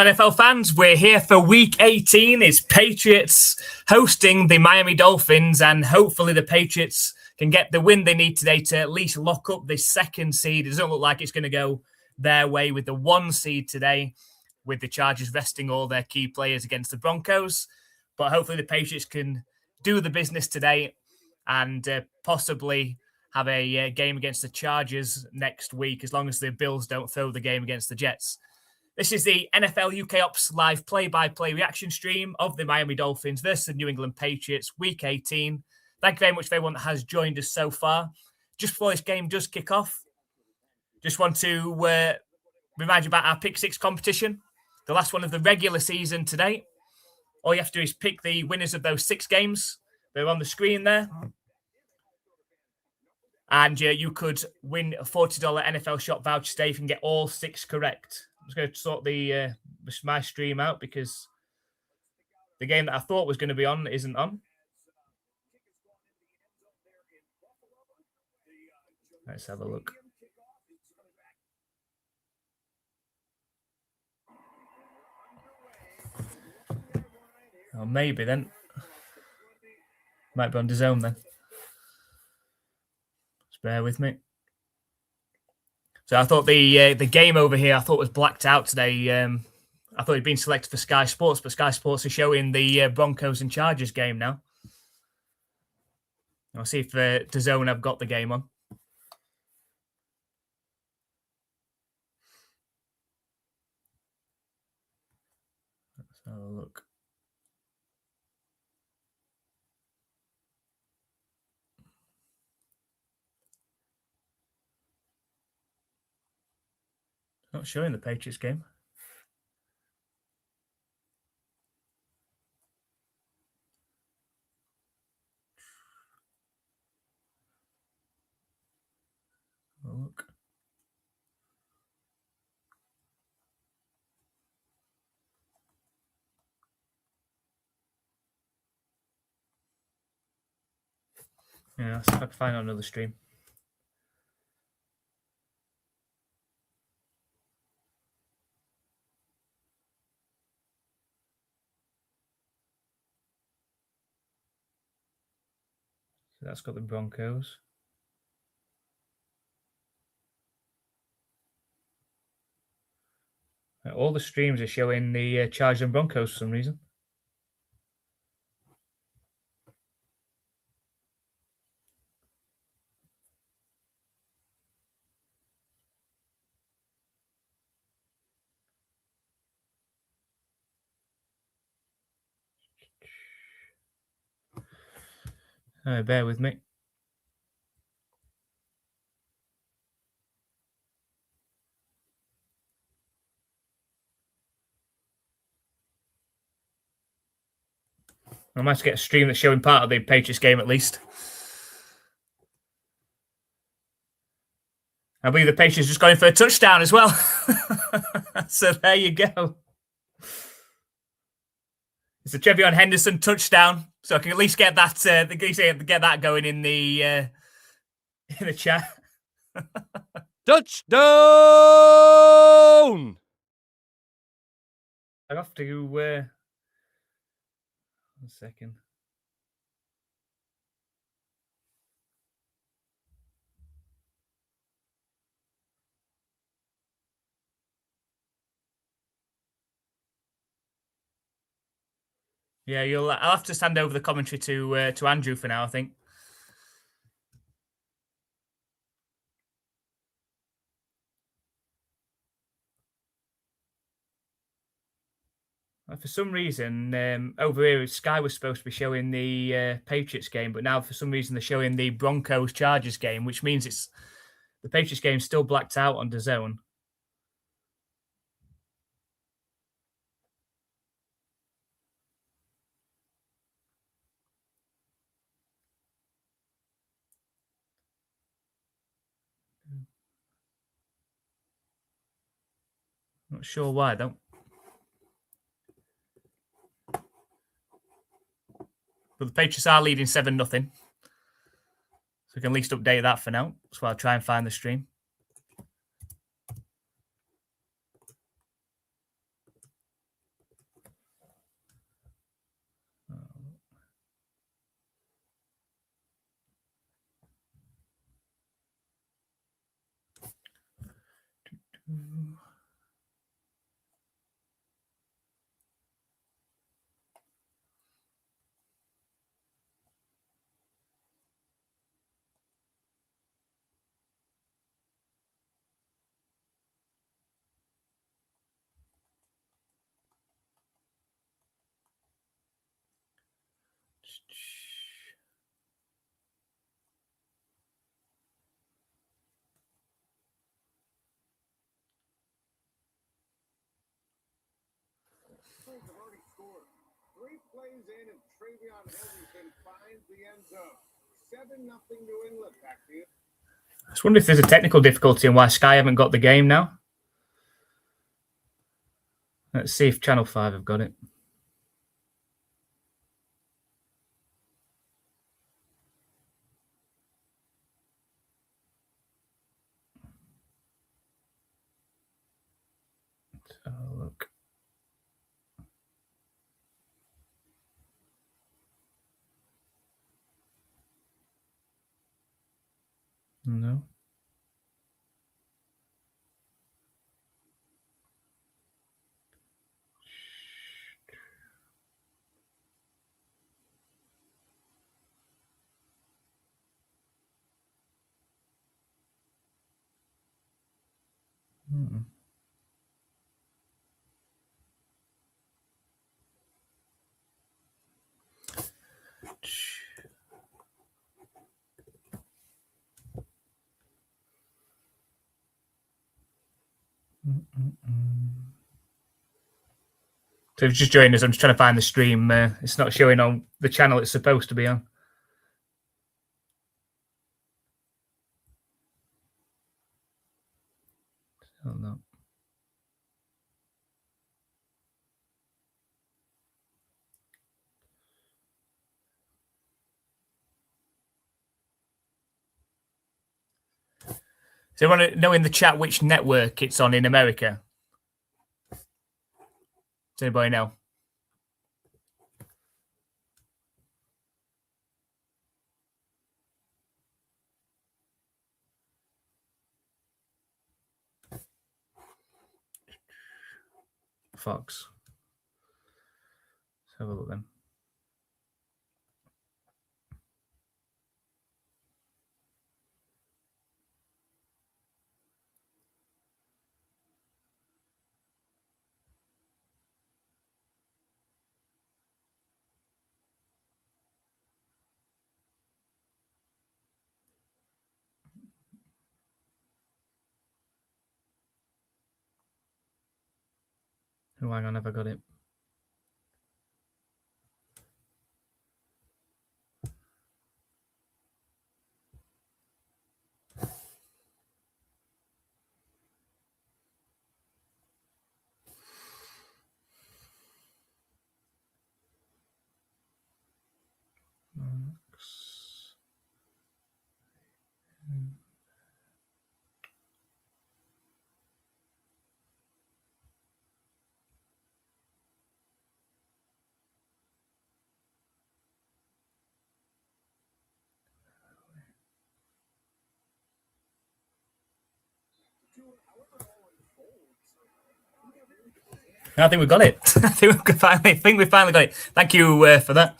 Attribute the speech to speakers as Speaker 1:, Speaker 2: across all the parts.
Speaker 1: Hello, NFL fans. We're here for Week 18. It's Patriots hosting the Miami Dolphins, and hopefully the Patriots can get the win they need today to at least lock up this second seed. It doesn't look like it's going to go their way with the 1 seed today, with the Chargers resting all their key players against the Broncos. But hopefully the Patriots can do the business today and possibly have a game against the Chargers next week, as long as the Bills don't throw the game against the Jets. This is the NFL UK Ops live play-by-play reaction stream of the Miami Dolphins versus the New England Patriots, Week 18. Thank you very much for everyone that has joined us so far. Just before this game does kick off, just want to remind you about our Pick 6 competition, the last one of the regular season today. All you have to do is pick the winners of those 6 games. They're on the screen there. And you could win a $40 NFL shop voucher today if you can get all 6 correct. I'm just going to sort my stream out because the game that I thought was going to be on isn't on. Let's have a look. Oh, maybe then. Might be on the zone then. Just bear with me. So I thought the game over here, I thought was blacked out today. I thought it'd been selected for Sky Sports, but Sky Sports are showing the Broncos and Chargers game now. I'll see if the zone have got the game on. Let's have a look. Not showing the Patriots game. Look. Yeah, I'll see if I can find another stream. So that's got the Broncos. All the streams are showing the Chargers and Broncos for some reason. Bear with me. I might have to get a stream that's showing part of the Patriots game at least. I believe the Patriots just going for a touchdown as well. So there you go. It's a Trevion Henderson touchdown, so I can at least get that get that going in the chat.
Speaker 2: Touchdown!
Speaker 1: I have to 1 second. Yeah, I'll have to stand over the commentary to Andrew for now, I think. For some reason, over here, Sky was supposed to be showing the Patriots game, but now for some reason they're showing the Broncos-Chargers game, which means it's the Patriots game still blacked out on the zone. Not sure why, though. But the Patriots are leading 7-0. So we can at least update that for now. So I'll try and find the stream. I just wonder if there's a technical difficulty and why Sky haven't got the game now. Let's see if Channel 5 have got it. Let's have a look. No. Hmm. So if you've just joined us, I'm just trying to find the stream. It's not showing on the channel it's supposed to be on. Oh, no. So you want to know in the chat which network it's on in America? Does anybody know? Fox. Let's have a look then. Oh, hang on, have I got it? I think we've got it. I think we finally got it. Thank you for that.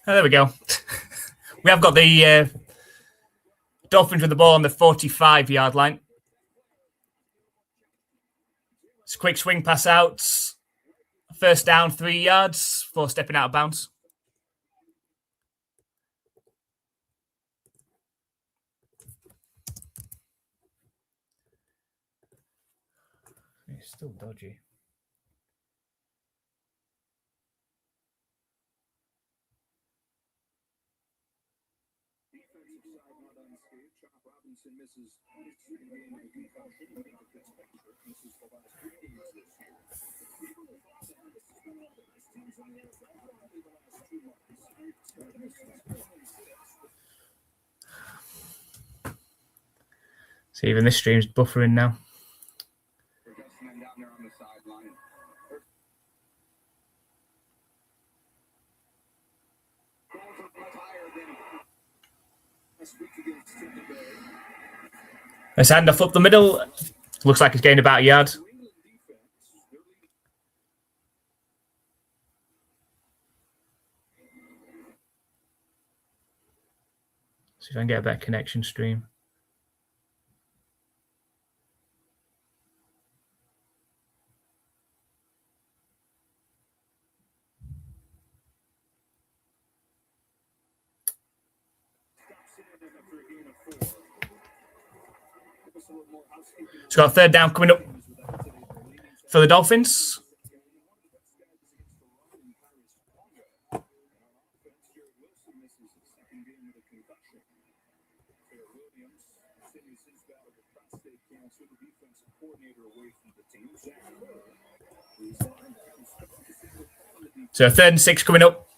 Speaker 1: So, there we go. We have got the Dolphins with the ball on the 45-yard line. It's a quick swing pass out. First down, 3 yards before stepping out of bounds. It's still dodgy. So even this stream's buffering now. Let's hand off up the middle. Looks like it's gained about a yard. See if I can get a better connection stream. It's got a third down coming up for the Dolphins. So 3rd and 6 coming up.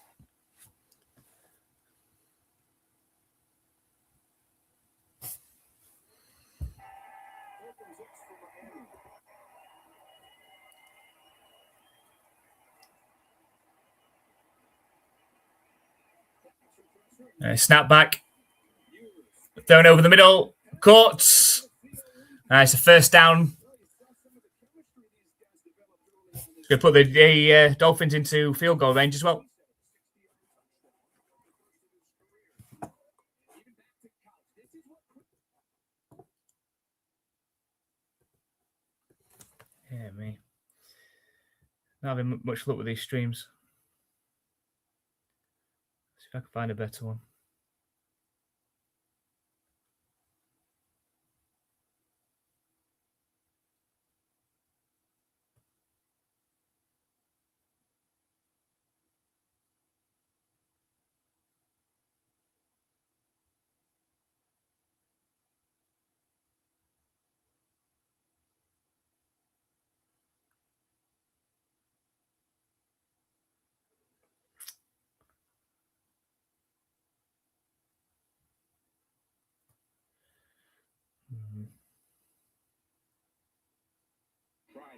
Speaker 1: Snap back. Thrown over the middle. Caught. It's a first down. It's going to put the Dolphins into field goal range as well. Yeah, me. Not having much luck with these streams. See if I can find a better one.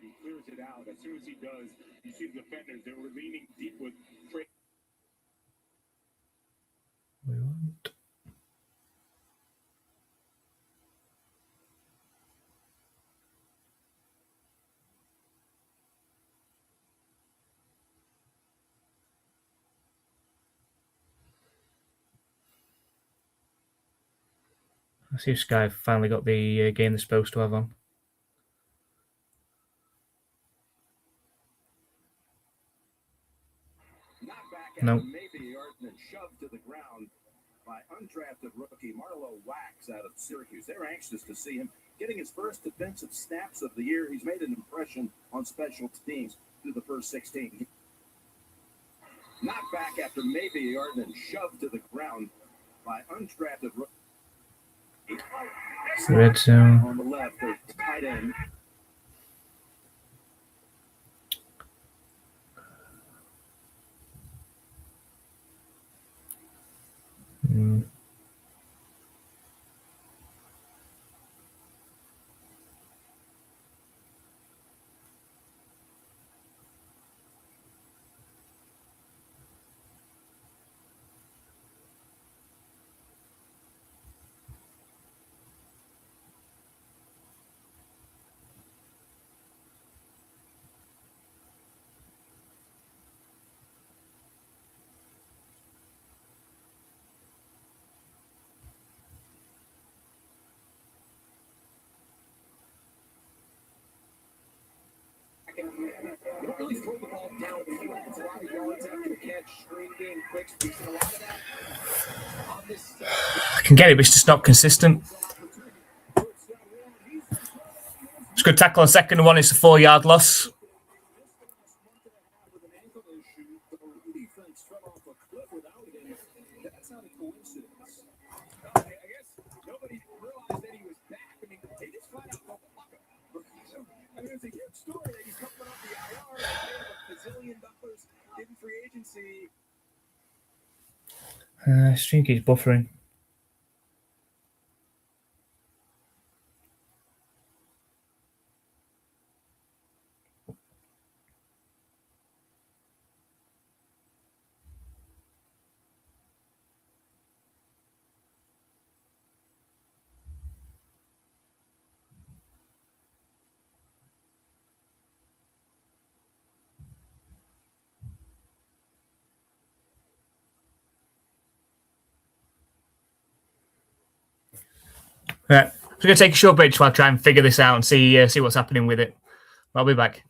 Speaker 2: He clears it out. As soon as he does, you see the defenders, they were leaning deep with trade.
Speaker 1: Let's see if Sky finally got the game they're supposed to have on. No.
Speaker 2: Shoved to the ground by undrafted rookie Marlo Wax out of Syracuse. They're anxious to see him getting his first defensive snaps of the year. He's made an impression on special teams through the first 16. Knocked back after maybe a yard and shoved to the ground by undrafted rookie.
Speaker 1: Red zone.
Speaker 2: On the left, the tight end. Really throw the ball downfield. It's a lot of yards after the catch, screen game, quick speed, a lot of that. On this,
Speaker 1: I can get it, but it's just not consistent. It's a good tackle on 2nd and 1. It's a 4-yard loss. Stream keeps buffering. Right. We're going to take a short break while I try and figure this out and see what's happening with it. I'll be back.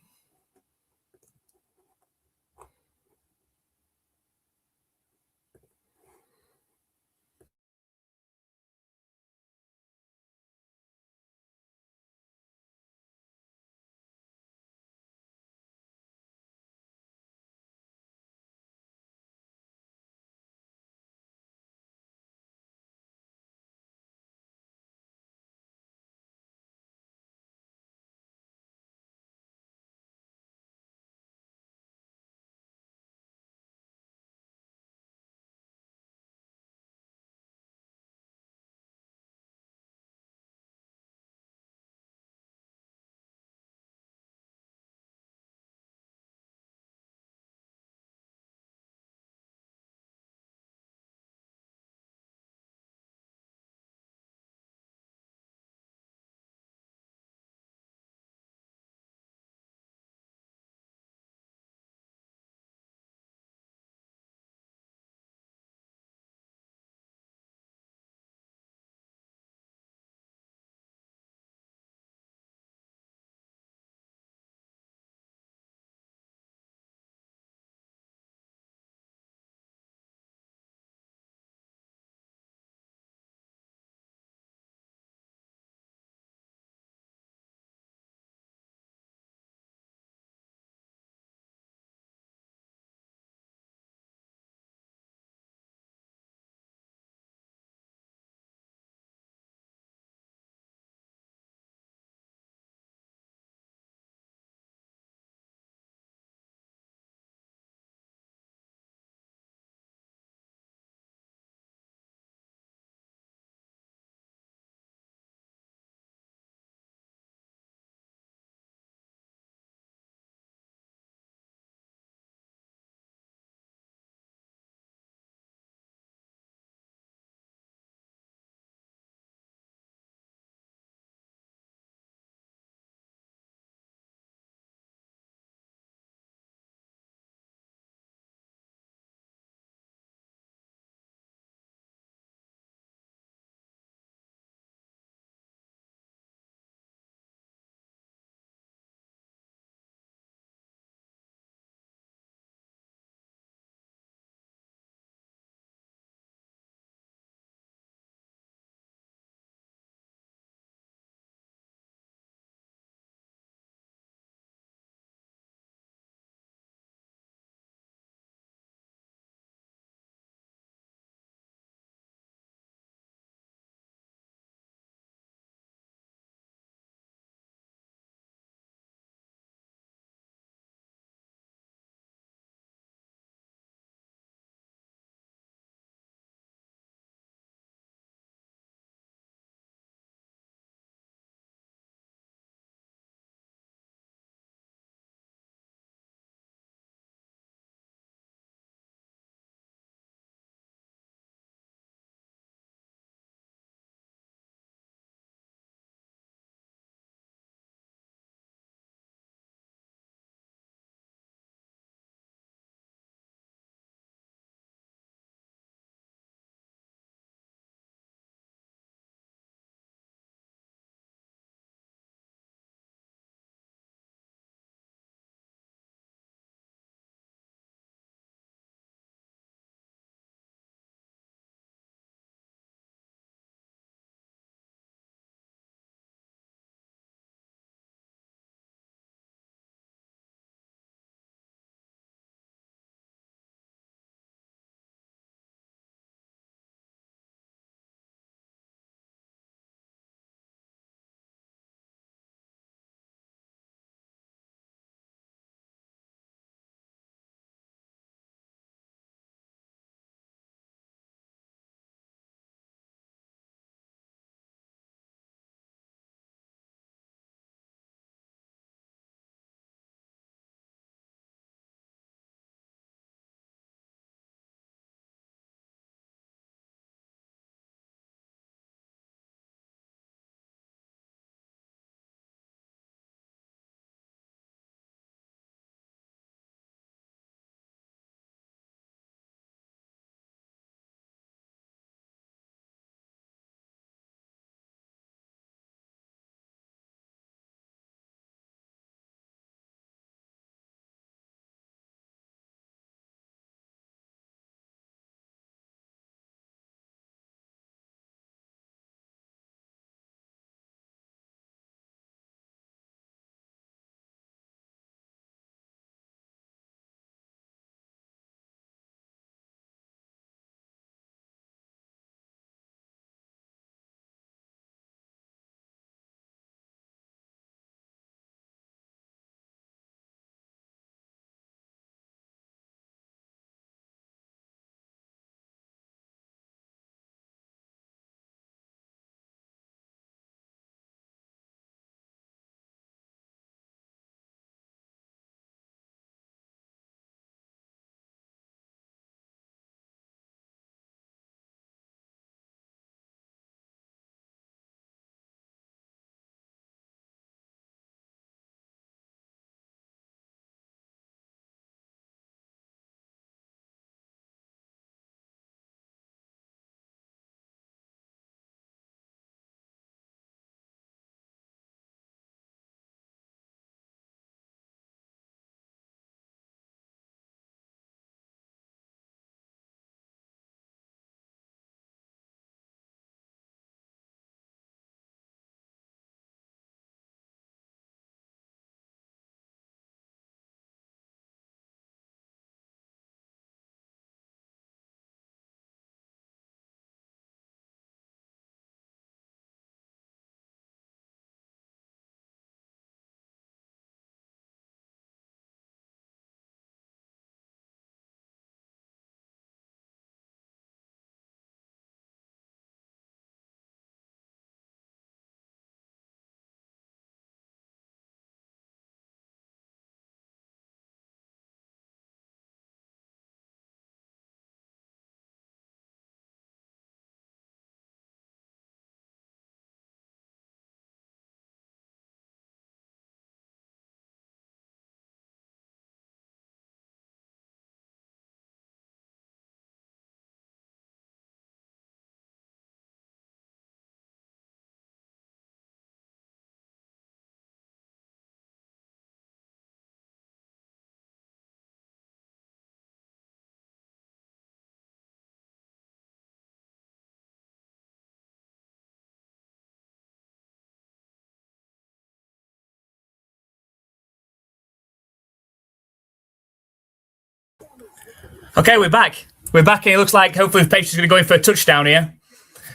Speaker 1: Okay, we're back. We're back, and it looks like hopefully the Patriots are going to go in for a touchdown here.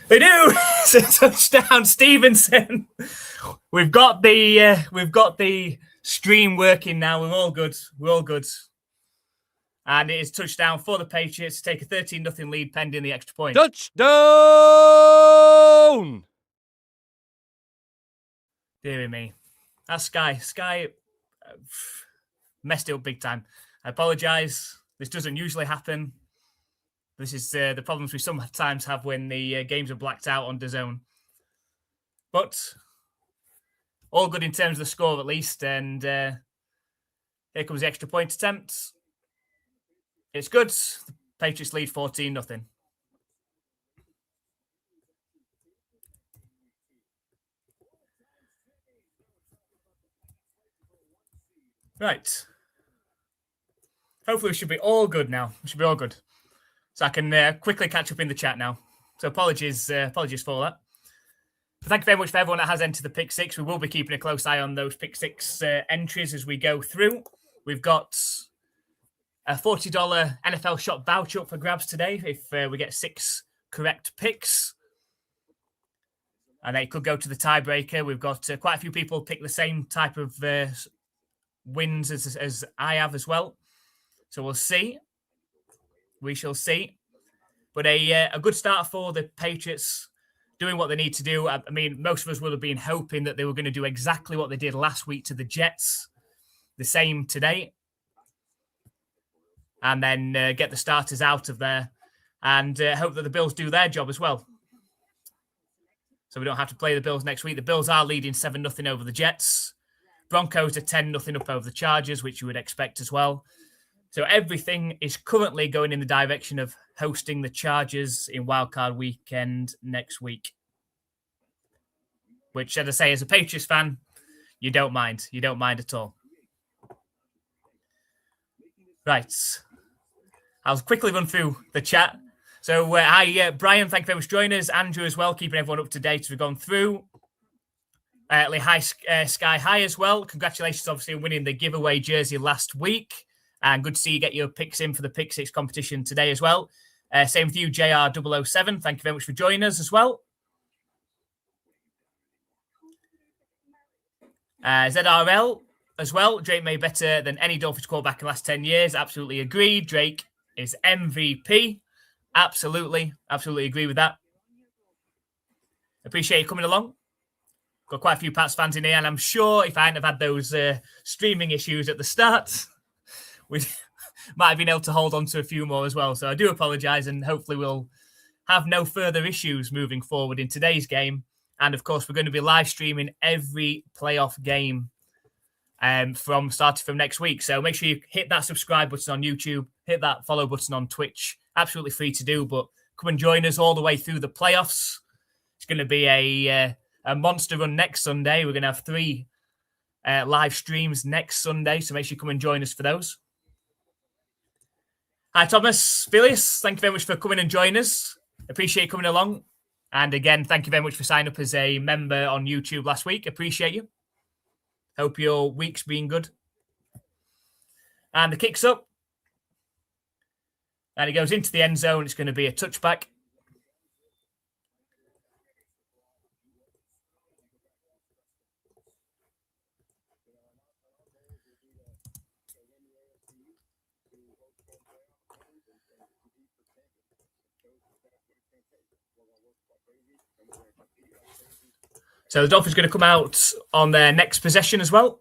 Speaker 1: They do. It's a touchdown, Stevenson. We've got the stream working now. We're all good. And it is touchdown for the Patriots to take a 13-0 lead pending the extra point.
Speaker 3: Touchdown!
Speaker 1: Dear me. That's Sky. Sky messed it up big time. I apologise. This doesn't usually happen. This is the problems we sometimes have when the games are blacked out on DAZN. But all good in terms of the score at least. And here comes the extra point attempt. It's good. The Patriots lead 14-0. Right. Hopefully we should be all good now. We should be all good. So I can quickly catch up in the chat now. So apologies for that. But thank you very much for everyone that has entered the Pick 6. We will be keeping a close eye on those Pick 6 entries as we go through. We've got a $40 NFL shop voucher up for grabs today if we get 6 correct picks. And they could go to the tiebreaker. We've got quite a few people pick the same type of wins as I have as well. So we'll see. We shall see. But a good start for the Patriots doing what they need to do. I mean, most of us would have been hoping that they were going to do exactly what they did last week to the Jets. The same today. And then get the starters out of there. And hope that the Bills do their job as well. So we don't have to play the Bills next week. The Bills are leading 7-0 over the Jets. Broncos are 10-0 up over the Chargers, which you would expect as well. So everything is currently going in the direction of hosting the Chargers in Wildcard Weekend next week. Which, as I say, as a Patriots fan, you don't mind. You don't mind at all. Right. I'll quickly run through the chat. So, hi, Brian, thank you very much for joining us. Andrew as well, keeping everyone up to date as we've gone through. Hi, Sky High as well. Congratulations, obviously, on winning the giveaway jersey last week. And good to see you get your picks in for the Pick 6 competition today as well. Same with you, JR007. Thank you very much for joining us as well. ZRL as well. Drake made better than any Dolphins quarterback in the last 10 years. Absolutely agree. Drake is MVP. Absolutely agree with that. Appreciate you coming along. Got quite a few Pats fans in here, and I'm sure if I hadn't have had those streaming issues at the start, we might have been able to hold on to a few more as well. So I do apologise, and hopefully we'll have no further issues moving forward in today's game. And of course, we're going to be live streaming every playoff game starting from next week. So make sure you hit that subscribe button on YouTube, hit that follow button on Twitch. Absolutely free to do, but come and join us all the way through the playoffs. It's going to be a monster run next Sunday. We're going to have 3 live streams next Sunday, so make sure you come and join us for those. Hi, Thomas Phileas. Thank you very much for coming and joining us. Appreciate you coming along. And again, thank you very much for signing up as a member on YouTube last week. Appreciate you. Hope your week's been good. And the kick's up. And it goes into the end zone. It's going to be a touchback. So the Dolphins are going to come out on their next possession as well.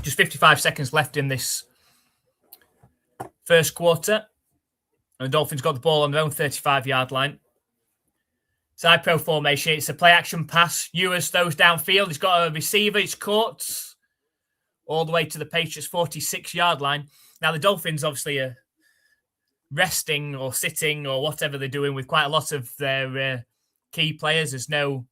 Speaker 1: Just 55 seconds left in this first quarter. And the Dolphins got the ball on their own 35-yard line. Side pro formation. It's a play-action pass. Ewers throws downfield. He's got a receiver. It's caught all the way to the Patriots' 46-yard line. Now, the Dolphins obviously are resting or sitting or whatever they're doing with quite a lot of their key players. There's no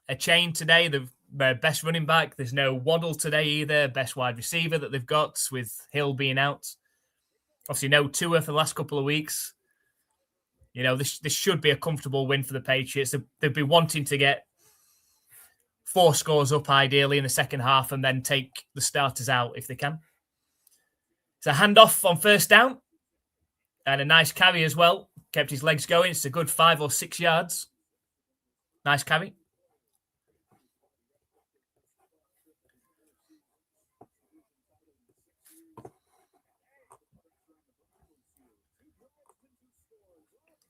Speaker 1: a chain today, the best running back. There's no Waddle today either, best wide receiver that they've got with Hill being out. Obviously, no Tua for the last couple of weeks. This should be a comfortable win for the Patriots. They'd be wanting to get 4 scores up, ideally, in the second half, and then take the starters out if they can. It's a handoff on first down, and a nice carry as well. Kept his legs going. It's a good 5 or 6 yards. Nice carry.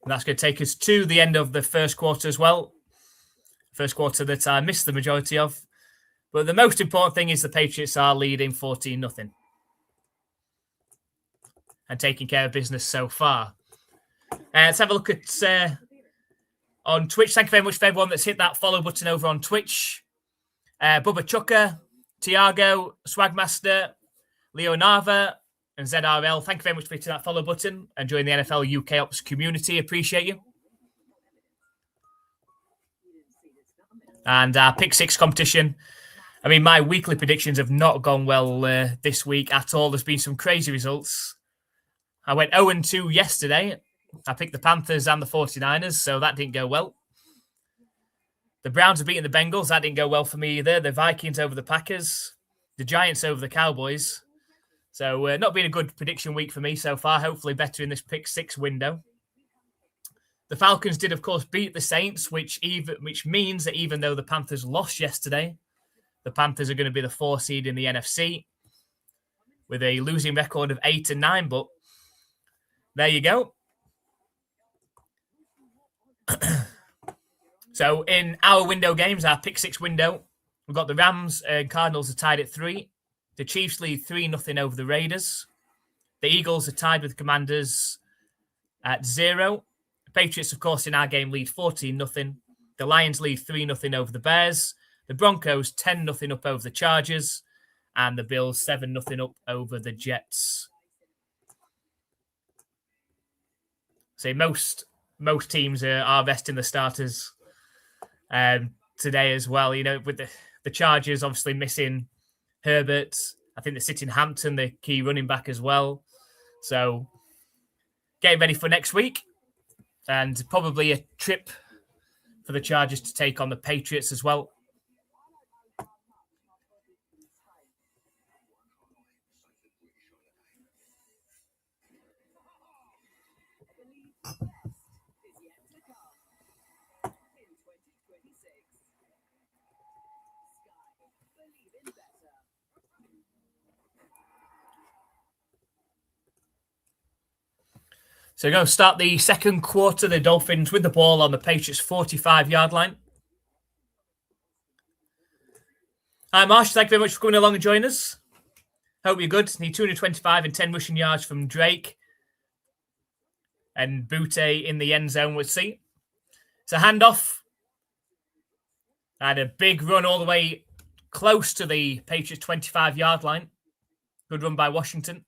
Speaker 1: And that's going to take us to the end of the first quarter as well. First quarter that I missed the majority of. But the most important thing is the Patriots are leading 14-0. And taking care of business so far. Let's have a look at on Twitch. Thank you very much for everyone that's hit that follow button over on Twitch. Bubba Chucker, Tiago, Swagmaster, Leo Nava, and ZRL. Thank you very much for hitting that follow button and joining the NFL UK Ops community. Appreciate you. And our Pick 6 competition. I mean, my weekly predictions have not gone well this week at all. There's been some crazy results. I went 0-2 yesterday. I picked the Panthers and the 49ers, so that didn't go well. The Browns have beaten the Bengals. That didn't go well for me either. The Vikings over the Packers. The Giants over the Cowboys. So not been a good prediction week for me so far. Hopefully better in this Pick 6 window. The Falcons did, of course, beat the Saints, which means that even though the Panthers lost yesterday, the Panthers are going to be the 4 seed in the NFC with a losing record of 8-9. But there you go. So in our window games, our Pick 6 window, we've got the Rams and Cardinals are tied at 3. The Chiefs lead 3-0 over the Raiders. The Eagles are tied with the Commanders at 0. The Patriots, of course, in our game lead 14-0. The Lions lead 3-0 over the Bears. The Broncos 10-0 up over the Chargers. And the Bills 7-0 up over the Jets. So most teams are resting the starters today as well. With the Chargers obviously missing Herbert. I think they're sitting Hampton, the key running back as well. So getting ready for next week. And probably a trip for the Chargers to take on the Patriots as well. So we're going to start the second quarter. The Dolphins with the ball on the Patriots' 45-yard line. Hi, Marsh. Thank you very much for coming along and joining us. Hope you're good. Need 225 and 10 rushing yards from Drake. And Butte in the end zone with C. It's a handoff. And a big run all the way close to the Patriots' 25-yard line. Good run by Washington.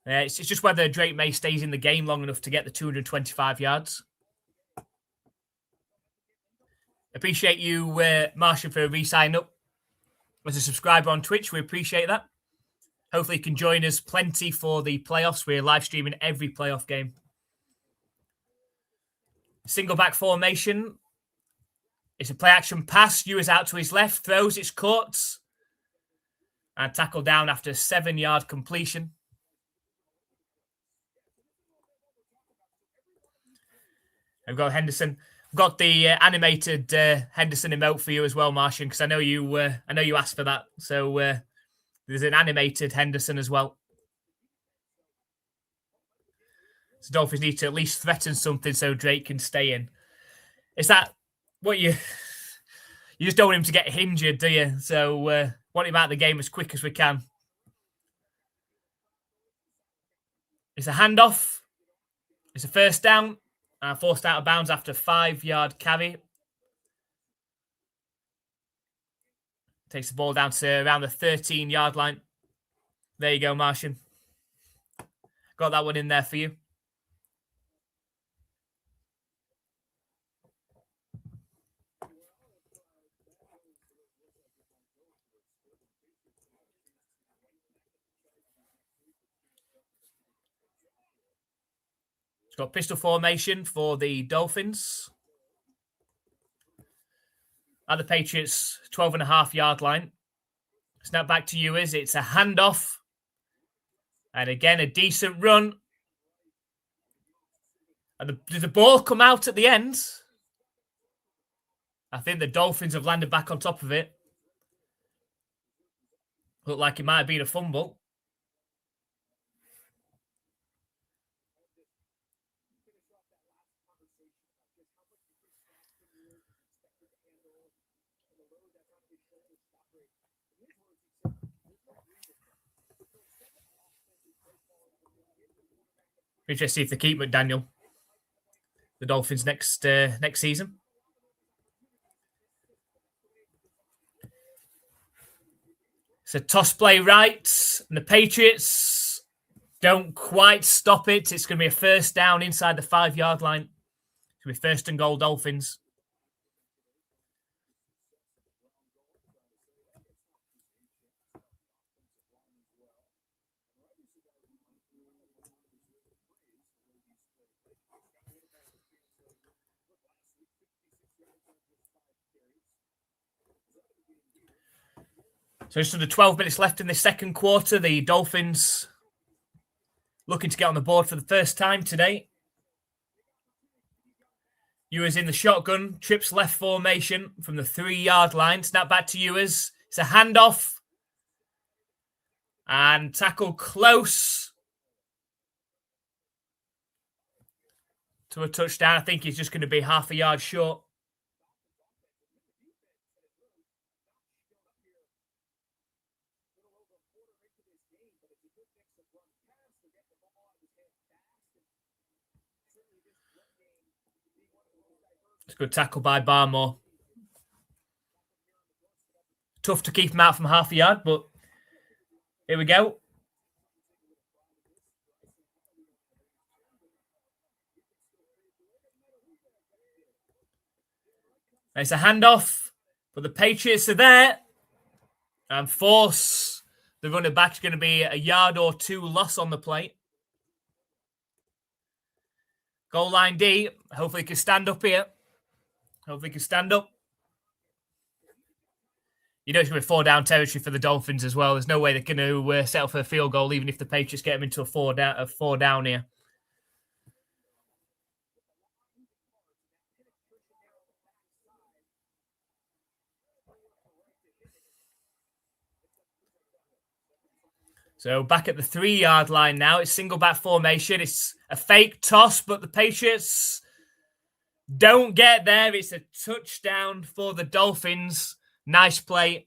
Speaker 1: It's just whether Drake May stays in the game long enough to get the 225 yards. Appreciate you, Marshall, for re-signing up as a subscriber on Twitch. We appreciate that. Hopefully you can join us plenty for the playoffs. We're live streaming every playoff game. Single back formation. It's a play action pass. Ewers out to his left. Throws. It's caught. And tackled down after a 7-yard completion. We've got Henderson. We've got the animated Henderson emote for you as well, Martian, because I know you asked for that. So there's an animated Henderson as well. So Dolphins need to at least threaten something so Drake can stay in. Is that what you just don't want him to get injured, do you? So want him out of the game as quick as we can. It's a handoff. It's a first down. Forced out of bounds after a 5-yard carry. Takes the ball down to around the 13-yard line. There you go, Martian. Got that one in there for you. It's got pistol formation for the Dolphins. At the Patriots' 12.5-yard line. Snap back to Ewers. It's a handoff. And again, a decent run. And did the ball come out at the end? I think the Dolphins have landed back on top of it. Looked like it might have been a fumble. Interesting to see if they keep McDaniel, the Dolphins next season. It's a toss play right, and the Patriots don't quite stop it. It's going to be a first down inside the 5-yard line. It's going to be 1st and goal Dolphins. So just under 12 minutes left in the second quarter. The Dolphins looking to get on the board for the first time today. Ewers in the shotgun, trips left formation from the 3-yard line. Snap back to Ewers. It's a handoff. And tackle close to a touchdown. I think he's just going to be half a yard short. It's a good tackle by Barmore. Tough to keep him out from half a yard, but here we go. It's a handoff, but the Patriots are there and force the running back. Is going to be a yard or two loss on the play. Goal line D. Hopefully he can stand up here. Hopefully he can stand up. You know it's going to be 4-down territory for the Dolphins as well. There's no way they're going to settle for a field goal, even if the Patriots get them into a 4-down here. So back at the 3-yard line now. It's single back formation. It's a fake toss, but the Patriots don't get there. It's a touchdown for the Dolphins. Nice play.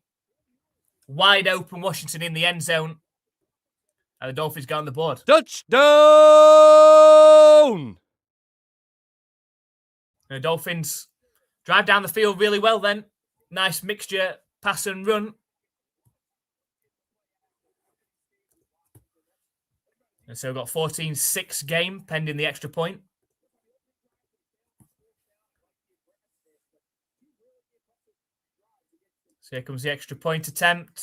Speaker 1: Wide open Washington in the end zone. And the Dolphins got on the board.
Speaker 3: Touchdown!
Speaker 1: The Dolphins drive down the field really well then. Nice mixture, pass and run. And so we've got 14-6 game pending the extra point. So here comes the extra point attempt,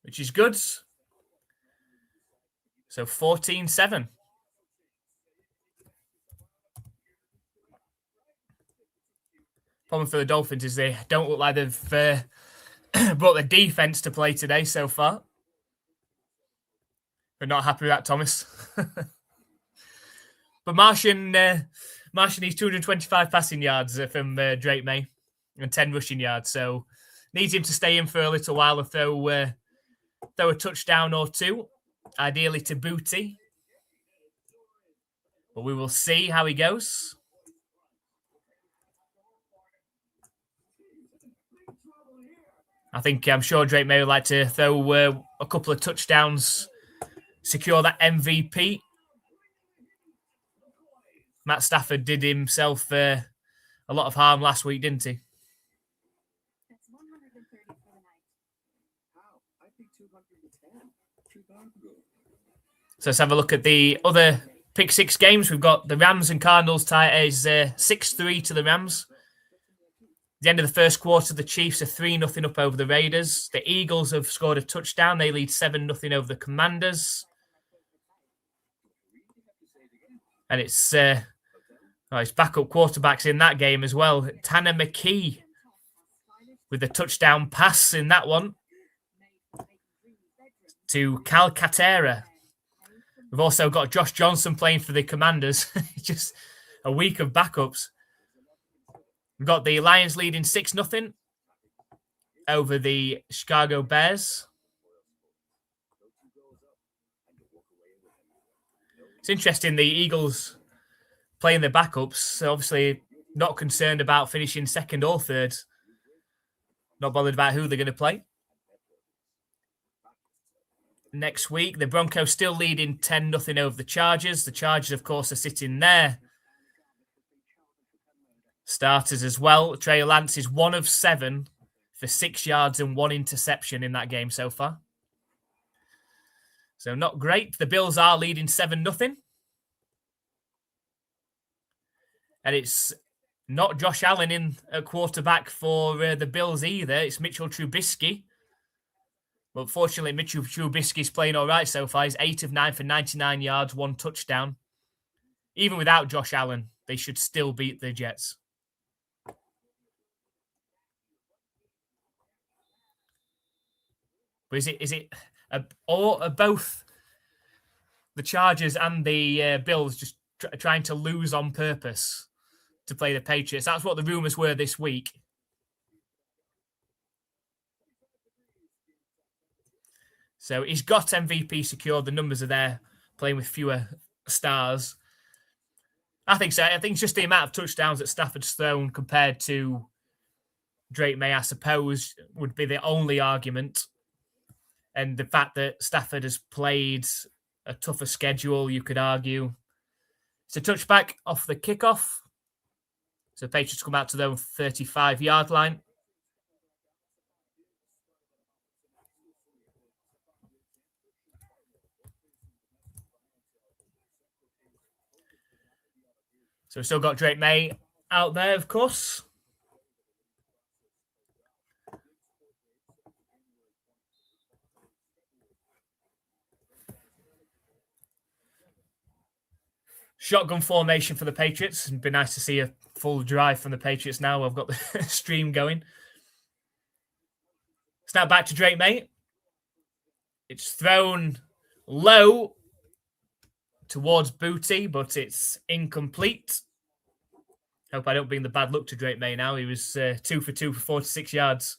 Speaker 1: which is good. So 14-7. Problem for the Dolphins is they don't look like they've brought the defense to play today so far. We're not happy with that, Thomas. But Martian needs 225 passing yards from Drake May and 10 rushing yards. So needs him to stay in for a little while and throw a touchdown or two, ideally to Booty. But we will see how he goes. I'm sure Drake May would like to throw a couple of touchdowns, secure that MVP. Matt Stafford did himself a lot of harm last week, didn't he? So let's have a look at the other pick six games. We've got the Rams and Cardinals tie is 6-3 to the Rams. At the end of the first quarter, the Chiefs are 3-0 up over the Raiders. The Eagles have scored a touchdown. They lead 7-0 over the Commanders. And it's his backup quarterback's in that game as well. Tanner McKee with a touchdown pass in that one to Calcaterra. We've also got Josh Johnson playing for the Commanders. Just a week of backups. We've got the Lions leading 6-0 over the Chicago Bears. It's interesting, the Eagles playing their backups, obviously not concerned about finishing second or third. Not bothered about who they're going to play. Next week, the Broncos still leading 10-0 over the Chargers. The Chargers, of course, are sitting there. Starters as well. Trey Lance is 1 of 7 for 6 yards and 1 interception in that game so far. So not great. The Bills are leading 7-0. And it's not Josh Allen in at quarterback for the Bills either. It's Mitchell Trubisky. But fortunately, Mitchell Trubisky's playing all right so far. He's 8 of 9 for 99 yards, 1 touchdown. Even without Josh Allen, they should still beat the Jets. But are both the Chargers and the Bills just trying to lose on purpose to play the Patriots? That's what the rumors were this week. So he's got MVP secured. The numbers are there, playing with fewer stars. I think so. I think it's just the amount of touchdowns that Stafford's thrown compared to Drake May, I suppose, would be the only argument. And the fact that Stafford has played a tougher schedule, you could argue. It's a touchback off the kickoff. So the Patriots come out to their own 35-yard line. So we've still got Drake May out there, of course. Shotgun formation for the Patriots. It'd be nice to see a full drive from the Patriots now. I've got the stream going. Snap back to Drake May. It's thrown low towards Booty, but it's incomplete. Hope I don't bring the bad luck to Drake May now. He was 2 for 2 for 46 yards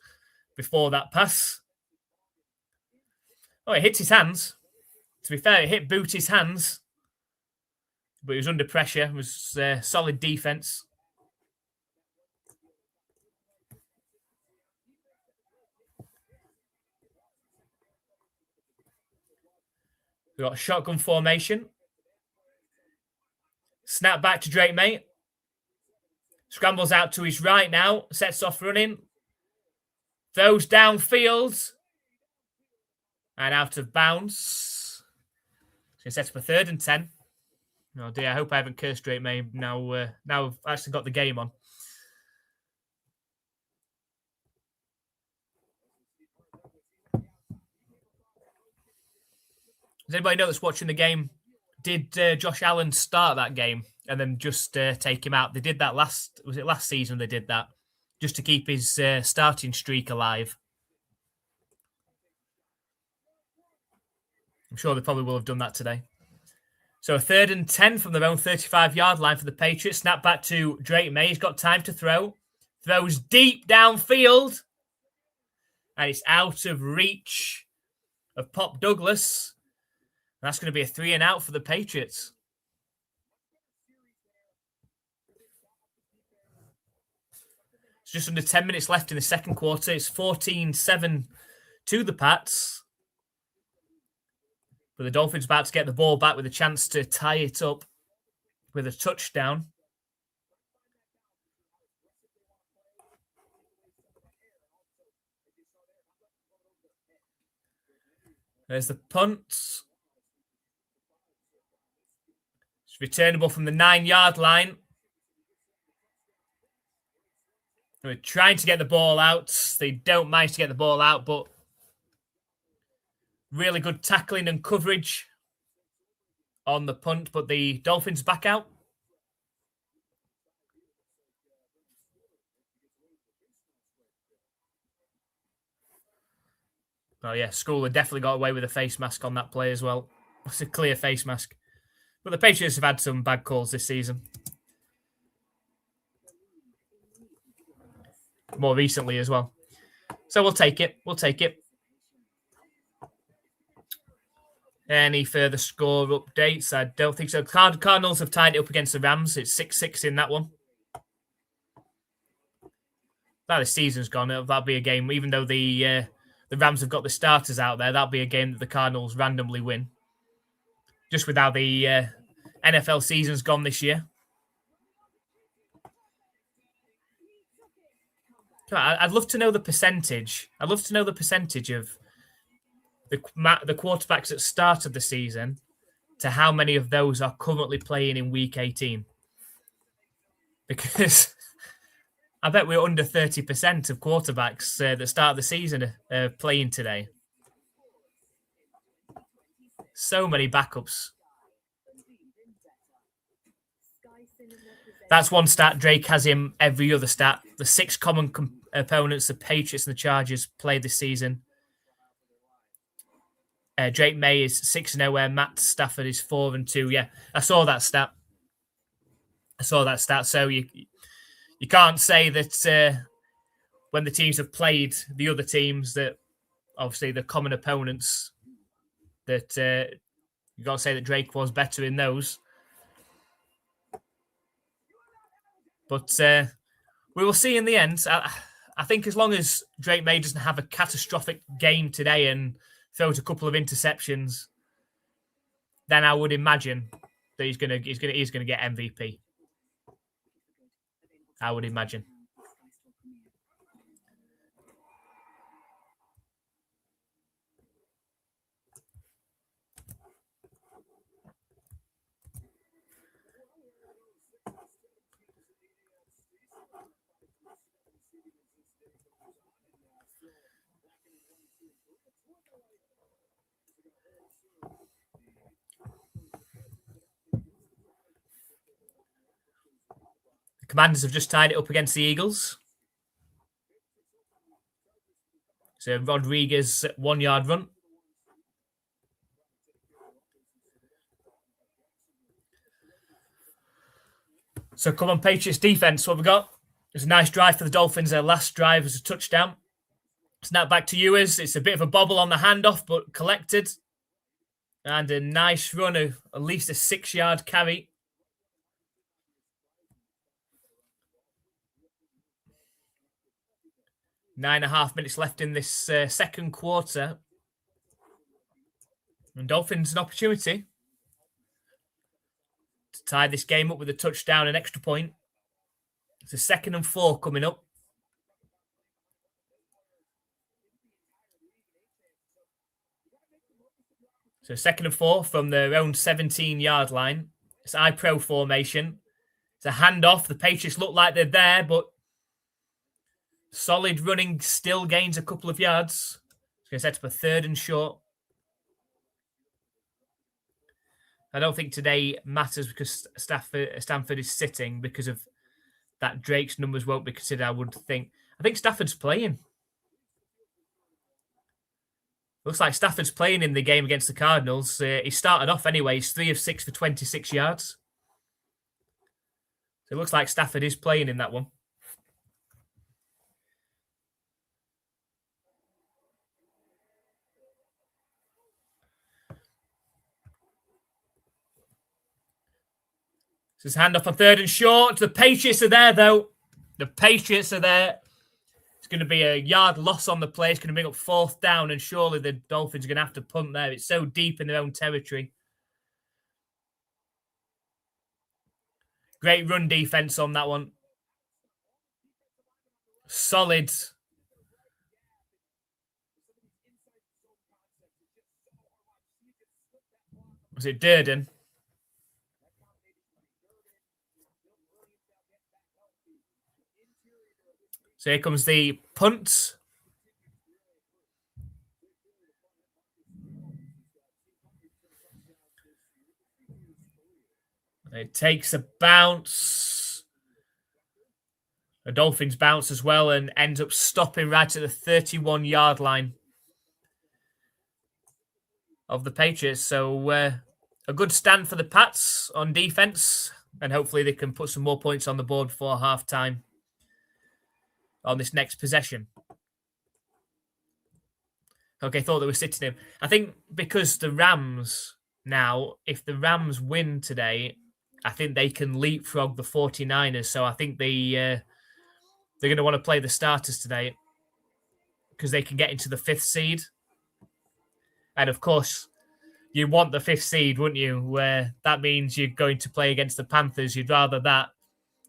Speaker 1: before that pass. Oh, it hit his hands. To be fair, it hit Booty's hands. But he was under pressure. It was solid defense. We've got a shotgun formation. Snap back to Drake May. Scrambles out to his right now. Sets off running. Throws downfield. And out of bounds. So sets up a 3rd and 10. Oh dear, I hope I haven't cursed Drake May. Now I've actually got the game on. Does anybody know that's watching the game? Did Josh Allen start that game and then just take him out? They did that last season they did that? Just to keep his starting streak alive. I'm sure they probably will have done that today. So a 3rd and 10 from their own 35-yard line for the Patriots. Snap back to Drake May. He's got time to throw. Throws deep downfield. And it's out of reach of Pop Douglas. And that's going to be a 3 and out for the Patriots. It's just under 10 minutes left in the second quarter. It's 14-7 to the Pats. But the Dolphins about to get the ball back with a chance to tie it up with a touchdown. There's the punt. It's returnable from the 9-yard line. We're trying to get the ball out. They don't manage to get the ball out, but really good tackling and coverage on the punt, but the Dolphins back out. Oh, yeah, Schooler definitely got away with a face mask on that play as well. It's a clear face mask. But the Patriots have had some bad calls this season. More recently as well. So we'll take it. We'll take it. Any further score updates? I don't think so. Cardinals have tied it up against the Rams. It's 6-6 in that one. Now the season's gone. That'll be a game, even though the Rams have got the starters out there, that'll be a game that the Cardinals randomly win. Just with how the NFL season's gone this year. I'd love to know the percentage. I'd love to know the percentage of the quarterbacks at start of the season to how many of those are currently playing in Week 18. Because I bet we're under 30% of quarterbacks that start the season playing today. So many backups. That's one stat. Drake has him every other stat. The 6 common opponents, the Patriots and the Chargers, play this season. Drake May is 6-0, where Matt Stafford is 4-2. Yeah, I saw that stat. So you can't say that when the teams have played the other teams, that obviously the common opponents, that you got to say that Drake was better in those. But we will see in the end. I think as long as Drake May doesn't have a catastrophic game today and throws a couple of interceptions, then I would imagine that he's gonna get MVP. I would imagine. The Commanders have just tied it up against the Eagles. So Rodriguez 1-yard run. So come on, Patriots defense. What have we got? It was a nice drive for the Dolphins. Their last drive was a touchdown. Snap back to Ewers. It's a bit of a bobble on the handoff, but collected. And a nice run of at least a 6-yard carry. Nine and a half minutes left in this second quarter. And Dolphins an opportunity to tie this game up with a touchdown and extra point. It's a 2nd and 4 coming up. So 2nd and 4 from their own 17-yard line. It's I-Pro formation. It's a handoff. The Patriots look like they're there, but solid running still gains a couple of yards. It's going to set up a 3rd and short. I don't think today matters because Stanford is sitting because of that. Drake's numbers won't be considered, I would think. I think Stafford's playing. Looks like Stafford's playing in the game against the Cardinals. He started off anyway. He's 3 of 6 for 26 yards. So it looks like Stafford is playing in that one. So it's handoff on 3rd and short. The Patriots are there, though. The Patriots are there. It's going to be a yard loss on the play. It's going to bring up 4th down, and surely the Dolphins are going to have to punt there. It's so deep in their own territory. Great run defense on that one. Solid. Was it Durden? So here comes the punt. It takes a bounce. The Dolphins bounce as well and ends up stopping right at the 31-yard line of the Patriots. So a good stand for the Pats on defense, and hopefully they can put some more points on the board before halftime on this next possession. Okay, thought they were sitting him. I think because the Rams now, if the Rams win today, I think they can leapfrog the 49ers. So I think they're going to want to play the starters today because they can get into the 5th seed. And of course, you want the 5th seed, wouldn't you? Where that means you're going to play against the Panthers. You'd rather that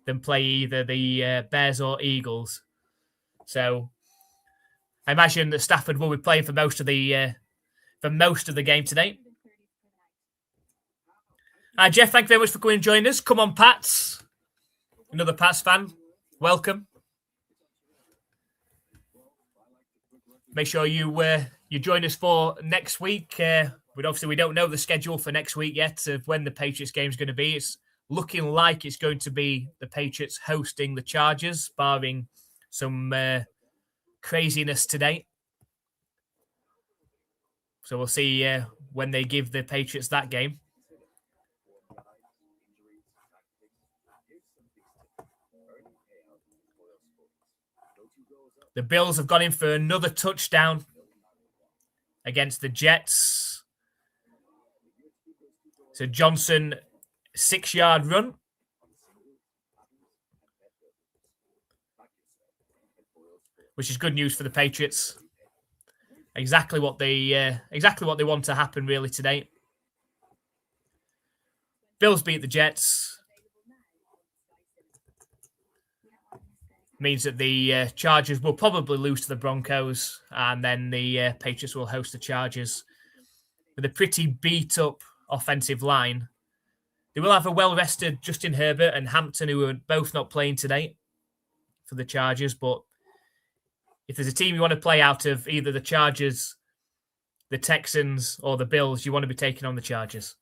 Speaker 1: than play either the Bears or Eagles. So I imagine that Stafford will be playing for most of the game today. Jeff, thank you very much for coming and joining us. Come on, Pats. Another Pats fan. Welcome. Make sure you join us for next week. But obviously, we don't know the schedule for next week yet of when the Patriots game is going to be. It's looking like it's going to be the Patriots hosting the Chargers, barring some craziness today. So we'll see when they give the Patriots that game. The Bills have gone in for another touchdown against the Jets. So Johnson, 6-yard run. Which is good news for the Patriots. Exactly what they want to happen really today. Bills beat the Jets. Means that the Chargers will probably lose to the Broncos, and then the Patriots will host the Chargers with a pretty beat-up offensive line. They will have a well-rested Justin Herbert and Hampton, who are both not playing today for the Chargers. But if there's a team you want to play out of, either the Chargers, the Texans, or the Bills, you want to be taking on the Chargers.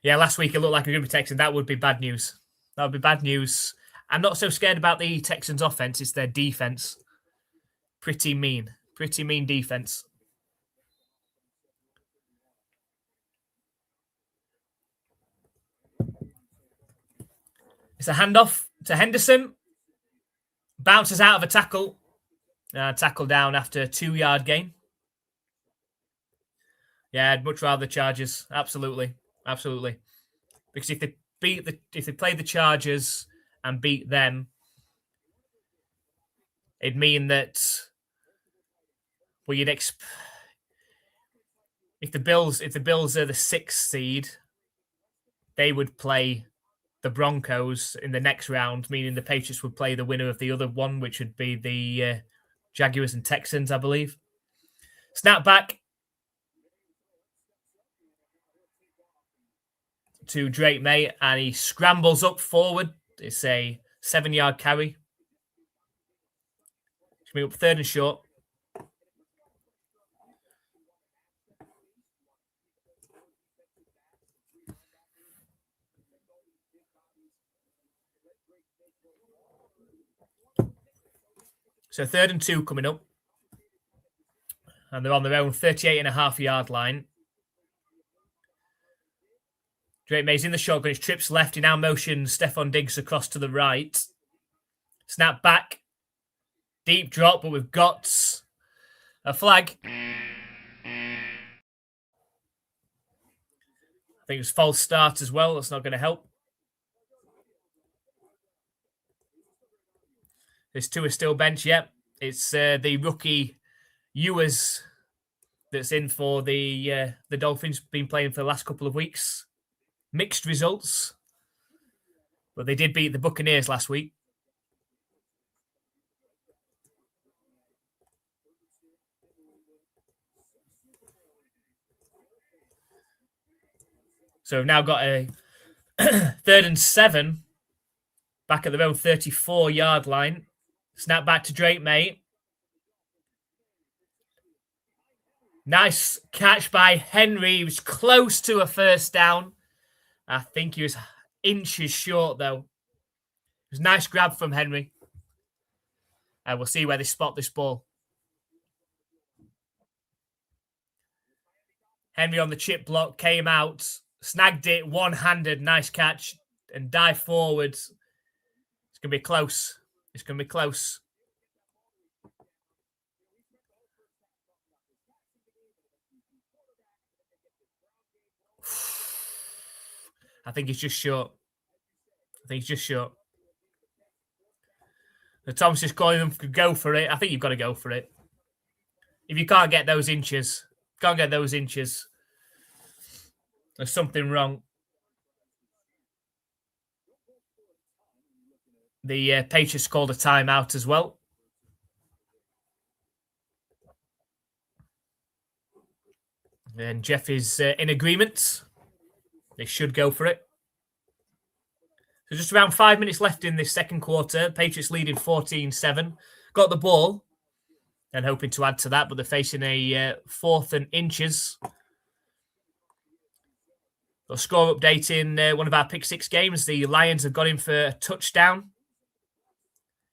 Speaker 1: Yeah, last week it looked like we were going to be Texans. That would be bad news. That would be bad news. I'm not so scared about the Texans' offense. It's their defense. Pretty mean defense. It's a handoff to Henderson. Bounces out of a tackle. Tackle down after a 2-yard gain. Yeah, I'd much rather the Chargers. Absolutely. Because if they play the Chargers and beat them, it'd mean that if the Bills are the 6th seed, they would play the Broncos in the next round, meaning the Patriots would play the winner of the other one, which would be the Jaguars and Texans, I believe. Snap back to Drake May, and he scrambles up forward. It's a 7-yard carry. Coming up 3rd and short. So 3rd and 2 coming up. And they're on their own 38.5-yard line. Drake May's in the shotgun. His trips left. He now motions Stephon Diggs across to the right. Snap back. Deep drop, but we've got a flag. I think it was false start as well. That's not going to help. This two is still bench. Yep. It's the rookie Ewers that's in for the Dolphins. Been playing for the last couple of weeks. Mixed results, but they did beat the Buccaneers last week. So we've now got a 3rd and 7 back at their own 34-yard line. Snap back to Drake May. Nice catch by Henry. He was close to a first down. I think he was inches short, though. It was a nice grab from Henry. And we'll see where they spot this ball. Henry on the chip block, came out, snagged it, one-handed, nice catch, and dive forwards. It's going to be close. It's going to be close. I think he's just short. The Thomas is calling them to go for it. I think you've got to go for it. If you can't get those inches, there's something wrong. The Patriots called a timeout as well. And Jeff is in agreement. They should go for it. So just around 5 minutes left in this second quarter. Patriots leading 14-7. Got the ball and hoping to add to that, but they're facing a 4th and inches. A score update in one of our pick six games. The Lions have got him for a touchdown.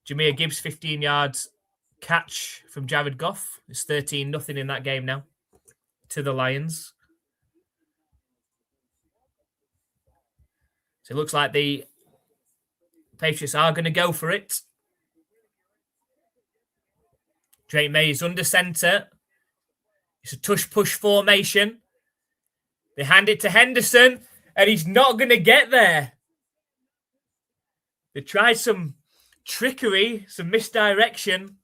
Speaker 1: Jahmyr Gibbs, 15 yards catch from Jared Goff. It's 13-0 in that game now to the Lions. So it looks like the Patriots are going to go for it. Drake May is under center. It's a tush-push formation. They hand it to Henderson, and he's not going to get there. They tried some trickery, some misdirection,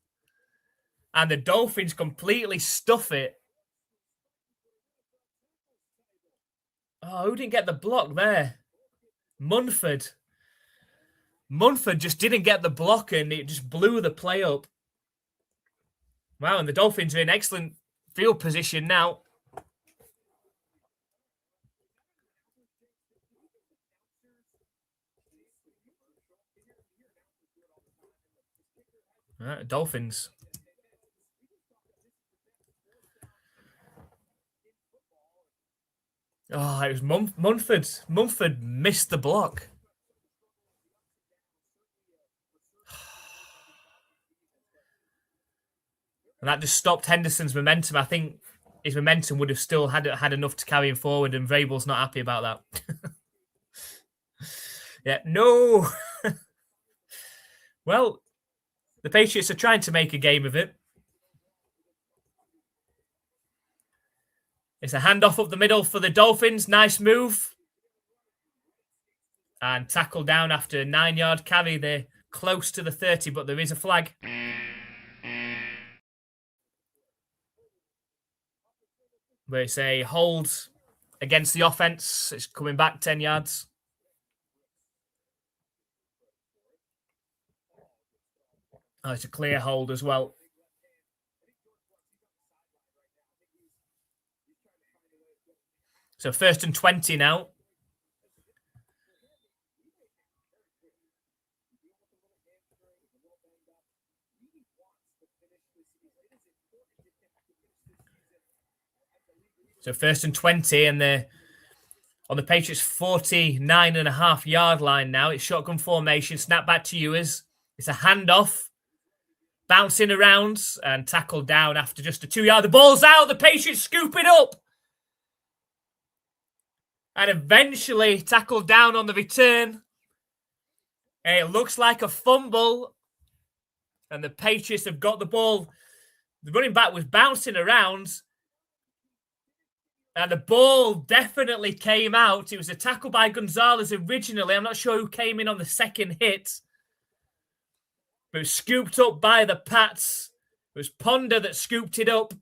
Speaker 1: and the Dolphins completely stuff it. Oh, who didn't get the block there? Munford. Munford just didn't get the block, and it just blew the play up. Wow, and the Dolphins are in excellent field position now. All right, Dolphins. Oh, it was Munford. Munford missed the block. And that just stopped Henderson's momentum. I think his momentum would have still had enough to carry him forward, and Vrabel's not happy about that. Yeah, no. Well, the Patriots are trying to make a game of it. It's a handoff up the middle for the Dolphins. Nice move. And tackle down after a 9-yard carry. They're close to the 30, but there is a flag. But it's a hold against the offense. It's coming back 10 yards. Oh, it's a clear hold as well. So 1st and 20 now. So 1st and 20, and they're on the Patriots' 49.5-yard line now. It's shotgun formation. Snap back to Ewers. It's a handoff. Bouncing around and tackled down after just a 2-yard. The ball's out. The Patriots scoop it up. And eventually tackled down on the return. And it looks like a fumble. And the Patriots have got the ball. The running back was bouncing around. And the ball definitely came out. It was a tackle by Gonzalez originally. I'm not sure who came in on the second hit. But it was scooped up by the Pats. It was Ponder that scooped it up.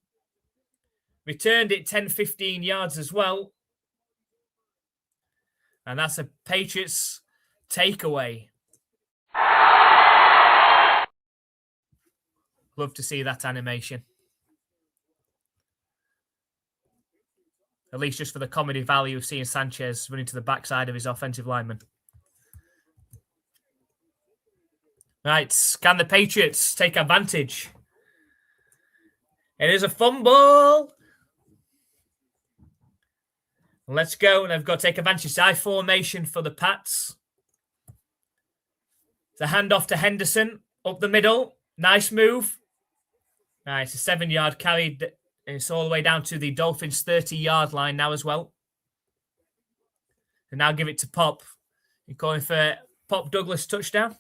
Speaker 1: Returned it 10-15 yards as well. And that's a Patriots takeaway. Love to see that animation. At least just for the comedy value of seeing Sanchez running to the backside of his offensive lineman. Right, can the Patriots take advantage? It is a fumble. Let's go. And I've got to take advantage. Side formation for the Pats. The handoff to Henderson. Up the middle. Nice move. Nice. A 7-yard carry. It's all the way down to the Dolphins' 30-yard line now as well. And now give it to Pop. You're calling for Pop Douglas touchdown.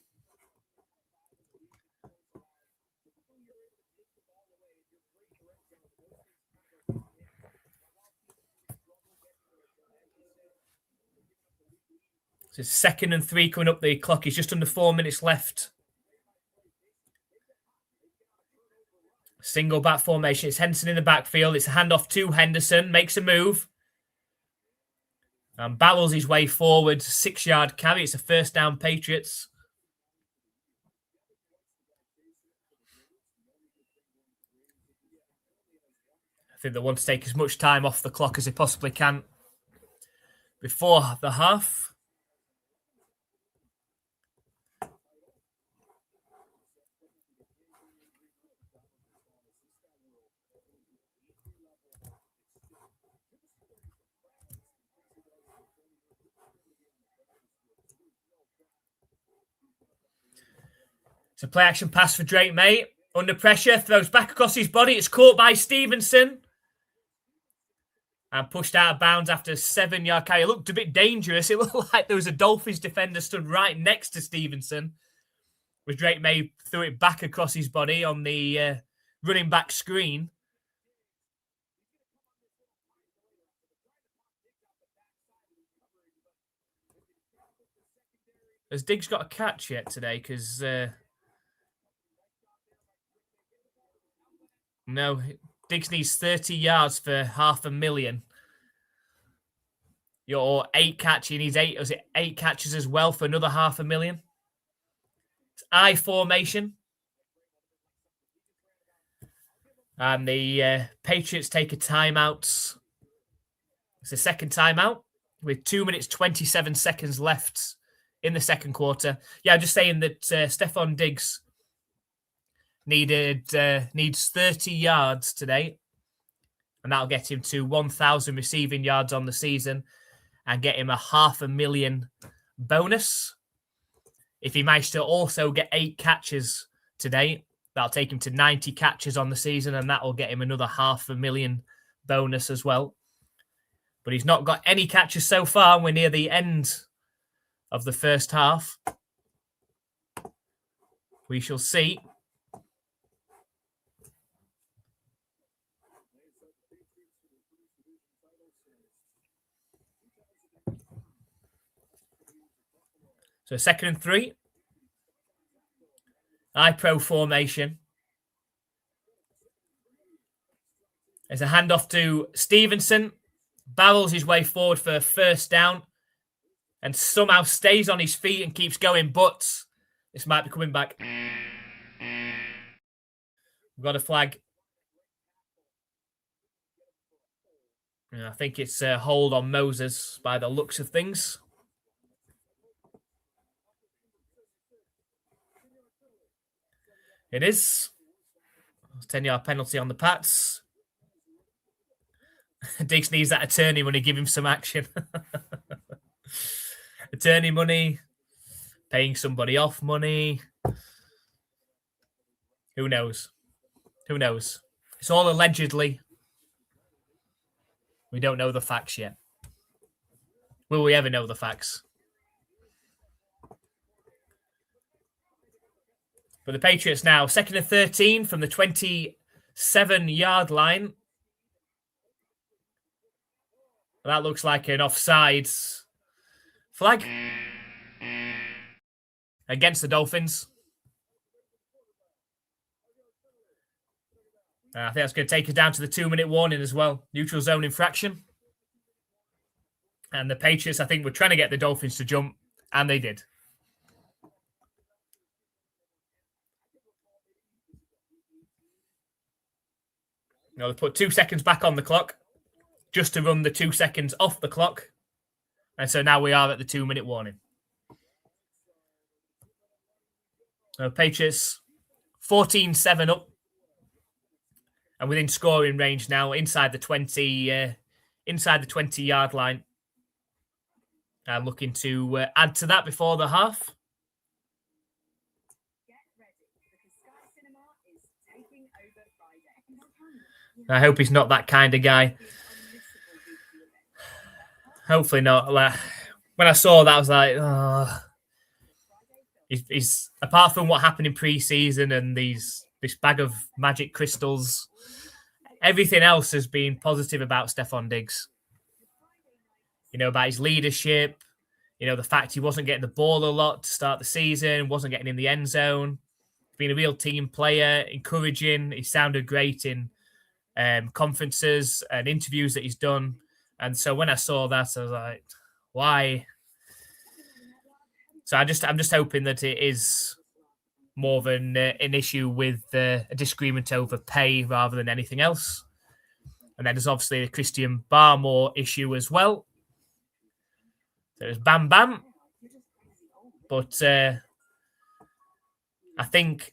Speaker 1: So it's 2nd and 3 coming up. The clock is just under 4 minutes left. Single back formation. It's Henderson in the backfield. It's a handoff to Henderson. Makes a move. And barrels his way forward. 6-yard carry. It's a first down Patriots. I think they want to take as much time off the clock as they possibly can before the half. It's a play action pass for Drake May. Under pressure, throws back across his body. It's caught by Stevenson. And pushed out of bounds after a 7-yard carry. It looked a bit dangerous. It looked like there was a Dolphins defender stood right next to Stevenson. With Drake May threw it back across his body on the running back screen. Has Diggs got a catch yet today? Because... no, Diggs needs 30 yards for $500,000. Your 8 catch, he needs 8 catches as well for another $500,000. It's I formation. And the Patriots take a timeout. It's a second timeout with 2 minutes, 27 seconds left in the second quarter. Yeah, I'm just saying that Stephon Diggs needs 30 yards today, and that'll get him to 1,000 receiving yards on the season and get him a $500,000 bonus. If he managed to also get 8 catches today, that'll take him to 90 catches on the season, and that will get him another $500,000 bonus as well. But he's not got any catches so far. We're near the end of the first half. We shall see. So 2nd and 3. I-pro formation. There's a handoff to Stevenson. Barrels his way forward for a first down. And somehow stays on his feet and keeps going. But this might be coming back. We've got a flag. And I think it's a hold on Moses by the looks of things. It is. 10-yard penalty on the Pats. Diggs needs that attorney money. Give him some action. Attorney money. Paying somebody off money. Who knows? Who knows? It's all allegedly. We don't know the facts yet. Will we ever know the facts? But the Patriots now, 2nd and 13 from the 27-yard line. That looks like an offsides flag against the Dolphins. I think that's going to take us down to the 2-minute warning as well. Neutral zone infraction. And the Patriots, I think, were trying to get the Dolphins to jump, and they did. Now they put 2 seconds back on the clock just to run the 2 seconds off the clock. And so now we are at the 2-minute warning. So Patriots 14-7 up. And within scoring range now, inside the 20, inside the 20-yard line. I'm looking to add to that before the half. I hope he's not that kind of guy. Hopefully not. When I saw that, I was like, oh. He's apart from what happened in pre-season and this bag of magic crystals, everything else has been positive about Stefon Diggs. You know, about his leadership, you know, the fact he wasn't getting the ball a lot to start the season, wasn't getting in the end zone, being a real team player, encouraging. He sounded great in conferences and interviews that he's done. And so when I saw that, I was like, why? So I'm just hoping that it is more of an issue with a disagreement over pay rather than anything else. And then there's obviously the Christian Barmore issue as well. There's Bam Bam. But I think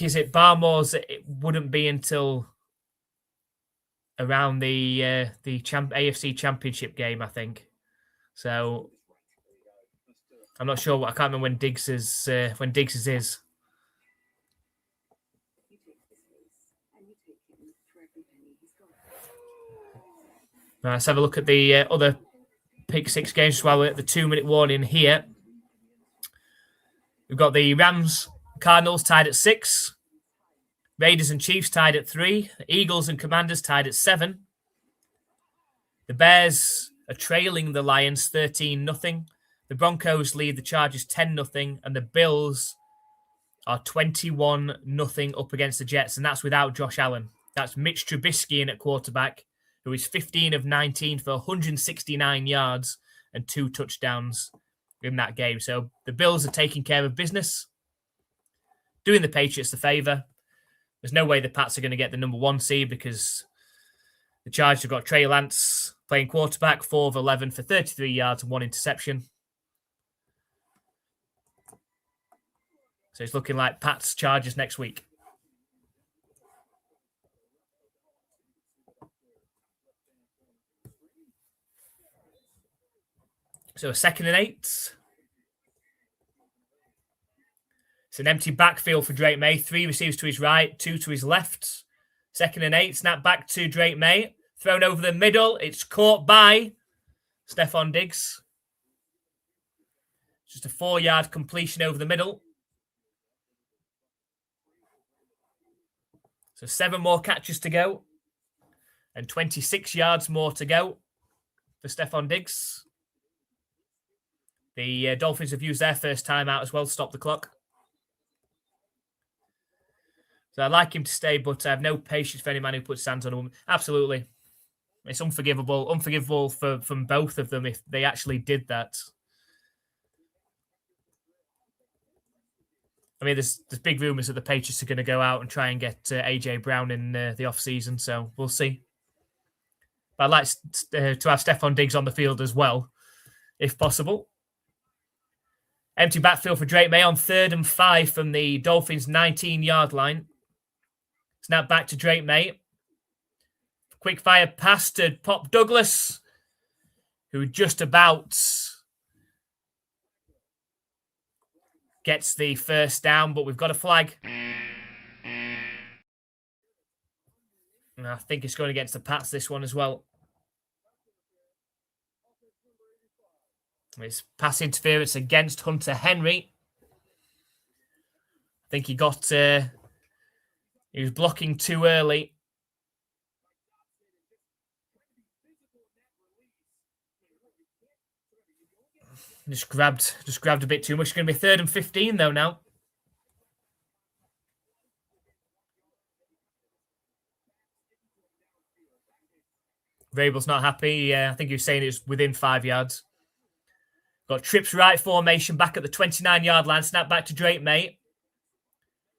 Speaker 1: is it Barmore's? It wouldn't be until around the AFC Championship game, I think. So I'm not sure. I can't remember when Diggs is. Is. Let's have a look at the other Pick 6 games while we're at the 2-minute warning here. We've got the Rams, Cardinals tied at 6. Raiders and Chiefs tied at 3. The Eagles and Commanders tied at 7. The Bears are trailing the Lions 13-0. The Broncos lead the Chargers 10-0. And the Bills are 21-0 up against the Jets. And that's without Josh Allen. That's Mitch Trubisky in at quarterback, who is 15 of 19 for 169 yards and 2 touchdowns in that game. So the Bills are taking care of business, doing the Patriots the favor. There's no way the Pats are going to get the number 1 seed because the Chargers have got Trey Lance playing quarterback, 4 of 11 for 33 yards and 1 interception. So it's looking like Pats Chargers next week. So a 2nd and 8. It's an empty backfield for Drake May. 3 receivers to his right, 2 to his left. 2nd and 8. Snap back to Drake May. Thrown over the middle. It's caught by Stefon Diggs. Just a 4-yard completion over the middle. So 7 more catches to go. And 26 yards more to go for Stefon Diggs. The Dolphins have used their first timeout as well to stop the clock. So I'd like him to stay, but I have no patience for any man who puts hands on a woman. Absolutely. It's unforgivable. Unforgivable from both of them if they actually did that. I mean, there's big rumours that the Patriots are going to go out and try and get A.J. Brown in the off-season, so we'll see. But I'd like to have Stefon Diggs on the field as well, if possible. Empty backfield for Drake May on 3rd and 5 from the Dolphins' 19-yard line. Snap back to Drake May. Quick fire pass to Pop Douglas, who just about gets the first down, but we've got a flag. And I think it's going against the Pats, this one as well. It's pass interference against Hunter Henry. I think he got... he was blocking too early. Just grabbed a bit too much. It's going to be 3rd and 15 though now. Vrabel's not happy. I think he was saying it was within 5 yards. Got trips right formation back at the 29-yard line. Snap back to Drake May.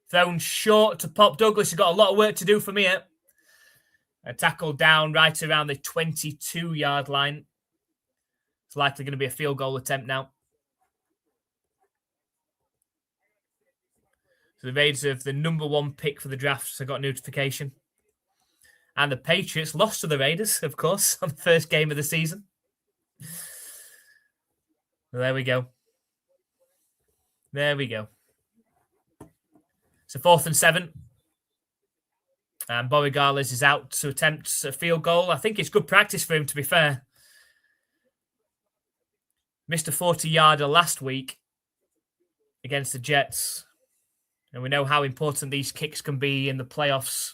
Speaker 1: Thrown short to Pop Douglas. He's got a lot of work to do from here. A tackle down right around the 22-yard line. It's likely going to be a field goal attempt now. So the Raiders have the number 1 pick for the draft. So I got a notification. And the Patriots lost to the Raiders, of course, on the first game of the season. There we go. There we go. So 4th and 7. And Borregales is out to attempt a field goal. I think it's good practice for him, to be fair. Missed a 40-yarder last week against the Jets. And we know how important these kicks can be in the playoffs,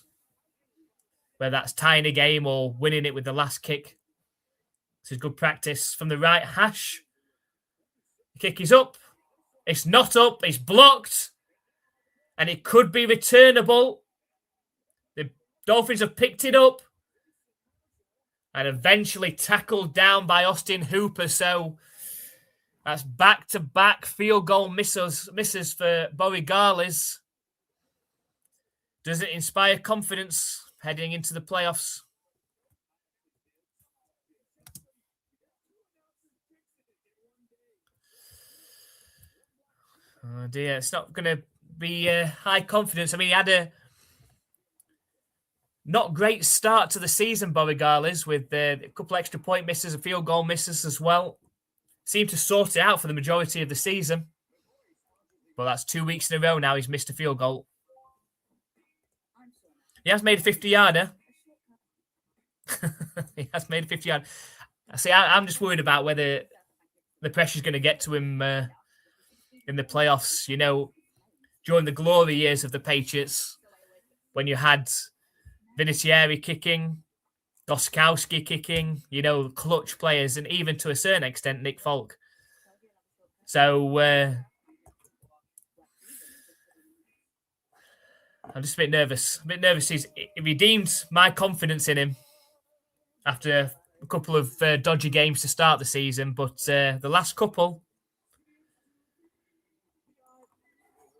Speaker 1: whether that's tying a game or winning it with the last kick. This is good practice from the right hash. The kick is up. It's not up. It's blocked. And it could be returnable. The Dolphins have picked it up. And eventually tackled down by Austin Hooper. So that's back-to-back field goal misses for Borregales. Does it inspire confidence heading into the playoffs? Oh dear, it's not going to be high confidence. I mean, he had a not great start to the season, Borregales, with a couple extra point misses, a field goal misses as well. Seemed to sort it out for the majority of the season. But that's 2 weeks in a row now he's missed a field goal. He has made a 50-yarder. He has made a 50-yarder. See, I'm just worried about whether the pressure's going to get to him in the playoffs. You know, during the glory years of the Patriots, when you had Vinatieri kicking, Gostkowski kicking, you know, clutch players, and even to a certain extent, Nick Folk. So I'm just a bit nervous. He redeemed my confidence in him after a couple of dodgy games to start the season, but the last couple,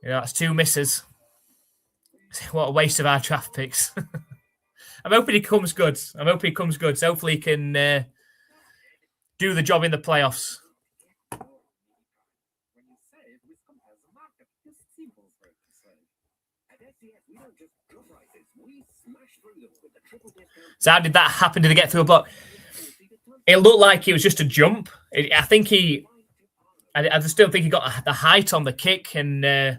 Speaker 1: you know, that's 2 misses. What a waste of our draft picks. I'm hoping he comes good. So hopefully he can do the job in the playoffs. So how did that happen? Did he get through a block? It looked like it was just a jump. I just don't think he got the height on the kick, and I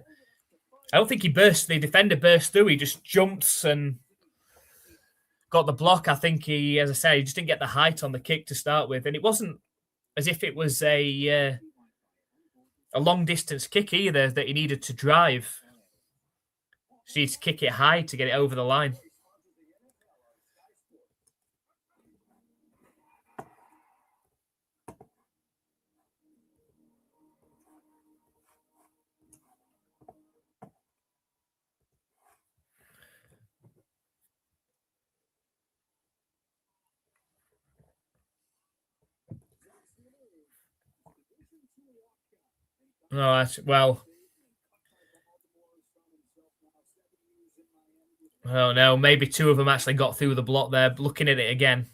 Speaker 1: don't think the defender burst through. He just jumps and got the block. I think he just didn't get the height on the kick to start with. And it wasn't as if it was a long distance kick either that he needed to drive. He needs to kick it high to get it over the line. Oh, well. Oh, no. Maybe 2 of them actually got through the block there. Looking at it again.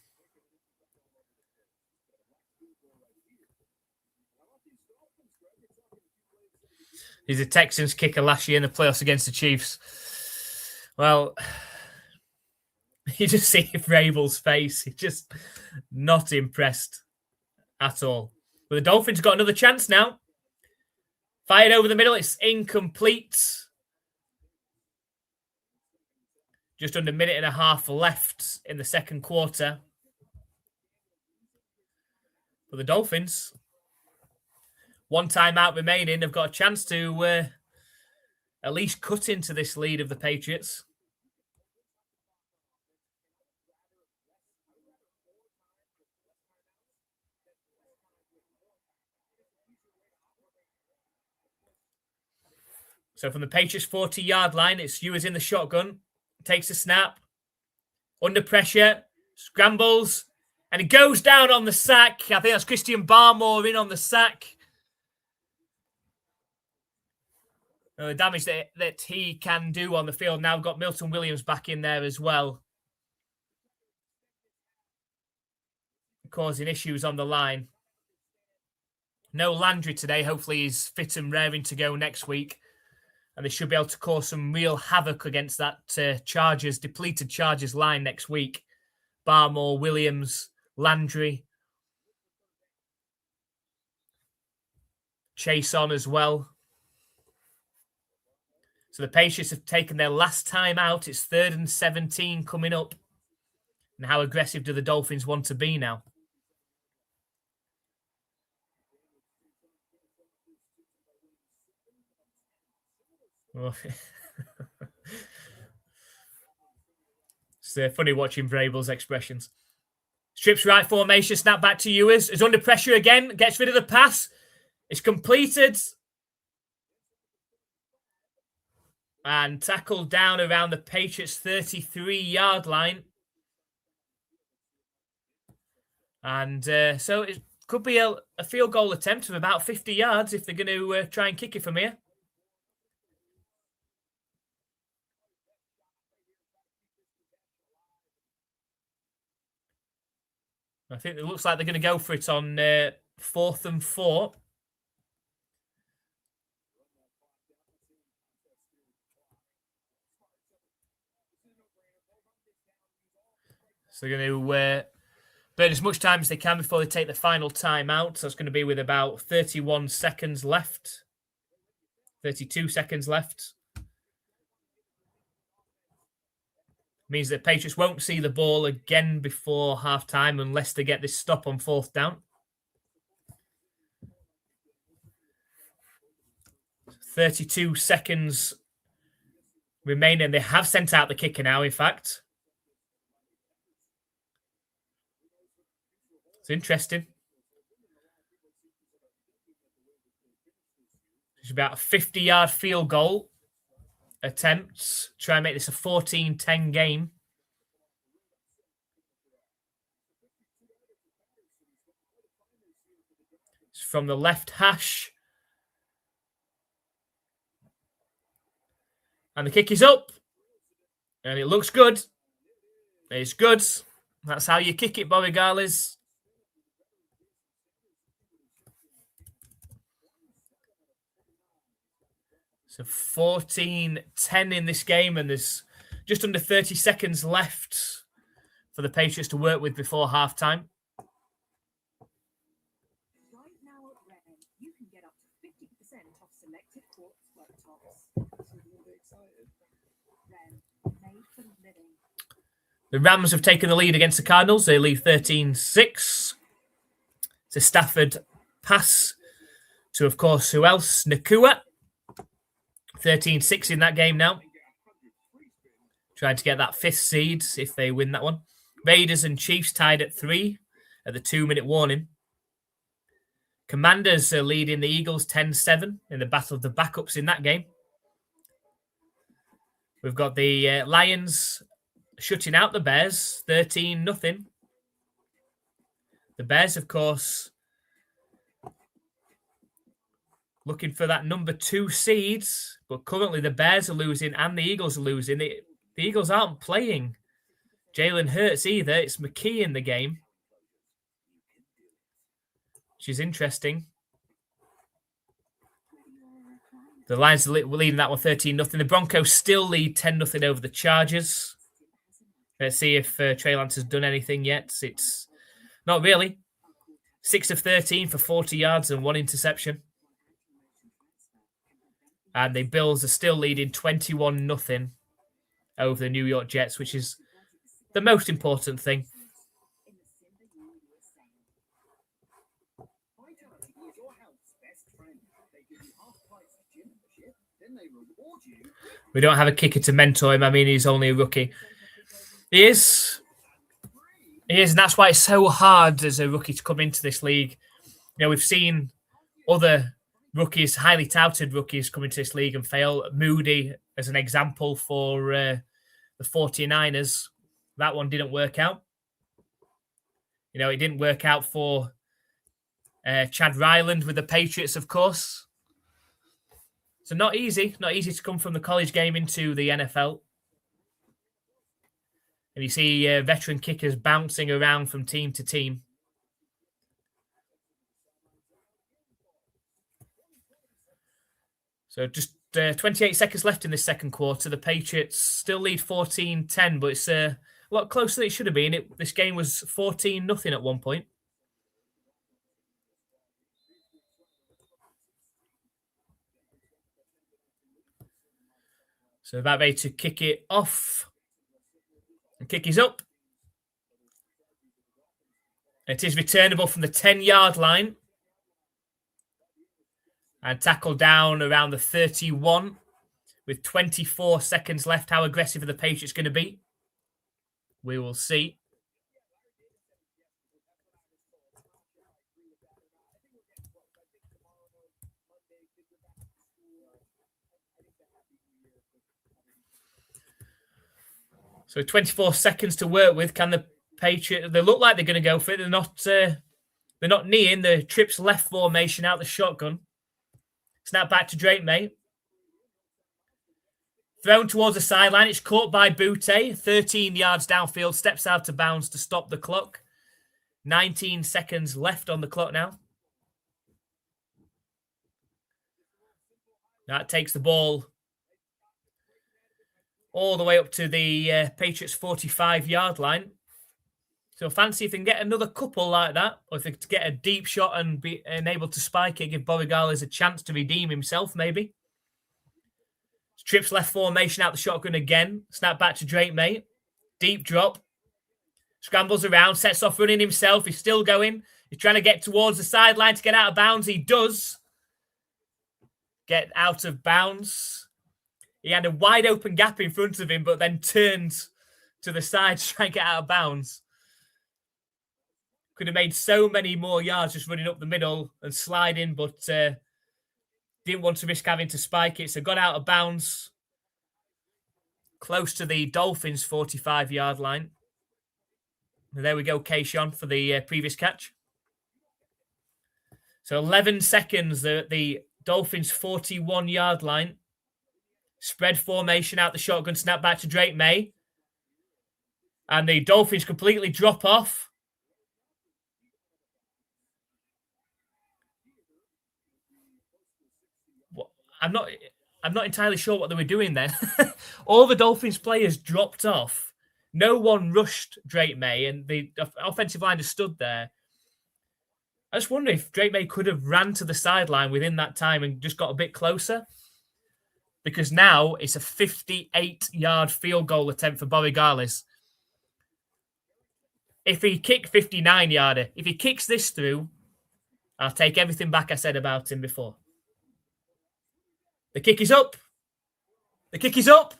Speaker 1: He's a Texans kicker last year in the playoffs against the Chiefs. Well, you just see Vrabel's face. He's just not impressed at all. But the Dolphins got another chance now. Fired over the middle. It's incomplete. Just under a minute and a half left in the second quarter. For the Dolphins, 1 timeout remaining. They've got a chance to at least cut into this lead of the Patriots. So from the Patriots 40-yard line, it's Ewers in the shotgun. Takes a snap. Under pressure. Scrambles. And he goes down on the sack. I think that's Christian Barmore in on the sack. The damage that he can do on the field. Now we've got Milton Williams back in there as well. Causing issues on the line. No Landry today. Hopefully he's fit and raring to go next week. And they should be able to cause some real havoc against that depleted Chargers line next week. Barmore, Williams, Landry. Chase on as well. So the Patriots have taken their last time out. It's 3rd and 17 coming up. And how aggressive do the Dolphins want to be now? It's funny watching Vrabel's expressions. Strips right formation, snap back to Ewers. Is under pressure again, gets rid of the pass. It's completed. And tackled down around the Patriots' 33-yard line. And so it could be a field goal attempt of about 50 yards if they're going to try and kick it from here. I think it looks like they're going to go for it on 4th and 4. So they're going to burn as much time as they can before they take the final time out. So it's going to be with about 31 seconds left. 32 seconds left. Means that Patriots won't see the ball again before halftime unless they get this stop on 4th down. 32 seconds remaining. They have sent out the kicker now, in fact. It's interesting. It's about a 50-yard field goal attempt. Try and make this a 14-10 game. It's from the left hash. And the kick is up. And it looks good. It's good. That's how you kick it, Bobby Garlis. So 14-10 in this game, and there's just under 30 seconds left for the Patriots to work with before halftime.
Speaker 3: Right now at Ren, you can get up to 50% off selected quartz worktops. Ren, made for living.
Speaker 1: The Rams have taken the lead against the Cardinals. They lead 13-6. It's a Stafford pass to, of course, who else? Nakua. 13-6 in that game now. Trying to get that 5th seed if they win that one. Raiders and Chiefs tied at 3 at the 2-minute warning. Commanders are leading the Eagles 10-7 in the battle of the backups in that game. We've got the Lions shutting out the Bears 13-0. The Bears, of course, looking for that number 2 seed, but currently the Bears are losing and the Eagles are losing. The Eagles aren't playing Jalen Hurts either. It's McKee in the game, which is interesting. The Lions are leading that one 13-0. The Broncos still lead 10-0 over the Chargers. Let's see if Trey Lance has done anything yet. It's not really. 6 of 13 for 40 yards and 1 interception. And the Bills are still leading 21-0 over the New York Jets, which is the most important thing. We don't have a kicker to mentor him. I mean, he's only a rookie. He is, and that's why it's so hard as a rookie to come into this league. You know, we've seen other rookies, highly touted rookies, come into this league and fail. Moody, as an example, for the 49ers. That one didn't work out. You know, it didn't work out for Chad Ryland with the Patriots, of course. So not easy to come from the college game into the NFL. And you see veteran kickers bouncing around from team to team. So just 28 seconds left in this second quarter. The Patriots still lead 14-10, but it's a a lot closer than it should have been. This game was 14-0 at one point. So about ready to kick it off. And kick is up. It is returnable from the 10-yard line. And tackled down around the 31 with 24 seconds left. How aggressive are the Patriots going to be? We will see. So 24 seconds to work with. Can the Patriots? They look like they're going to go for it. They're not kneeing. The trips left formation out the shotgun. Snap back to Drake May. Thrown towards the sideline. It's caught by Boutte. 13 yards downfield. Steps out of bounds to stop the clock. 19 seconds left on the clock now. That takes the ball all the way up to the Patriots 45-yard line. So fancy if they can get another couple like that, or if they could get a deep shot and be able to spike it, give Borregales a chance to redeem himself, maybe. Trips left formation out the shotgun again. Snap back to Drake May. Deep drop. Scrambles around, sets off running himself. He's still going. He's trying to get towards the sideline to get out of bounds. He does get out of bounds. He had a wide open gap in front of him, but then turned to the side to try and get out of bounds. Could have made so many more yards just running up the middle and sliding, but didn't want to risk having to spike it. So got out of bounds close to the Dolphins' 45-yard line. And there we go, Keyshawn for the previous catch. So 11 seconds at the Dolphins' 41-yard line. Spread formation out the shotgun, snap back to Drake May. And the Dolphins completely drop off. I'm not entirely sure what they were doing then. All the Dolphins players dropped off. No one rushed Drake May, and the offensive line just stood there. I just wonder if Drake May could have ran to the sideline within that time and just got a bit closer. Because now it's a 58-yard field goal attempt for Borregales. If he kicked 59-yarder, if he kicks this through, I'll take everything back I said about him before. The kick is up. The kick is up.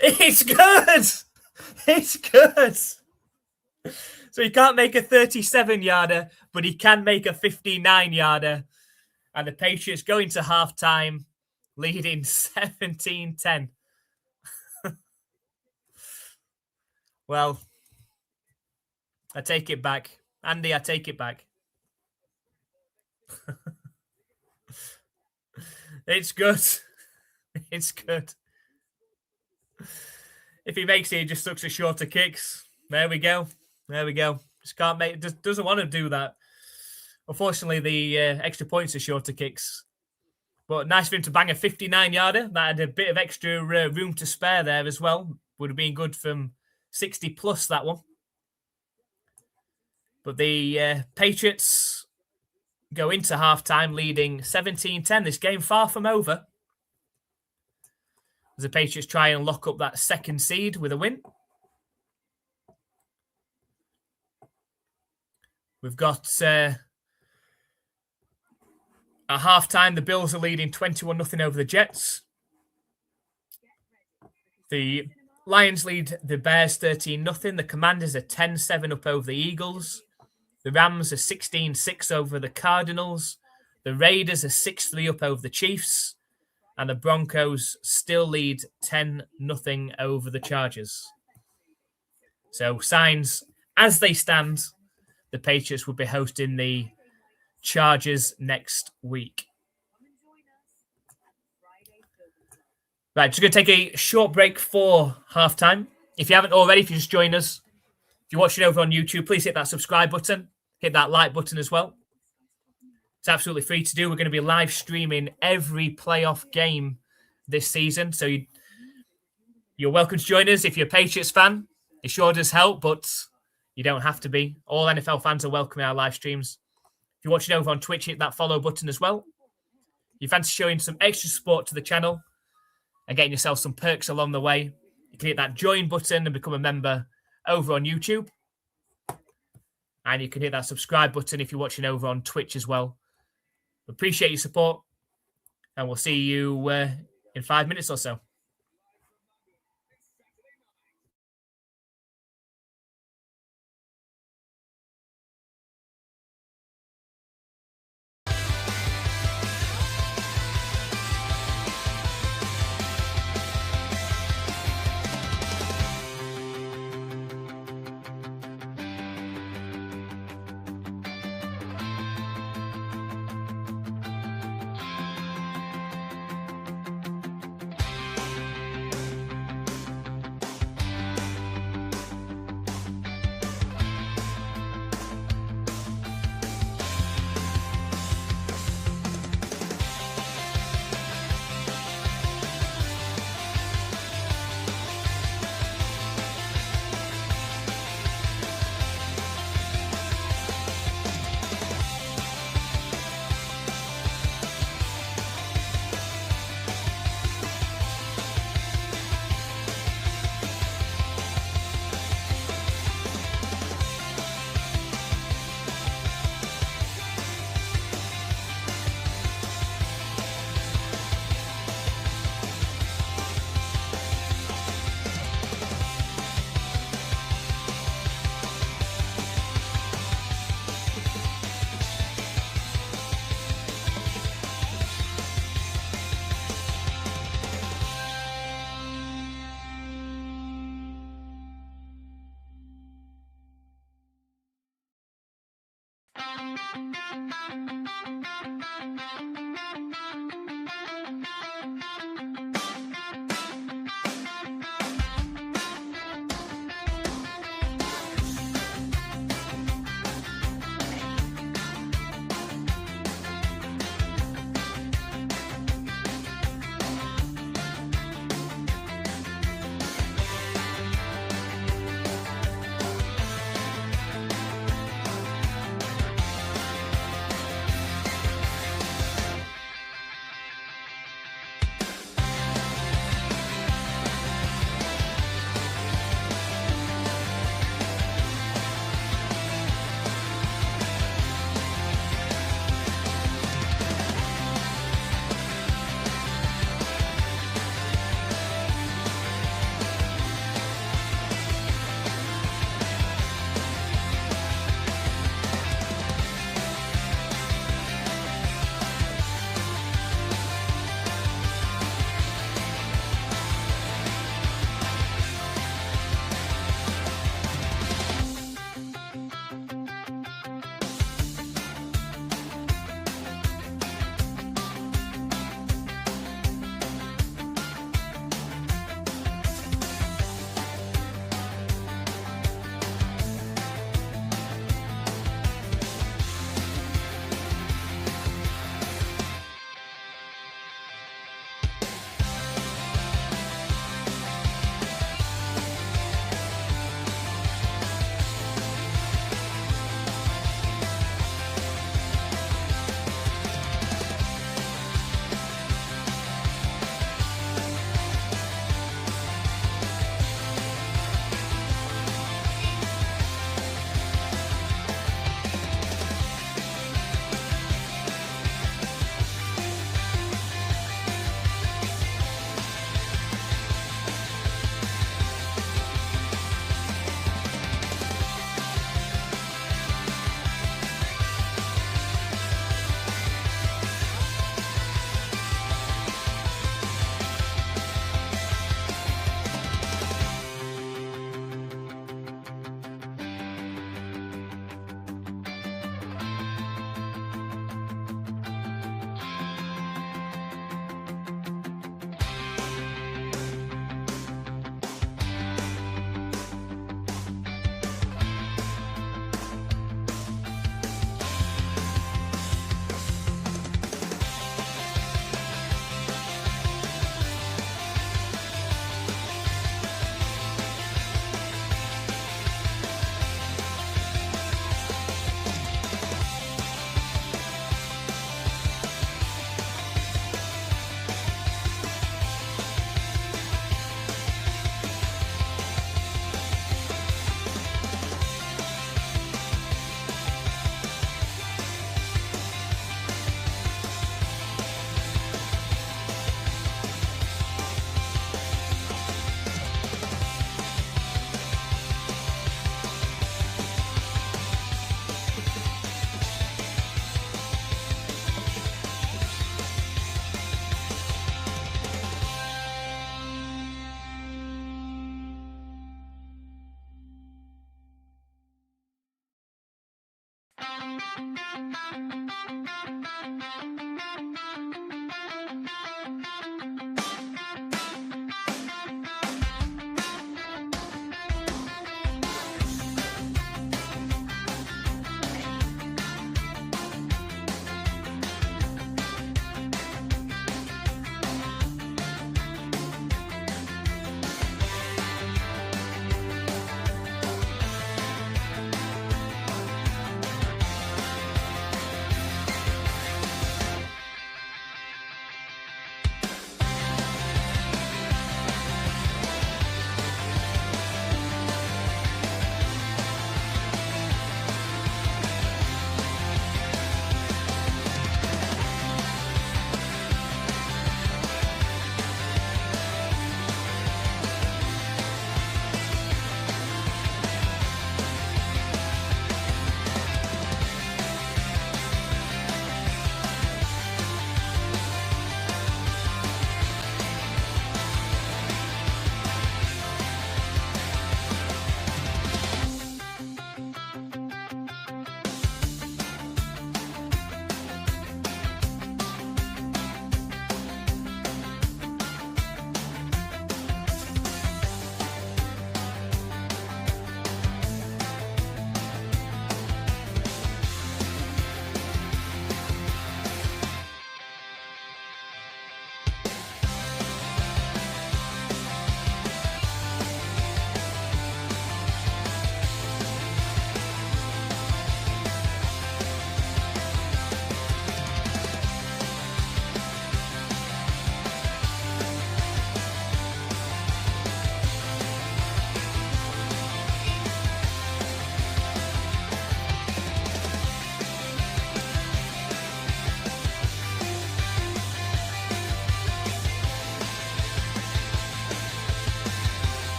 Speaker 1: It's good. It's good. So he can't make a 37-yarder, but he can make a 59-yarder. And the Patriots go into halftime leading 17-10. Well, I take it back. Andy, I take it back. It's good. It's good. If he makes it, he just sucks at shorter kicks. There we go. There we go. Just can't make. Doesn't want to do that. Unfortunately, the extra points are shorter kicks. But nice for him to bang a 59-yarder. That had a bit of extra room to spare there as well. Would have been good from 60 plus, that one. But the Patriots go into halftime leading 17-10. This game far from over. As the Patriots try and lock up that second seed with a win. We've got at halftime, the Bills are leading 21-0 over the Jets. The Lions lead the Bears 13-0. The Commanders are 10-7 up over the Eagles. The Rams are 16-6 over the Cardinals. The Raiders are 6-3 up over the Chiefs. And the Broncos still lead 10-0 over the Chargers. So signs as they stand, the Patriots will be hosting the Chargers next week. Right, just going to take a short break for halftime. If you haven't already, if you just join us, if you're watching over on YouTube, please hit that subscribe button. Hit that like button as well. It's absolutely free to do. We're going to be live streaming every playoff game this season. So you're welcome to join us. If you're a Patriots fan, It sure does help, but you don't have to be. All NFL fans are welcome in our live streams. If you're watching over on Twitch, hit that follow button as well. If you fancy showing some extra support to the channel and getting yourself some perks along the way, you can hit that join button and become a member over on YouTube. And you can hit that subscribe button if you're watching over on Twitch as well. Appreciate your support, and we'll see you in 5 minutes or so.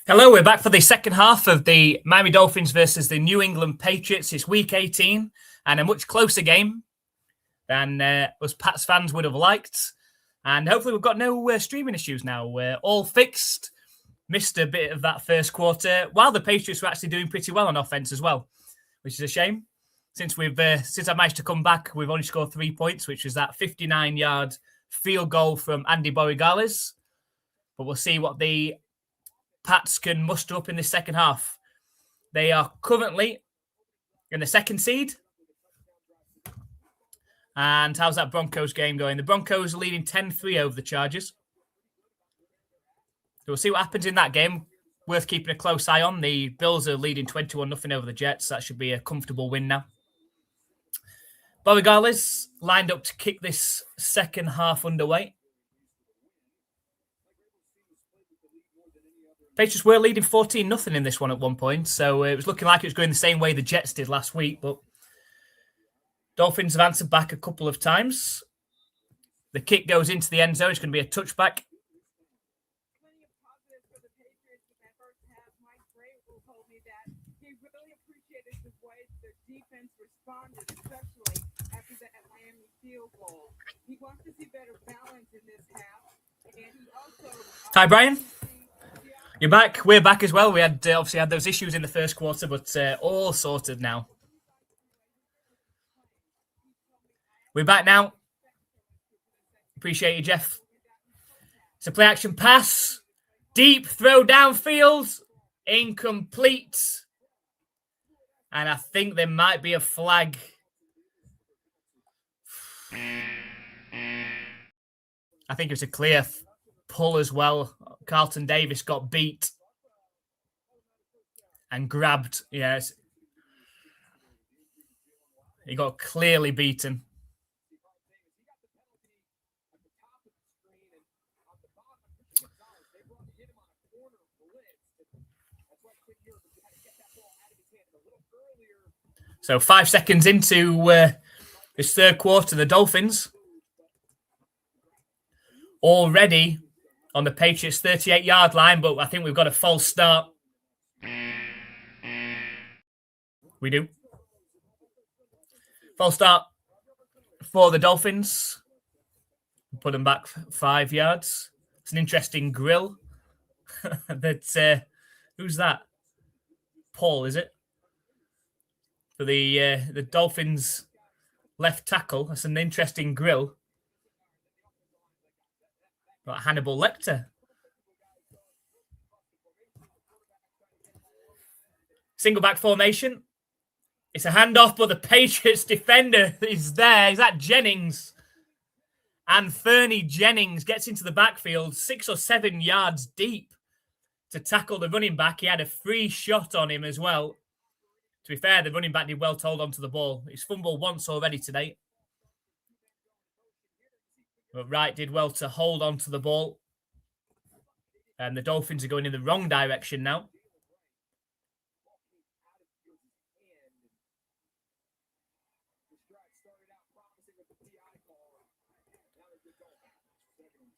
Speaker 1: Hello, we're back for the second half of the Miami Dolphins versus the New England Patriots. It's week 18 and a much closer game than us Pats fans would have liked. And hopefully we've got no streaming issues now. We're all fixed. Missed a bit of that first quarter, while the Patriots were actually doing pretty well on offense as well, which is a shame. Since I managed to come back, we've only scored 3 points, which was that 59-yard field goal from Andy Borregales. But we'll see what the Pats can muster up in the second half. They are currently in the second seed. And how's that Broncos game going? The Broncos are leading 10-3 over the Chargers. So we'll see what happens in that game. Worth keeping a close eye on. The Bills are leading 21-0 over the Jets. That should be a comfortable win now. Borregales lined up to kick this second half underway. Patriots were leading 14-0 in this one at one point, so it was looking like it was going the same way the Jets did last week, but Dolphins have answered back a couple of times. The kick goes into the end zone. It's going to be a touchback. Hi, Brian. You're back. We're back as well. We had obviously had those issues in the first quarter, but all sorted now. We're back now. Appreciate you, Jeff. It's a play action pass. Deep throw downfield. Incomplete. And I think there might be a flag. I think it was a clear pull as well. Carlton Davis got beat and grabbed. Yes. He got clearly beaten. So 5 seconds into this third quarter, the Dolphins already on the Patriots' 38-yard line, but I think we've got a false start. We do. False start for the Dolphins. Put them back 5 yards. It's an interesting grill. Who's that? Paul, is it? For the Dolphins' left tackle. That's an interesting grill. Got Hannibal Lecter. Single back formation. It's a handoff, but the Patriots defender is there. Is that Jennings? And Fernie Jennings gets into the backfield 6 or 7 yards deep to tackle the running back. He had a free shot on him as well. To be fair, the running back did well to hold on to the ball. He's fumbled once already today. But Wright did well to hold on to the ball. And the Dolphins are going in the wrong direction now.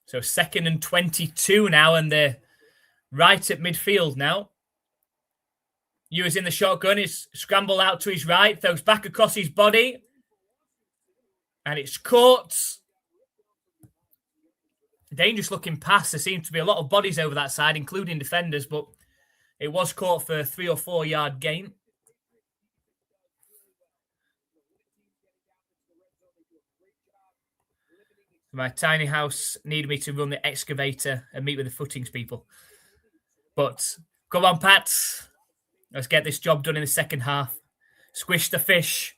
Speaker 1: So 2nd and 22 now, and they're right at midfield now. Ewers in the shotgun, is scrambled out to his right, throws back across his body. And it's caught. Dangerous looking pass. There seems to be a lot of bodies over that side, including defenders, but it was caught for a 3 or 4 yard gain. My tiny house needed me to run the excavator and meet with the footings people. But come on, Pat. Let's get this job done in the second half. Squish the fish.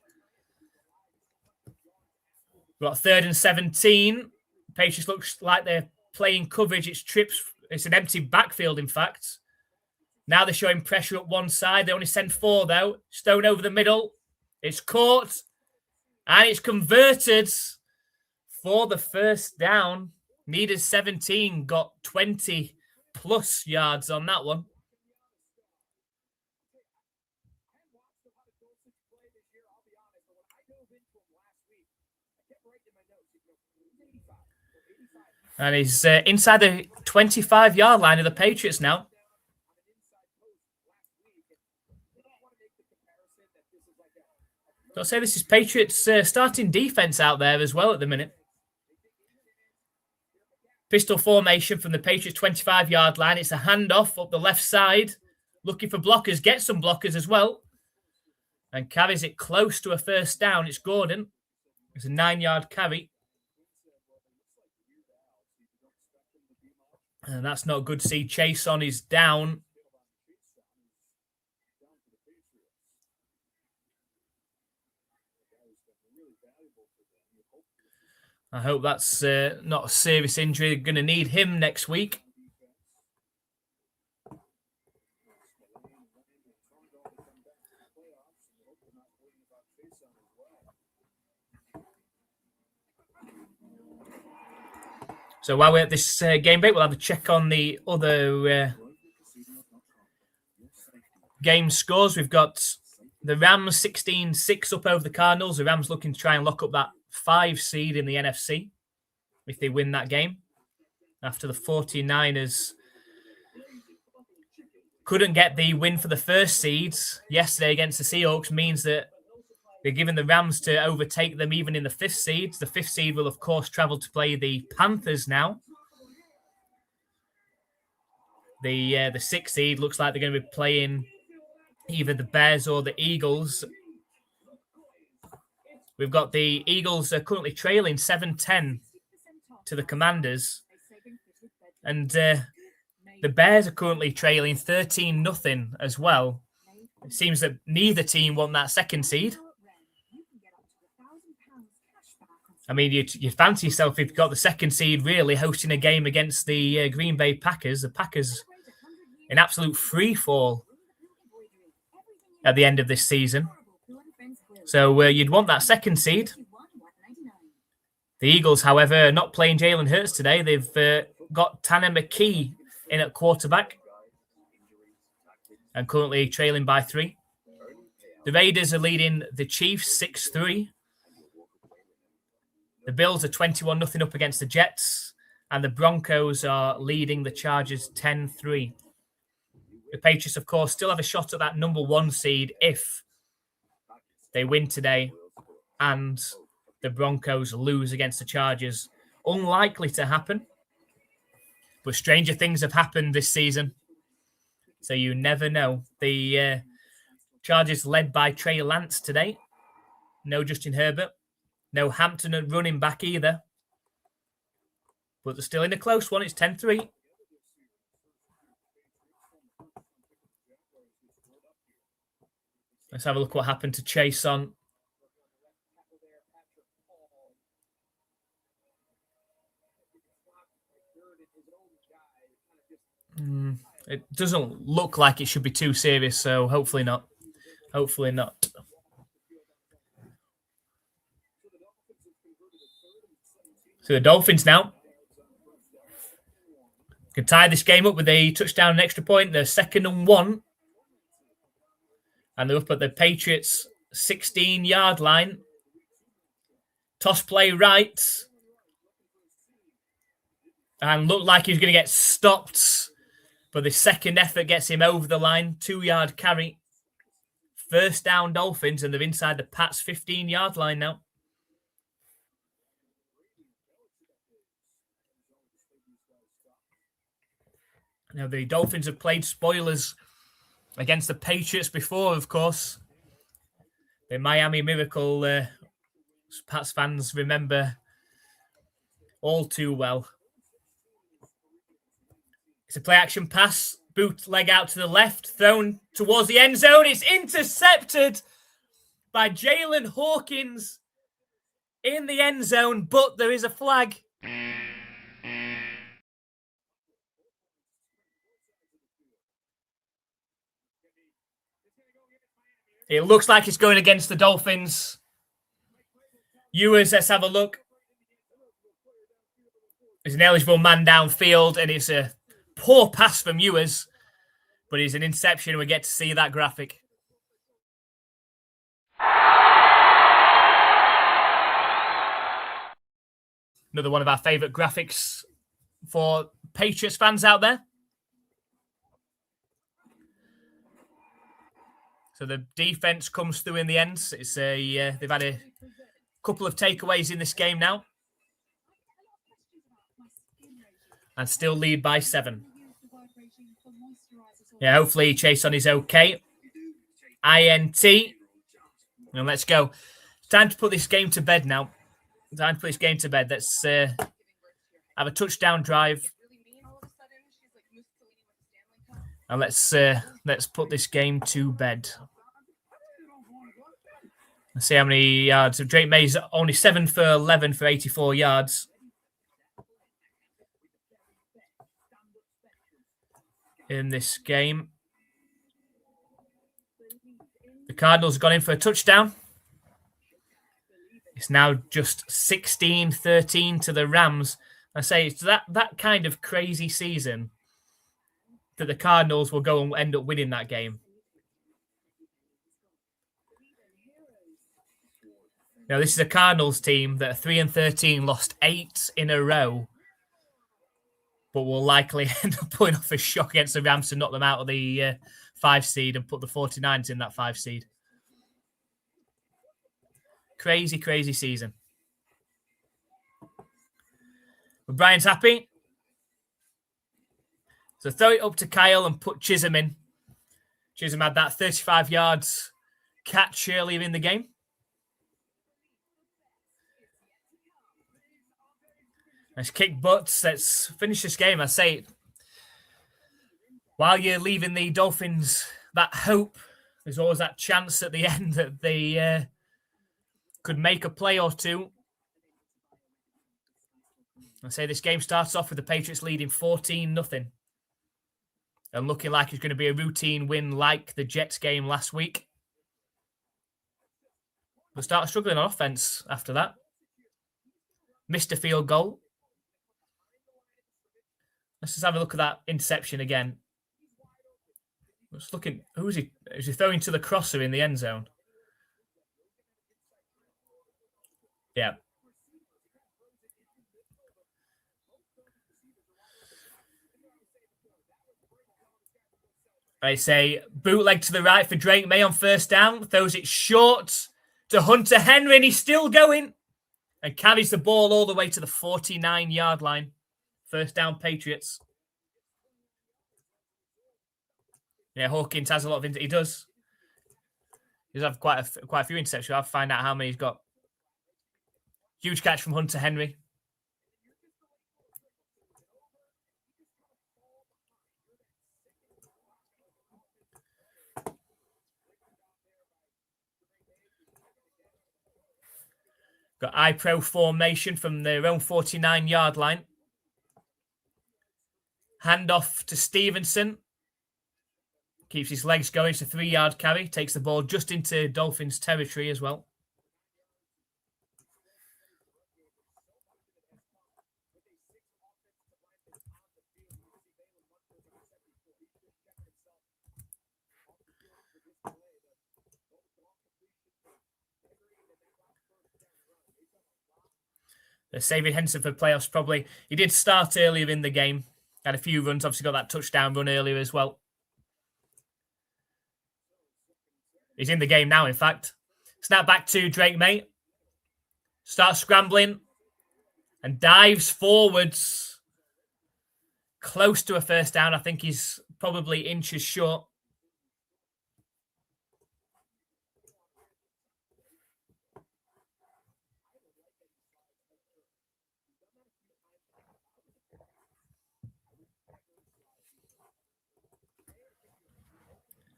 Speaker 1: We've got 3rd and 17. Patriots looks like they're playing coverage. It's an empty backfield, in fact. Now they're showing pressure up one side. They only send 4, though. Stone over the middle. It's caught. And it's converted for the first down. Needed 17. Got 20 plus yards on that one. And he's inside the 25-yard line of the Patriots now. I'll say this is Patriots starting defense out there as well at the minute. Pistol formation from the Patriots 25-yard line. It's a handoff up the left side. Looking for blockers. Gets some blockers as well. And carries it close to a first down. It's Gordon. It's a 9-yard carry. And that's not good to see. Chase on is down. I hope that's not a serious injury. They're going to need him next week. So while we're at this game break, we'll have a check on the other game scores. We've got the Rams 16-6 up over the Cardinals. The Rams looking to try and lock up that 5 seed in the NFC if they win that game. After the 49ers couldn't get the win for the first seeds yesterday against the Seahawks, means that they're giving the Rams to overtake them even in the 5th seed. The 5th seed will, of course, travel to play the Panthers now. The 6th seed looks like they're going to be playing either the Bears or the Eagles. We've got the Eagles currently trailing 7-10 to the Commanders. And the Bears are currently trailing 13-0 as well. It seems that neither team want that 2nd seed. I mean, you fancy yourself if you've got the 2nd seed really hosting a game against the Green Bay Packers. The Packers in absolute free fall at the end of this season. So you'd want that 2nd seed. The Eagles, however, are not playing Jalen Hurts today. They've got Tanner McKee in at quarterback and currently trailing by 3. The Raiders are leading the Chiefs 6-3. The Bills are 21-0 up against the Jets, and the Broncos are leading the Chargers 10-3. The Patriots, of course, still have a shot at that number 1 seed if they win today and the Broncos lose against the Chargers. Unlikely to happen, but stranger things have happened this season, so you never know. The Chargers led by Trey Lance today. No Justin Herbert. No Hampton and running back either. But they're still in a close one. It's 10-3. Let's have a look what happened to Chase on. It doesn't look like it should be too serious, so hopefully not. Hopefully not. So the Dolphins now can tie this game up with a touchdown and extra point. They're 2nd and 1. And they're up at the Patriots' 16-yard line. Toss play right. And looked like he was going to get stopped. But the second effort gets him over the line. 2-yard carry. First down Dolphins, and they're inside the Pats' 15-yard line now. Now, the Dolphins have played spoilers against the Patriots before, of course. The Miami Miracle, Pats fans remember all too well. It's a play-action pass. Bootleg out to the left, thrown towards the end zone. It's intercepted by Jalen Hawkins in the end zone, but there is a flag. It looks like it's going against the Dolphins. Ewers, let's have a look. There's an eligible man downfield, and it's a poor pass from Ewers, but it's an interception. We get to see that graphic. Another one of our favourite graphics for Patriots fans out there. So the defense comes through in the end. It's they've had a couple of takeaways in this game now, and still lead by 7. Yeah, hopefully Chase on is okay. INT. And let's go. It's time to put this game to bed now. Time to put this game to bed. Let's have a touchdown drive. And let's put this game to bed. Let's see how many yards. Drake May's only 7 for 11 for 84 yards. In this game. The Cardinals have gone in for a touchdown. It's now just 16-13 to the Rams. I say it's that kind of crazy season that the Cardinals will go and end up winning that game. Now, this is a Cardinals team that are 3-13, lost 8 in a row, but will likely end up putting off a shock against the Rams to knock them out of the 5 seed and put the 49ers in that 5 seed. Crazy, crazy season. But Brian's happy. So throw it up to Kyle and put Chisholm in. Chisholm had that 35 yards catch earlier in the game. Let's kick butts. Let's finish this game. I say, while you're leaving the Dolphins that hope, there's always that chance at the end that they could make a play or two. I say this game starts off with the Patriots leading 14-0 and looking like it's going to be a routine win like the Jets game last week. We'll start struggling on offense after that. Missed a field goal. Let's just have a look at that interception again. Just looking, who is he? Is he throwing to the crosser in the end zone? Yeah. I say bootleg to the right for Drake May on first down. Throws it short to Hunter Henry, and he's still going. And carries the ball all the way to the 49-yard line. First down, Patriots. Yeah, Hawkins has a lot of... He does. He does have quite a few interceptions. I'll have to find out how many he's got. Huge catch from Hunter Henry. Got I-Pro formation from their own 49-yard line. Handoff to Stevenson. Keeps his legs going. It's a 3-yard carry. Takes the ball just into Dolphins territory as well. Saving Henson for playoffs probably. He did start earlier in the game. Had a few runs. Obviously got that touchdown run earlier as well. He's in the game now, in fact. Snap back to Drake May. Starts scrambling. And dives forwards. Close to a first down. I think he's probably inches short.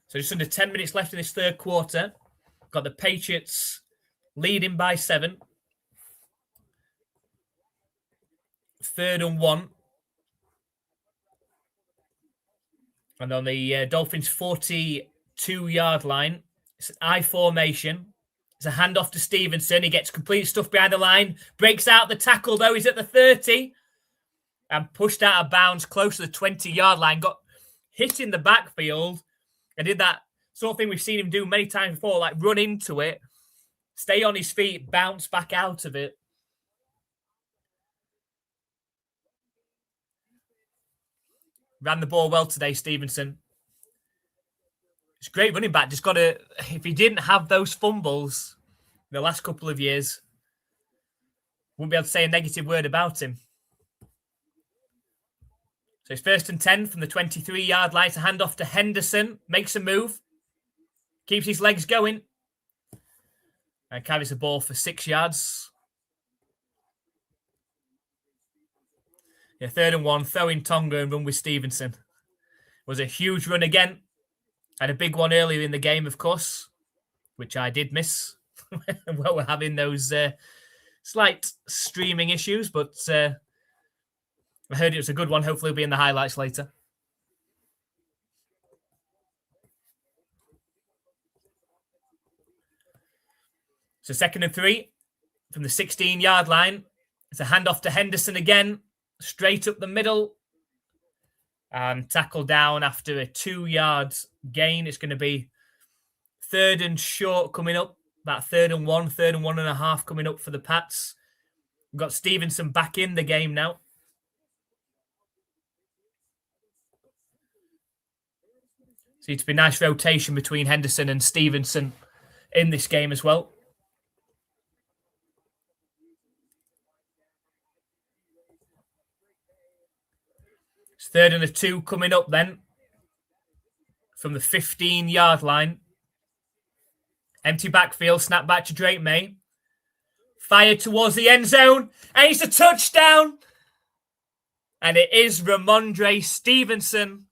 Speaker 1: So just under 10 minutes left in this third quarter. Got the Patriots leading by 7. 3rd and 1. And on the Dolphins' 42-yard line, it's an I formation. It's a handoff to Stevenson. He gets complete stuff behind the line. Breaks out the tackle, though. He's at the 30. And pushed out of bounds close to the 20-yard line. Got hit in the backfield. And did that sort of thing we've seen him do many times before, like run into it, stay on his feet, bounce back out of it. Ran the ball well today, Stevenson. It's great running back. Just got to, if he didn't have those fumbles the last couple of years, wouldn't be able to say a negative word about him. So it's 1st and 10 from the 23-yard line. It's a handoff to Henderson. Makes a move. Keeps his legs going. And carries the ball for 6 yards. Yeah, 3rd and 1. Throw in Tonga and run with Stevenson. Was a huge run again. Had a big one earlier in the game, of course, which I did miss. Well, we're having those slight streaming issues, but I heard it was a good one. Hopefully it'll be in the highlights later. So 2nd and 3 from the 16-yard line. It's a handoff to Henderson again, straight up the middle. And tackle down after a 2-yard gain. It's going to be 3rd and short coming up. About 3rd and 1, 3rd and 1.5 coming up for the Pats. We've got Stevenson back in the game now. Seems to be a nice rotation between Henderson and Stevenson in this game as well. It's 3rd and 2 coming up then from the 15-yard line. Empty backfield, snap back to Drake May. Fired towards the end zone, and it's a touchdown. And it is Ramondre Stevenson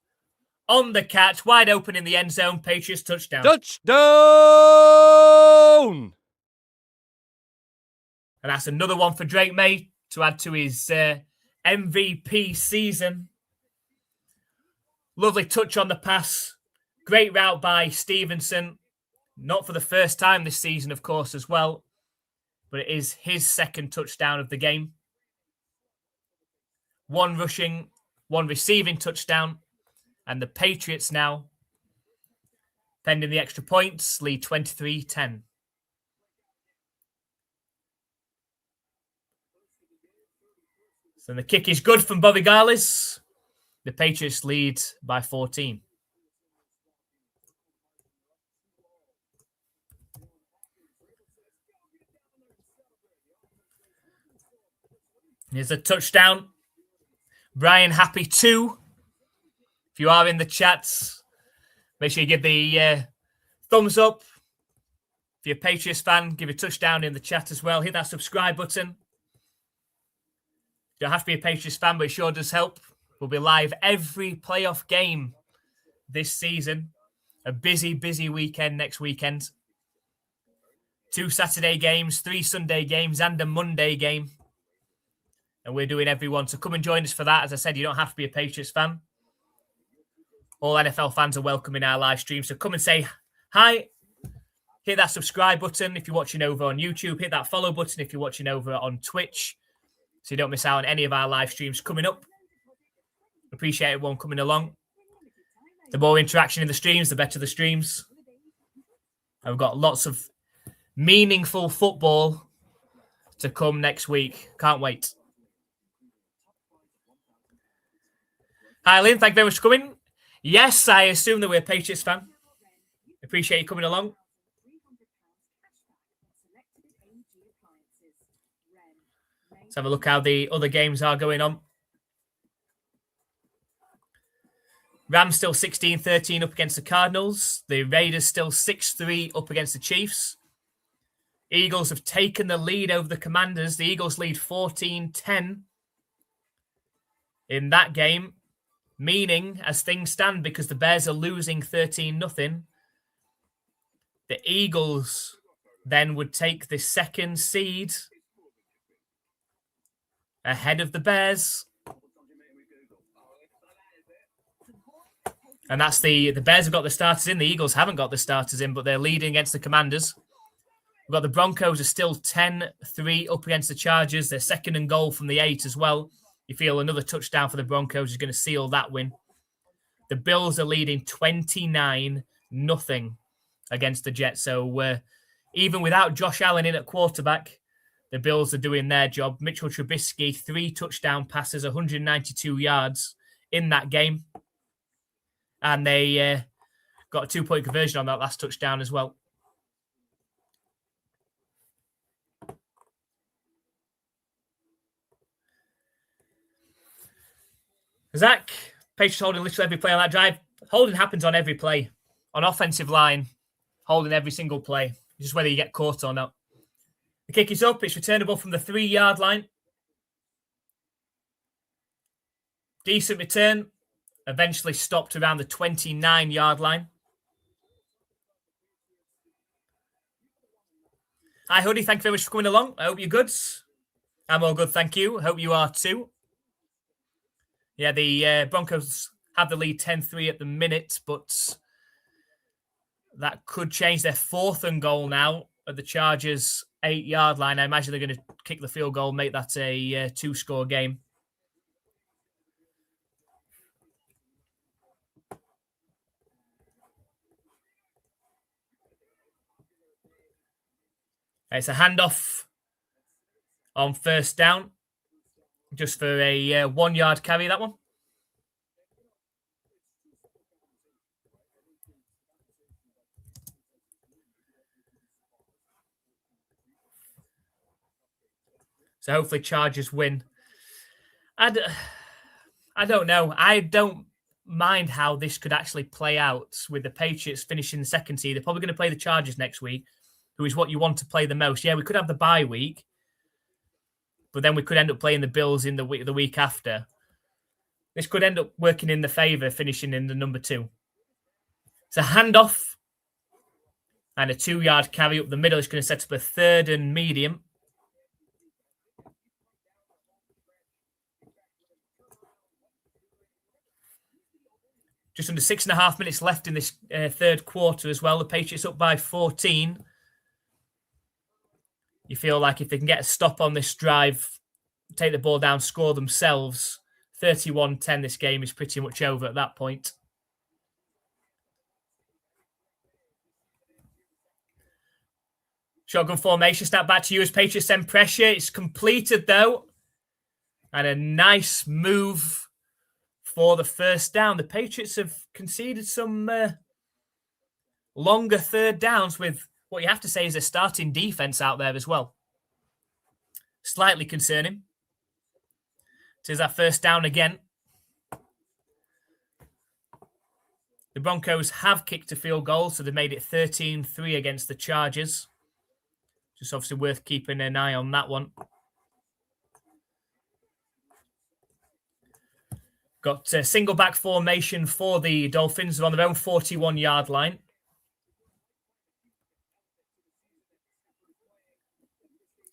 Speaker 1: on the catch, wide open in the end zone. Patriots touchdown.
Speaker 4: Touchdown!
Speaker 1: And that's another one for Drake May to add to his MVP season. Lovely touch on the pass. Great route by Stevenson. Not for the first time this season, of course, as well. But it is his 2nd touchdown of the game. 1 rushing, 1 receiving touchdown. And the Patriots now, pending the extra points, lead 23-10. So the kick is good from Bobby Garlis. The Patriots lead by 14. Here's a touchdown. Brian Happy 2. If you are in the chats, make sure you give the thumbs up. If you're a Patriots fan, give a touchdown in the chat as well. Hit that subscribe button. You don't have to be a Patriots fan, but it sure does help. We'll be live every playoff game this season. A busy, busy weekend next weekend. 2 Saturday games, 3 Sunday games, and a Monday game. And we're doing every one. So come and join us for that. As I said, you don't have to be a Patriots fan. All NFL fans are welcome in our live stream. So come and say hi. Hit that subscribe button if you're watching over on YouTube. Hit that follow button if you're watching over on Twitch, so you don't miss out on any of our live streams coming up. Appreciate everyone coming along. The more interaction in the streams, the better the streams. And we've got lots of meaningful football to come next week. Can't wait. Hi, Lynn. Thank you very much for coming. Yes, I assume that we're a Patriots fan. Appreciate you coming along. Let's have a look how the other games are going on. Rams still 16-13 up against the Cardinals. The Raiders still 6-3 up against the Chiefs. Eagles have taken the lead over the Commanders. The Eagles lead 14-10 in that game, meaning, as things stand, because the Bears are losing 13-0, the Eagles then would take the 2nd seed ahead of the Bears. And that's the Bears have got the starters in. The Eagles haven't got the starters in, but they're leading against the Commanders. We've got the Broncos are still 10-3 up against the Chargers. They're 2nd and goal from the 8 as well. You feel another touchdown for the Broncos is going to seal that win. The Bills are leading 29-0 against the Jets. So even without Josh Allen in at quarterback, the Bills are doing their job. Mitchell Trubisky, 3 touchdown passes, 192 yards in that game. And they Got a 2-point conversion on that last touchdown as well. Zach, Patriots holding literally every play on that drive. Holding happens on every play. On offensive line, holding every single play. It's just whether you get caught or not. The kick is up. It's returnable from the 3-yard line. Decent return. Eventually stopped around the 29-yard line. Hi, Hoodie. Thank you very much for coming along. I hope you're good. I'm all good, thank you. Hope you are too. Yeah, the Broncos have the lead 10-3 at the minute, but that could change. Their 4th and goal now at the Chargers' 8-yard line. I imagine they're going to kick the field goal, make that a 2-score game. It's a handoff on first down, just for a 1-yard carry, that one. So hopefully Chargers win. I don't know. I don't mind how this could actually play out with the Patriots finishing the 2nd seed. They're probably going to play the Chargers next week, who is what you want to play the most. Yeah, we could have the bye week, but then we could end up playing the Bills in the week after. This could end up working in the favour, finishing in the number 2. It's a handoff and a 2-yard carry up the middle. It's going to set up a 3rd and medium. Just under 6.5 minutes left in this 3rd quarter as well. The Patriots up by 14. You feel like if they can get a stop on this drive, take the ball down, score themselves, 31-10, this game is pretty much over at that point. Shotgun formation, snap back to you as Patriots send pressure. It's completed though. And a nice move for the first down. The Patriots have conceded some longer 3rd downs with what you have to say is a starting defense out there as well. Slightly concerning. It is that first down again. The Broncos have kicked a field goal, so they made it 13-3 against the Chargers. Just obviously worth keeping an eye on that one. Got a single back formation for the Dolphins. They're on their own 41-yard line.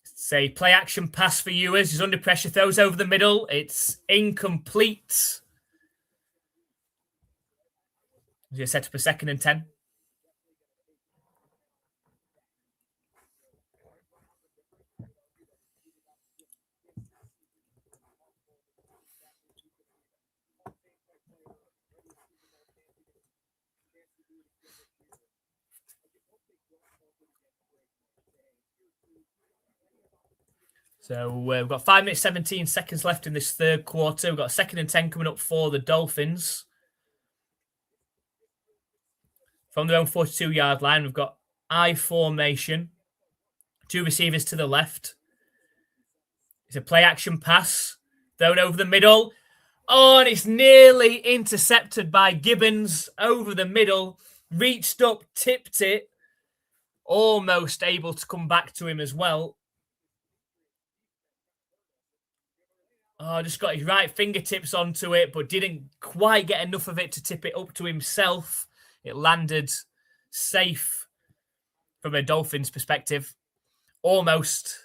Speaker 1: It's a play action pass for Ewers. He's under pressure, throws over the middle. It's incomplete. He's going to set up a 2nd and 10. So we've got 5 minutes, 17 seconds left in this 3rd quarter. We've got a 2nd and 10 coming up for the Dolphins. From their own 42-yard line, we've got I formation. 2 receivers to the left. It's a play-action pass. Thrown over the middle. Oh, and it's nearly intercepted by Gibbons over the middle. Reached up, tipped it. Almost able to come back to him as well. Oh, just got his right fingertips onto it, but didn't quite get enough of it to tip it up to himself. It landed safe from a Dolphins perspective. Almost.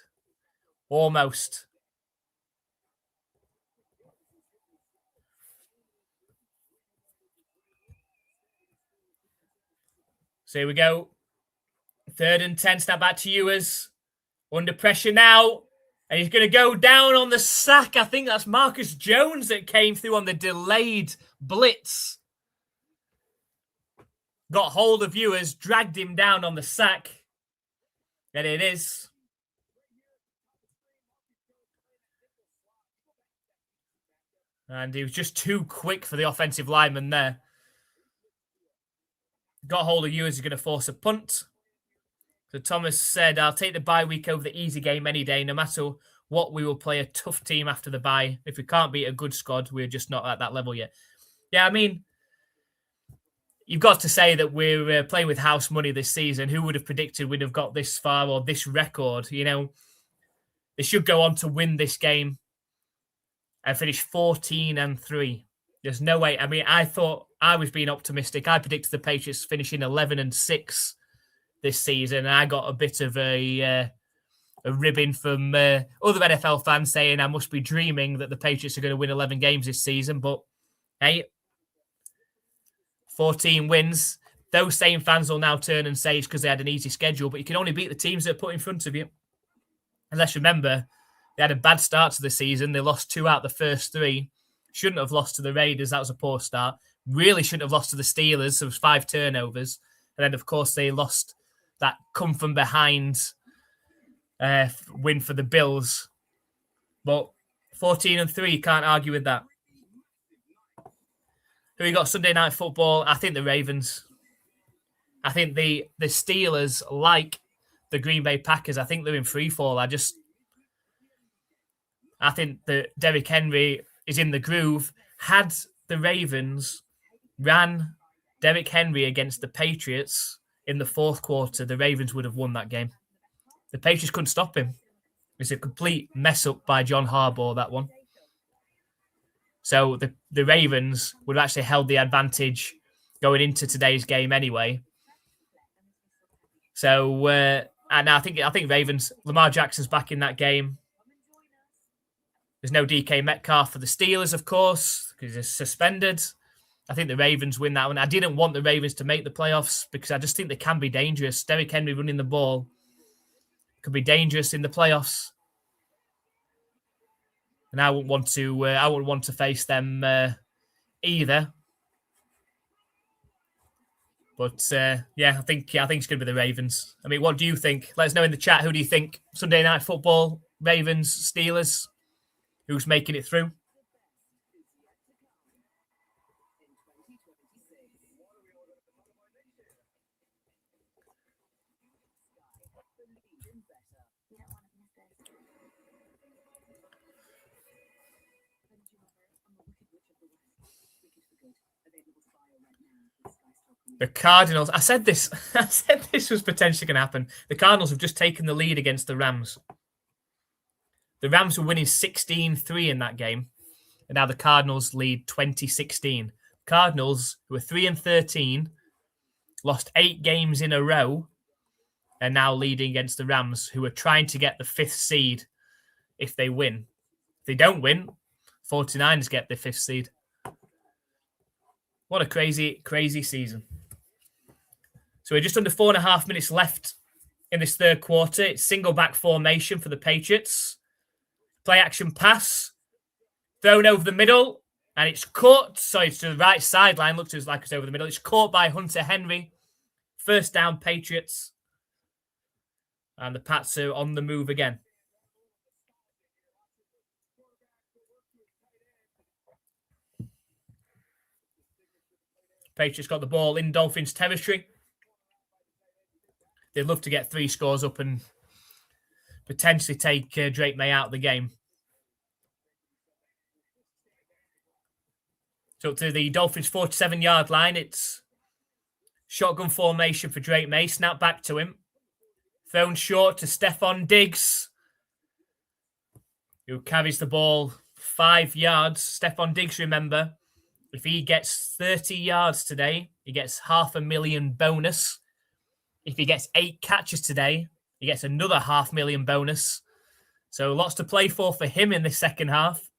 Speaker 1: So here we go. 3rd and 10, snap back to Ewers. Under pressure now. And he's going to go down on the sack. I think that's Marcus Jones that came through on the delayed blitz. Got hold of Ewers, dragged him down on the sack. And it is. And he was just too quick for the offensive lineman there. got hold of you as you're going to force a punt. So Thomas said, I'll take the bye week over the easy game any day. No matter what, we will play a tough team after the bye. If we can't beat a good squad, we're just not at that level yet. Yeah, I mean, you've got to say that we're playing with house money this season. Who would have predicted we'd have got this far or this record? You know, they should go on to win this game and finish 14-3. There's no way. I mean, I thought I was being optimistic. I predicted the Patriots finishing 11-6 this season, and I got a bit of a ribbon from other NFL fans saying I must be dreaming that the Patriots are going to win 11 games this season. But hey, 14 wins. Those same fans will now turn and say it's because they had an easy schedule, but you can only beat the teams that are put in front of you. And let's remember, they had a bad start to the season. They lost 2 out of the first 3. Shouldn't have lost to the Raiders. That was a poor start. Really shouldn't have lost to the Steelers. There was 5 turnovers. And then, of course, they lost that come-from-behind win for the Bills. But 14-3, can't argue with that. Who you got Sunday Night Football? I think the Ravens. I think the Steelers, like the Green Bay Packers, I think they're in free fall. I think that Derrick Henry is in the groove. Had the Ravens ran Derrick Henry against the Patriots in the fourth quarter, the Ravens would have won that game. The Patriots couldn't stop him. It's a complete mess up by John Harbaugh, that one. So the Ravens would have actually held the advantage going into today's game anyway. So, and I think Ravens, Lamar Jackson's back in that game. There's no DK Metcalf for the Steelers, of course, because he's suspended. I think the Ravens win that one. I didn't want the Ravens to make the playoffs because I just think they can be dangerous. Derrick Henry running the ball could be dangerous in the playoffs. And I wouldn't want to face them either. But yeah, I think it's going to be the Ravens. I mean, what do you think? Let us know in the chat. Who do you think? Sunday Night Football, Ravens, Steelers? Who's making it through? The Cardinals. I said this was potentially going to happen. The Cardinals have just taken the lead against the Rams. The Rams were winning 16-3 in that game, and now the Cardinals lead 20-16. Cardinals, who are 3-13, lost 8 games in a row, and now leading against the Rams, who are trying to get the 5th seed if they win. If they don't win, 49ers get the 5th seed. What a crazy, crazy season. So we're just under 4.5 minutes left in this third quarter. It's single back formation for the Patriots. Play action pass. Thrown over the middle. And it's caught. So it's to the right sideline. Looks like it's over the middle. It's caught by Hunter Henry. First down, Patriots. And the Pats are on the move again. Patriots got the ball in Dolphins territory. They'd love to get 3 scores up and potentially take Drake May out of the game. So up to the Dolphins' 47-yard line, it's shotgun formation for Drake May. Snap back to him. Thrown short to Stephon Diggs, who carries the ball 5 yards. Stephon Diggs, remember, if he gets 30 yards today, he gets $500,000 bonus. If he gets 8 catches today, he gets another $500,000 bonus. So lots to play for him in this second half.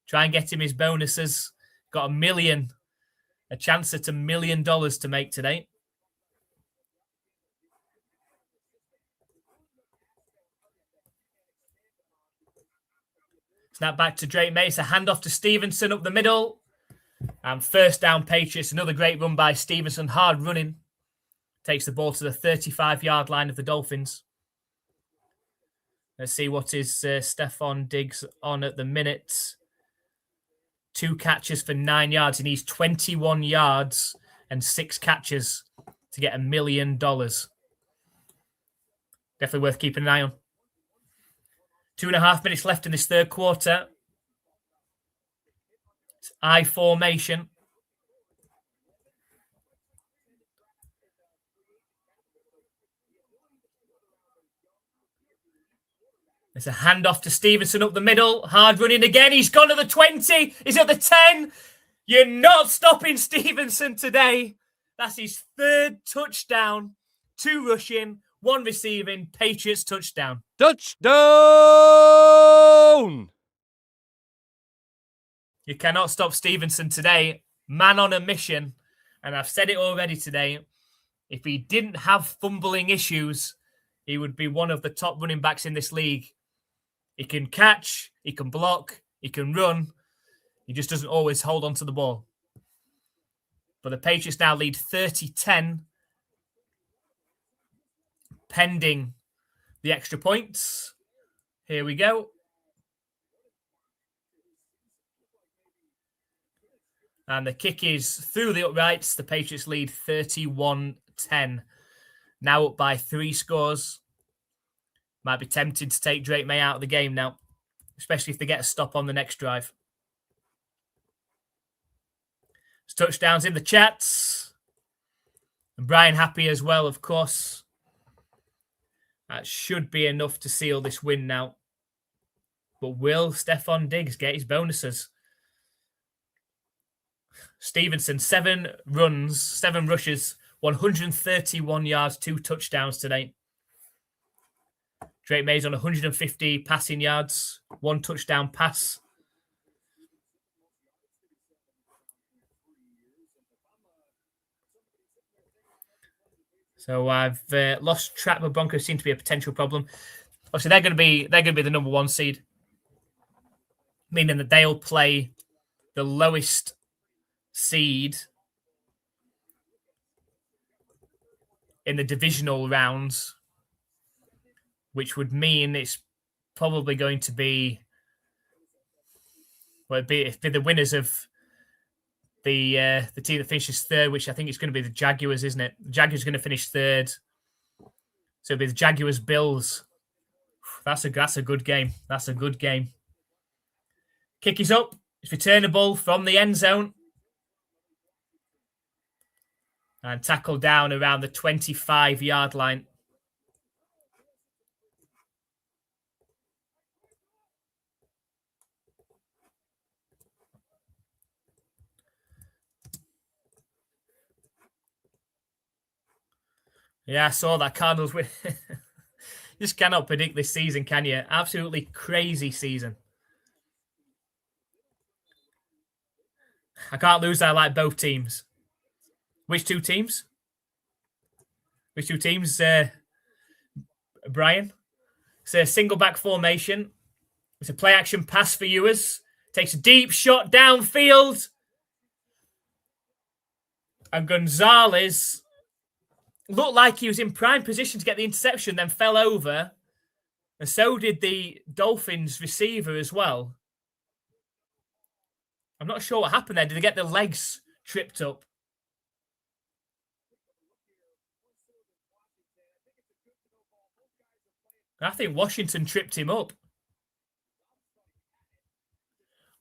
Speaker 1: Try and get him his bonuses. Got a chance at $1 million to make today. Snap back to Drake May. It's a handoff to Stevenson up the middle. And first down, Patriots. Another great run by Stevenson. Hard running. Takes the ball to the 35-yard line of the Dolphins. Let's see what is Stephon Diggs on at the minute. 2 catches for 9 yards. He needs 21 yards and 6 catches to get $1 million. Definitely worth keeping an eye on. 2.5 minutes left in this third quarter. It's I formation. It's a handoff to Stevenson up the middle. Hard running again. He's gone to the 20. He's at the 10. You're not stopping Stevenson today. That's his 3rd touchdown. 2 rushing, 1 receiving. Patriots touchdown.
Speaker 4: Touchdown!
Speaker 1: You cannot stop Stevenson today. Man on a mission. And I've said it already today. If he didn't have fumbling issues, he would be one of the top running backs in this league. He can catch, he can block, he can run. He just doesn't always hold on to the ball. But the Patriots now lead 30-10, pending the extra points. Here we go. And the kick is through the uprights. The Patriots lead 31-10. Now up by 3 scores. Might be tempted to take Drake May out of the game now, especially if they get a stop on the next drive. There's touchdowns in the chats. And Brian happy as well, of course. That should be enough to seal this win now. But will Stephon Diggs get his bonuses? Stevenson, 7 runs, 7 rushes, 131 yards, 2 touchdowns today. Drake May's on 150 passing yards, 1 touchdown pass. So I've lost track, but Broncos seem to be a potential problem. Obviously, they're going to be the number 1 seed, meaning that they'll play the lowest seed in the divisional rounds, which would mean it's probably going to be, well, it'd be the winners of the team that finishes 3rd, which I think is going to be the Jaguars, isn't it? The Jaguars are going to finish 3rd. So it'll be the Jaguars Bills. That's a good game. That's a good game. Kick is up. It's returnable from the end zone. And tackle down around the 25-yard line. Yeah, I saw that. Cardinals win. Just cannot predict this season, can you? Absolutely crazy season. I can't lose. I like both teams. Which 2 teams? Which 2 teams, Brian? It's a single back formation. It's a play action pass for Ewers. Takes a deep shot downfield. And Gonzalez looked like he was in prime position to get the interception, then fell over. And so did the Dolphins receiver as well. I'm not sure what happened there. Did they get their legs tripped up? I think Washington tripped him up.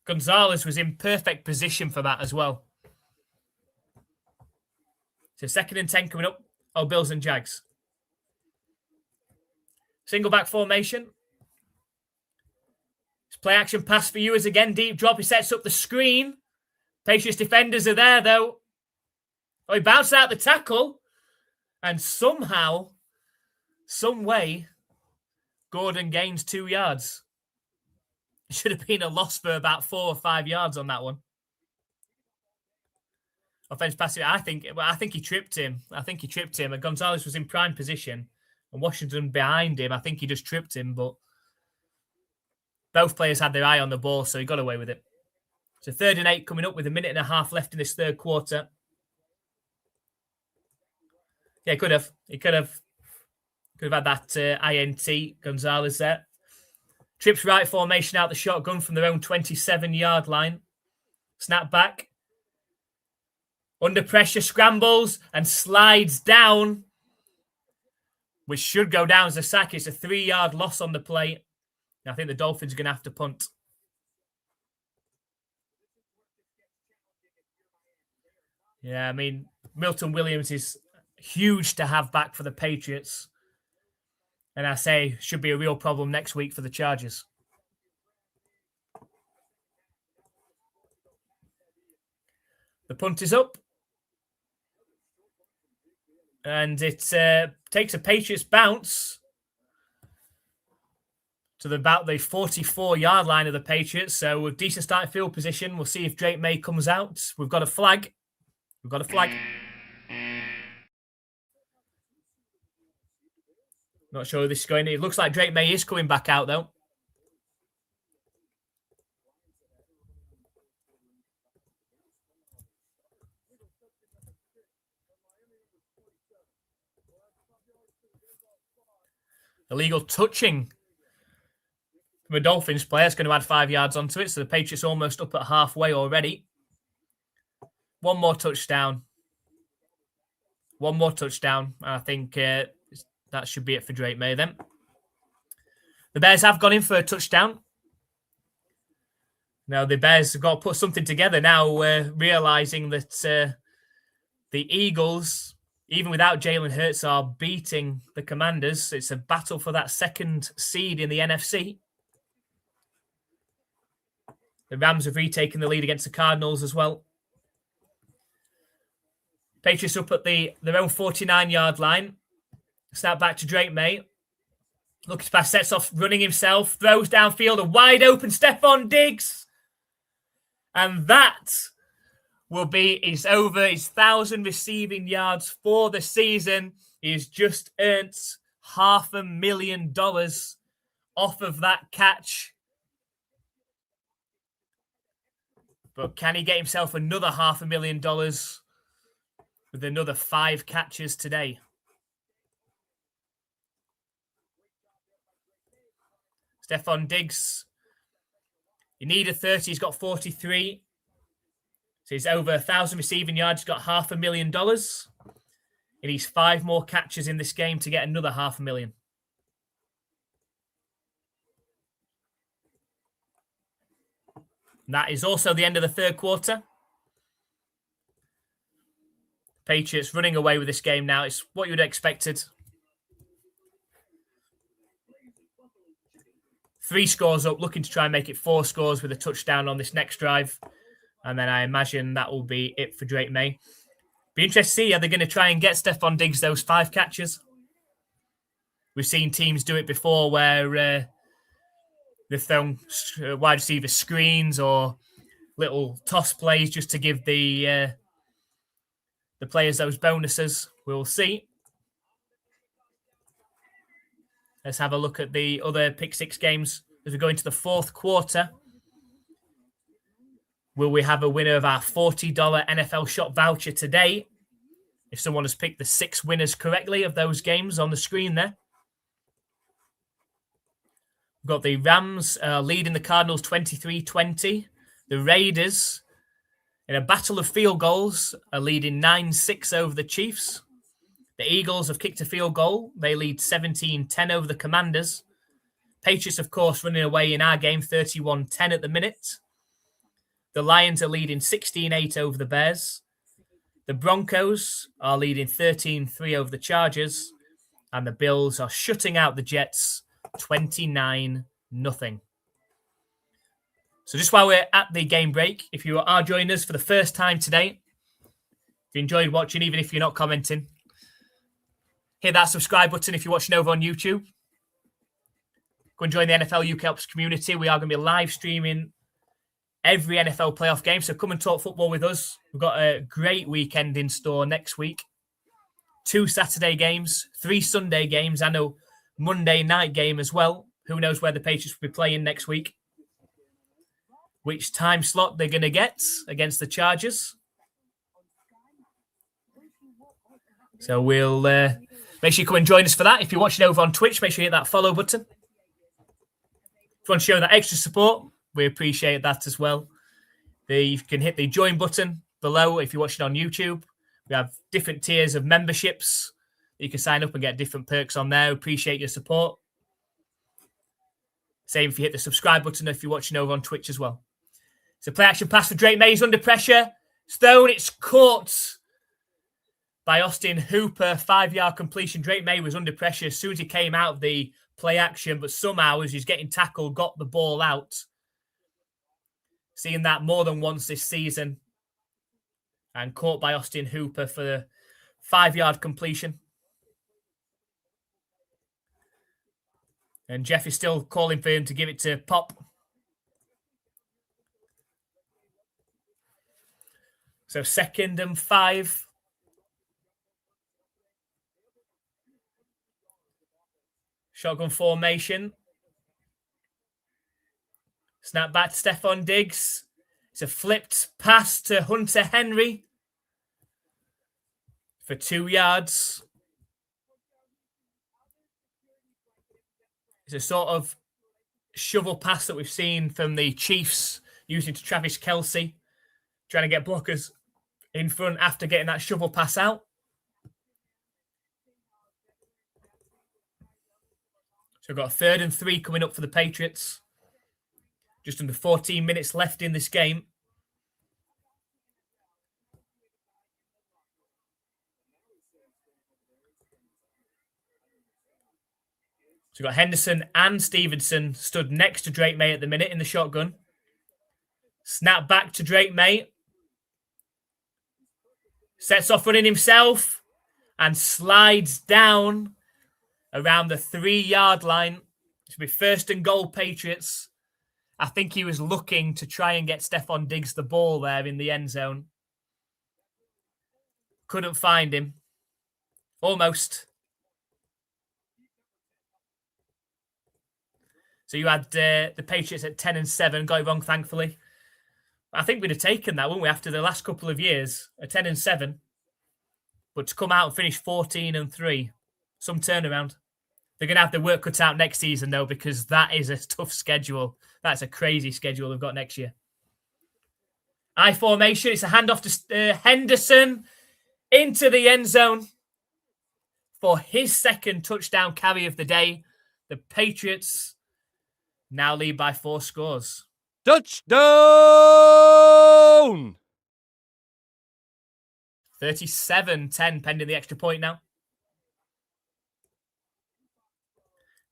Speaker 1: Gonzalez was in perfect position for that as well. So 2nd and 10 coming up. Oh, Bills and Jags. Single back formation. It's play action pass for Ewers again. Deep drop. He sets up the screen. Patriots defenders are there though. Oh, he bounced out the tackle. And somehow, some way, Gordon gains 2 yards. It should have been a loss for about 4 or 5 yards on that one. Offense passing. I think he tripped him. And Gonzalez was in prime position. And Washington behind him. I think he just tripped him. But both players had their eye on the ball, so he got away with it. So 3rd and 8 coming up with 1.5 minutes left in this third quarter. Yeah, he could have. Could have had that INT, Gonzalez there. Trips right formation out the shotgun from their own 27-yard line. Snap back. Under pressure, scrambles and slides down, which should go down as a sack. It's a 3-yard loss on the play. I think the Dolphins are going to have to punt. Yeah, I mean, Milton Williams is huge to have back for the Patriots. And I say, should be a real problem next week for the Chargers. The punt is up. And it takes a Patriots bounce to about the 44-yard line of the Patriots. So with decent starting field position, we'll see if Drake May comes out. We've got a flag. We've got a flag. Not sure who this is going. It looks like Drake May is coming back out, though. Illegal touching from a Dolphins player. It's going to add 5 yards onto it. So the Patriots almost up at halfway already. One more touchdown. One more touchdown. I think that should be it for Drake May then. The Bears have gone in for a touchdown. Now the Bears have got to put something together now, realizing that the Eagles, even without Jalen Hurts, are beating the Commanders. It's a battle for that second seed in the NFC. The Rams have retaken the lead against the Cardinals as well. Patriots up at their own 49-yard line. Snap back to Drake May. Looking to pass, sets off, running himself, throws downfield, a wide open Stephon Diggs. And that will be over his 1,000 receiving yards for the season. He's just earned $500,000 off of that catch. But can he get himself another $500,000 with another 5 catches today? Stephon Diggs, you need a 30. He's got 43. So he's over 1,000 receiving yards. He's got $500,000. He needs 5 more catches in this game to get another $500,000. That is also the end of the third quarter. Patriots running away with this game now. It's what you would have expected. 3 scores up, looking to try and make it 4 scores with a touchdown on this next drive. And then I imagine that will be it for Drake May. Be interested to see how they're going to try and get Stephon Diggs those 5 catches. We've seen teams do it before where they've thrown wide receiver screens or little toss plays just to give the players those bonuses. We'll see. Let's have a look at the other Pick 6 games as we go into the fourth quarter. Will we have a winner of our $40 NFL shop voucher today? If someone has picked the 6 winners correctly of those games on the screen there. We've got the Rams leading the Cardinals 23-20. The Raiders, in a battle of field goals, are leading 9-6 over the Chiefs. The Eagles have kicked a field goal. They lead 17-10 over the Commanders. Patriots, of course, running away in our game, 31-10 at the minute. The Lions are leading 16-8 over the Bears. The Broncos are leading 13-3 over the Chargers. And the Bills are shutting out the Jets 29-0. So just while we're at the game break, if you are joining us for the first time today, if you enjoyed watching, even if you're not commenting, hit that subscribe button if you're watching over on YouTube. Go and join the NFL UK Ops community. We are going to be live streaming every NFL playoff game, so come and talk football with us. We've got a great weekend in store next week. 2 Saturday games, 3 Sunday games, and a Monday night game as well. Who knows where the Patriots will be playing next week? Which time slot they're going to get against the Chargers. So we'll make sure you come and join us for that. If you're watching over on Twitch, make sure you hit that follow button. If you want to show that extra support, we appreciate that as well. You can hit the join button below if you're watching on YouTube. We have different tiers of memberships. You can sign up and get different perks on there. Appreciate your support. Same if you hit the subscribe button if you're watching over on Twitch as well. It's a play action pass for Drake May. He's under pressure. It's thrown. It's caught by Austin Hooper. 5-yard completion. Drake May was under pressure as soon as he came out of the play action, but somehow as he's getting tackled, got the ball out. Seeing that more than once this season. And caught by Austin Hooper for the 5-yard completion. And Jeff is still calling for him to give it to Pop. So 2nd and 5. Shotgun formation. Snap back to Stephon Diggs. It's a flipped pass to Hunter Henry for 2 yards. It's a sort of shovel pass that we've seen from the Chiefs using to Travis Kelce, trying to get blockers in front after getting that shovel pass out. So we've got a 3rd and 3 coming up for the Patriots. Just under 14 minutes left in this game. So we've got Henderson and Stevenson stood next to Drake May at the minute in the shotgun. Snap back to Drake May. Sets off running himself and slides down around the 3-yard line. It will be 1st and goal, Patriots. I think he was looking to try and get Stephon Diggs the ball there in the end zone. Couldn't find him. Almost. So you had the Patriots at 10 and 7. Got it wrong, thankfully. I think we'd have taken that, wouldn't we, after the last couple of years, a 10 and 7. But to come out and finish 14 and 3, some turnaround. They're going to have their work cut out next season, though, because that is a tough schedule. That's a crazy schedule they've got next year. I formation. It's a handoff to Henderson into the end zone for his 2nd touchdown carry of the day. The Patriots now lead by 4 scores.
Speaker 4: Touchdown!
Speaker 1: 37-10 pending the extra point now.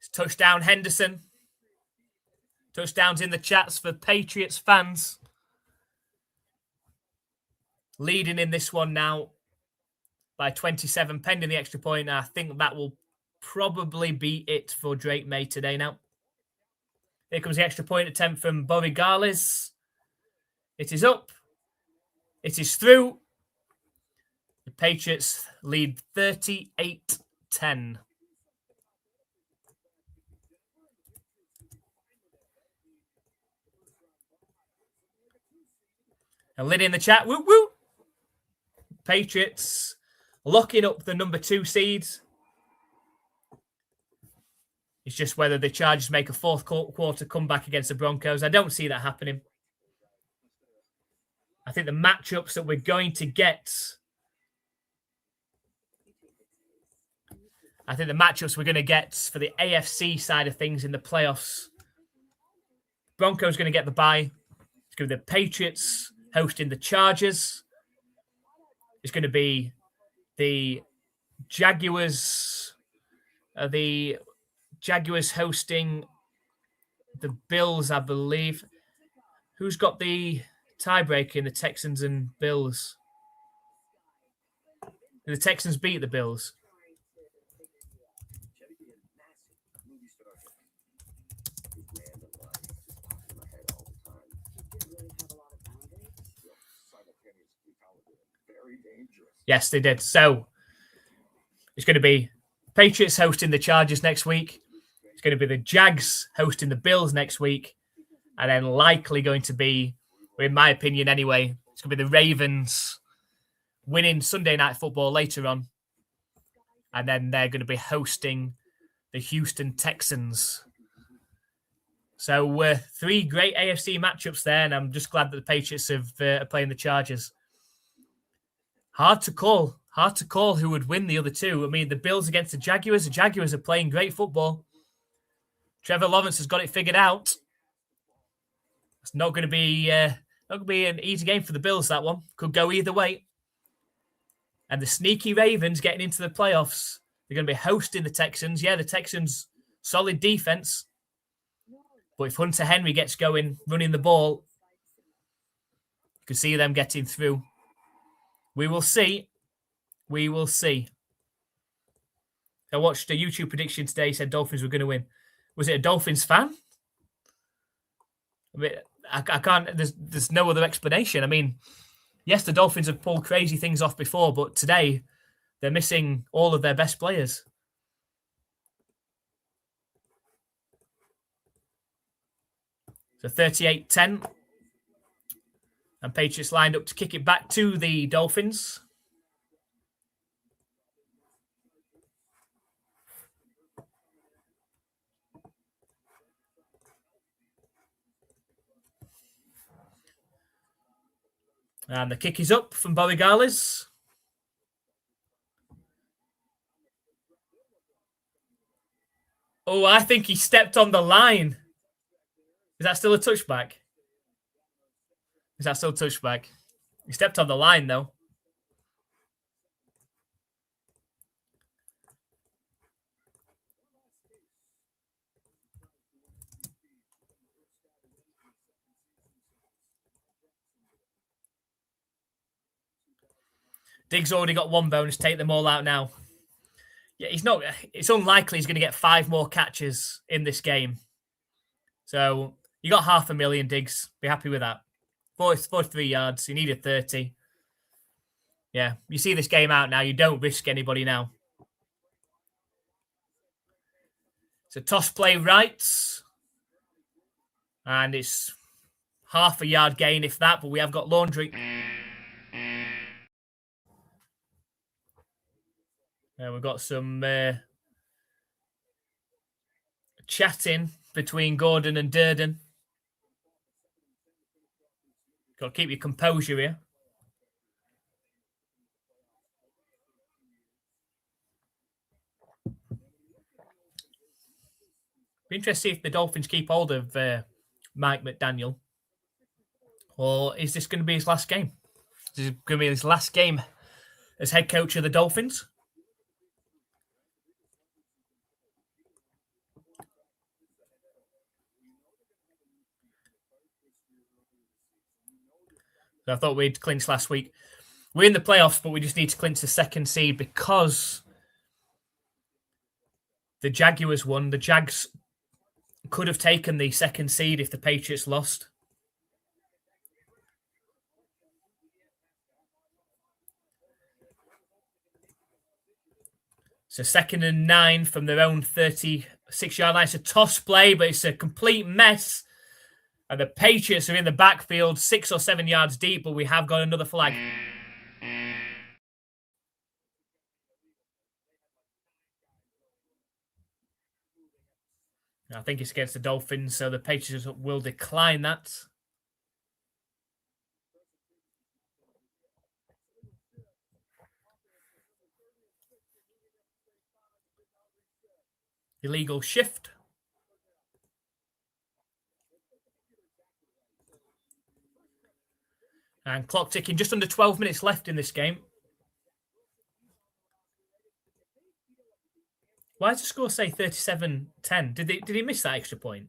Speaker 1: It's touchdown Henderson. Touchdowns in the chats for Patriots fans. Leading in this one now by 27 pending the extra point. I think that will probably be it for Drake May today now. Here comes the extra point attempt from Borregales. It is up. It is through. The Patriots lead 38-10. And Liddy in the chat. Woo woo. Patriots locking up the number 2 seeds. It's just whether the Chargers make a 4th quarter comeback against the Broncos. I don't see that happening. I think the matchups that we're going to get... for the AFC side of things in the playoffs. Broncos going to get the bye. It's going to be the Patriots hosting the Chargers. It's going to be the Jaguars. The Jaguars hosting the Bills, I believe. Who's got the tiebreaker in the Texans and Bills? The Texans beat the Bills. Yes, they did. So it's going to be Patriots hosting the Chargers next week. It's going to be the Jags hosting the Bills next week. And then likely going to be, in my opinion anyway, it's going to be the Ravens winning Sunday Night Football later on. And then they're going to be hosting the Houston Texans. So 3 great AFC matchups there. And I'm just glad that the Patriots are playing the Chargers. Hard to call. Hard to call who would win the other two. I mean, the Bills against the Jaguars. The Jaguars are playing great football. Trevor Lawrence has got it figured out. It's not going to be an easy game for the Bills, that one. Could go either way. And the sneaky Ravens getting into the playoffs. They're going to be hosting the Texans. Yeah, the Texans, solid defense. But if Hunter Henry gets going, running the ball, you can see them getting through. We will see. We will see. I watched a YouTube prediction today. Said Dolphins were going to win. Was it a Dolphins fan? I mean, I can't. There's no other explanation. I mean, yes, the Dolphins have pulled crazy things off before, but today they're missing all of their best players. So 38-10. And Patriots lined up to kick it back to the Dolphins. And the kick is up from Borregales. Oh, I think he stepped on the line. Is that still a touchback? Is that still a touchback? He stepped on the line, though. Diggs already got one bonus. Take them all out now. Yeah, he's not. It's unlikely he's going to get 5 more catches in this game. So you got $500,000, Diggs. Be happy with that. 43 yards. You needed 30. Yeah, you see this game out now. You don't risk anybody now. It's a toss play right. And it's half a yard gain, if that. But we have got Laundry. We've got some chatting between Gordon and Durden. Got to keep your composure here. Be interested to see if the Dolphins keep hold of Mike McDaniel. Or is this going to be his last game? Is this going to be his last game as head coach of the Dolphins? I thought we'd clinch last week. We're in the playoffs, but we just need to clinch the second seed because the Jaguars won. The Jags could have taken the second seed if the Patriots lost. So 2nd and 9 from their own 36-yard line. It's a toss play, but it's a complete mess. And the Patriots are in the backfield, 6 or 7 yards deep, but we have got another flag. I think it's against the Dolphins, so the Patriots will decline that. Illegal shift. And clock ticking, just under 12 minutes left in this game. Why does the score say 37-10? Did he miss that extra point?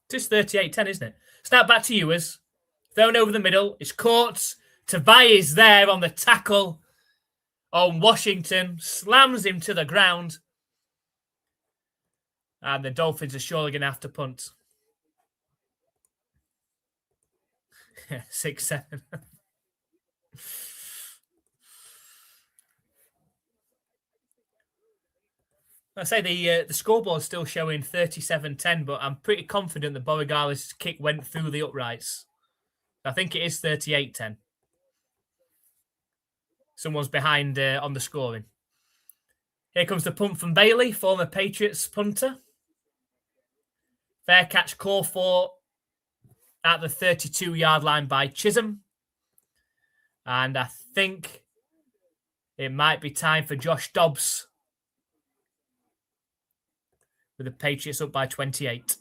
Speaker 1: It is 38-10, isn't it? Snap back to Ewers. Thrown over the middle. It's caught. Tobias there on the tackle on Washington. Slams him to the ground. And the Dolphins are surely going to have to punt. 6-7. I say the scoreboard's still showing 37-10, but I'm pretty confident that Borregales' kick went through the uprights. I think it is 38-10. Someone's behind on the scoring. Here comes the punt from Bailey, former Patriots punter. Fair catch call for at the 32-yard line by Chisholm. And I think it might be time for Josh Dobbs, with the Patriots up by 28.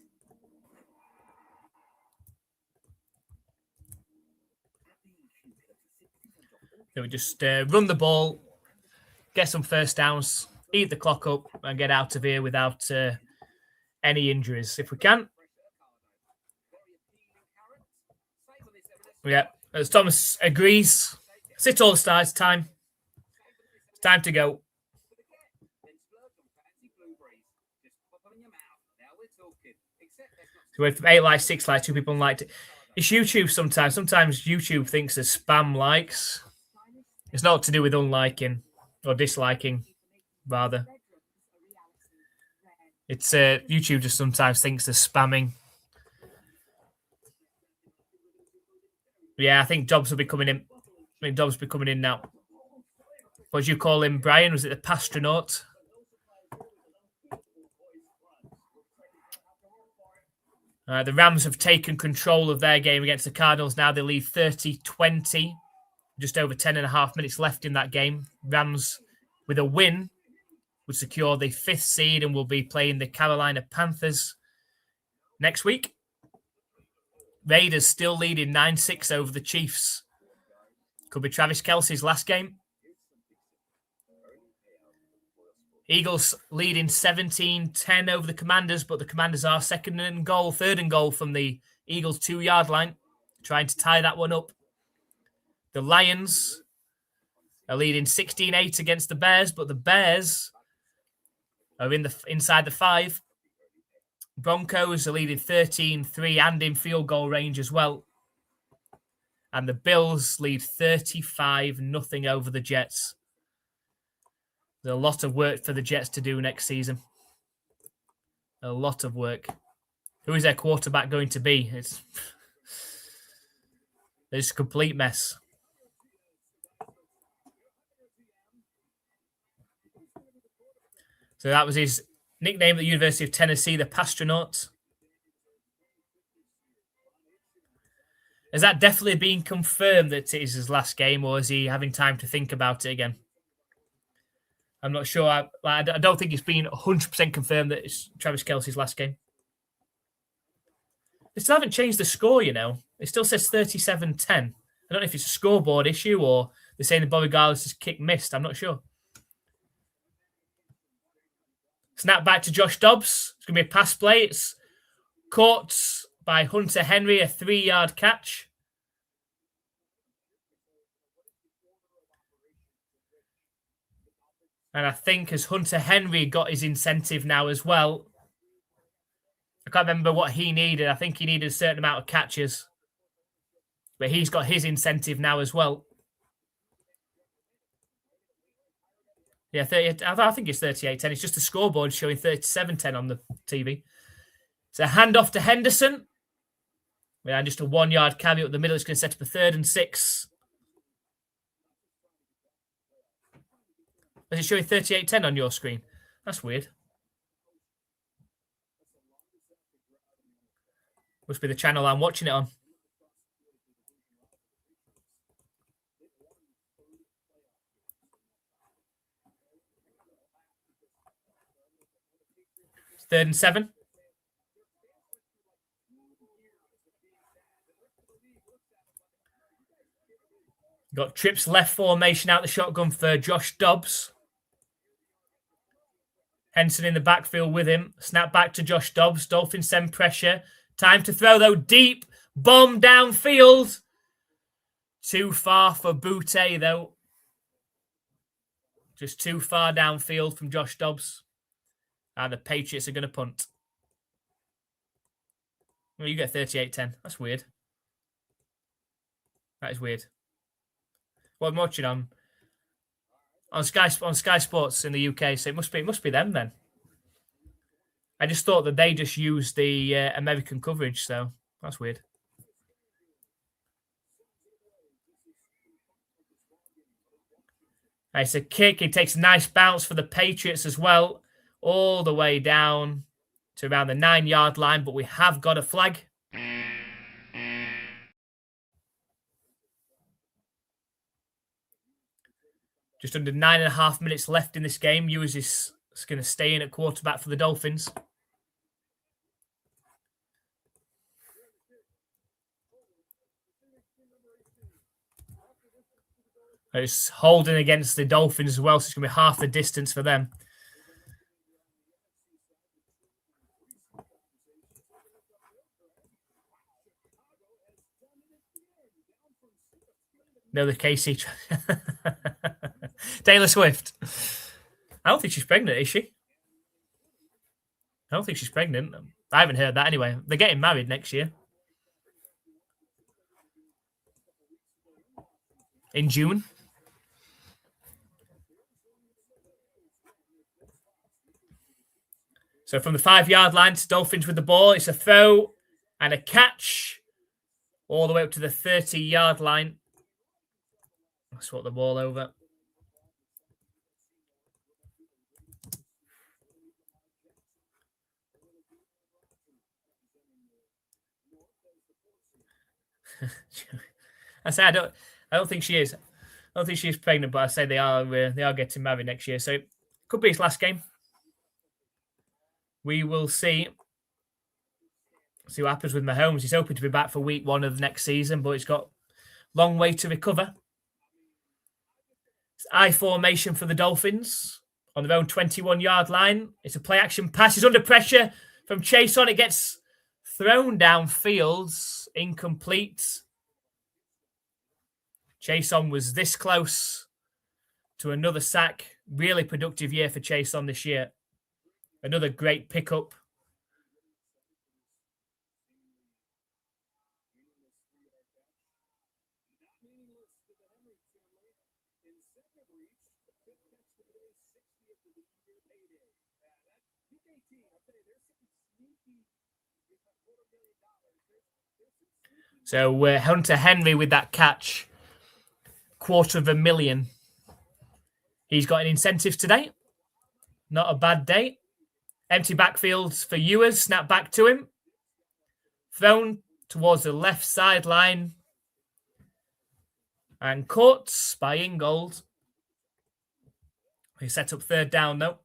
Speaker 1: So we just run the ball, get some first downs, eat the clock up, and get out of here without any injuries if we can. Yeah, as Thomas agrees, sit all the stars, time. It's time to go. So we went from 8 likes, 6 likes, 2 people unliked it. It's YouTube sometimes. Sometimes YouTube thinks there's spam likes. It's not to do with unliking or disliking, rather. It's YouTube just sometimes thinks there's spamming. Yeah, I think Dobbs will be coming in. I think Dobbs will be coming in now. What did you call him, Brian? Was it the Pastronaut? The Rams have taken control of their game against the Cardinals now. They lead 30-20. Just over 10.5 minutes left in that game. Rams, with a win, would secure the 5th seed and will be playing the Carolina Panthers next week. Raiders still leading 9-6 over the Chiefs. Could be Travis Kelce's last game. Eagles leading 17-10 over the Commanders, but the Commanders are third and goal from the Eagles' 2-yard line, trying to tie that one up. The Lions are leading 16-8 against the Bears, but the Bears are inside the 5. Broncos are leading 13-3 and in field goal range as well. And the Bills lead 35-0 over the Jets. There's a lot of work for the Jets to do next season. A lot of work. Who is their quarterback going to be? It's a complete mess. So that was his nickname at the University of Tennessee, the Pastronaut. Has that definitely been confirmed that it is his last game, or is he having time to think about it again? I'm not sure. I don't think it's been 100% confirmed that it's Travis Kelce's last game. They still haven't changed the score, you know. It still says 37-10. I don't know if it's a scoreboard issue or they're saying that Bobby Garland's kick missed. I'm not sure. Snap back to Josh Dobbs. It's going to be a pass play. It's caught by Hunter Henry, a 3-yard catch. And I think as Hunter Henry got his incentive now as well, I can't remember what he needed. I think he needed a certain amount of catches. But he's got his incentive now as well. Yeah, I think it's 38-10. It's just a scoreboard showing 37-10 on the TV. It's a handoff to Henderson. Yeah, just a 1-yard carry up the middle. It's going to set up a 3rd and 6. Is it showing 38-10 on your screen? That's weird. Must be the channel I'm watching it on. It's 3rd and 7. Got trips left formation out the shotgun for Josh Dobbs. Henson in the backfield with him. Snap back to Josh Dobbs. Dolphins send pressure. Time to throw, though. Deep. Bomb downfield. Too far for Boutte, though. Just too far downfield from Josh Dobbs. And the Patriots are going to punt. Well, you get 38-10. That's weird. That is weird. What I'm watching on Sky Sports in the UK, so it must be them then. I just thought that they just used the American coverage, so that's weird. It's a kick. It takes a nice bounce for the Patriots as well, all the way down to around the 9-yard line, but we have got a flag. Just under 9.5 minutes left in this game. Ewers is going to stay in at quarterback for the Dolphins. It's holding against the Dolphins as well, so it's going to be half the distance for them. No, the KC. Taylor Swift. I don't think she's pregnant, is she? I don't think she's pregnant. I haven't heard that anyway. They're getting married next year. In June. So from the 5-yard line, Dolphins with the ball. It's a throw and a catch all the way up to the 30-yard line. Swap the ball over. I say I don't think she is. I don't think she is pregnant, but I say they are getting married next year. So it could be his last game. We will see what happens with Mahomes. He's hoping to be back for week 1 of the next season, but he's got a long way to recover. It's I formation for the Dolphins on their own 21-yard line. It's a play-action pass. He's under pressure from Chase on. It gets thrown downfield. Incomplete. Chason was this close to another sack. Really productive year for Chason this year. Another great pickup. So Hunter Henry with that catch. $250,000. He's got an incentive today. Not a bad day. Empty backfields for Ewers. Snap back to him. Thrown towards the left sideline. And caught by Ingold. He set up 3rd down, though.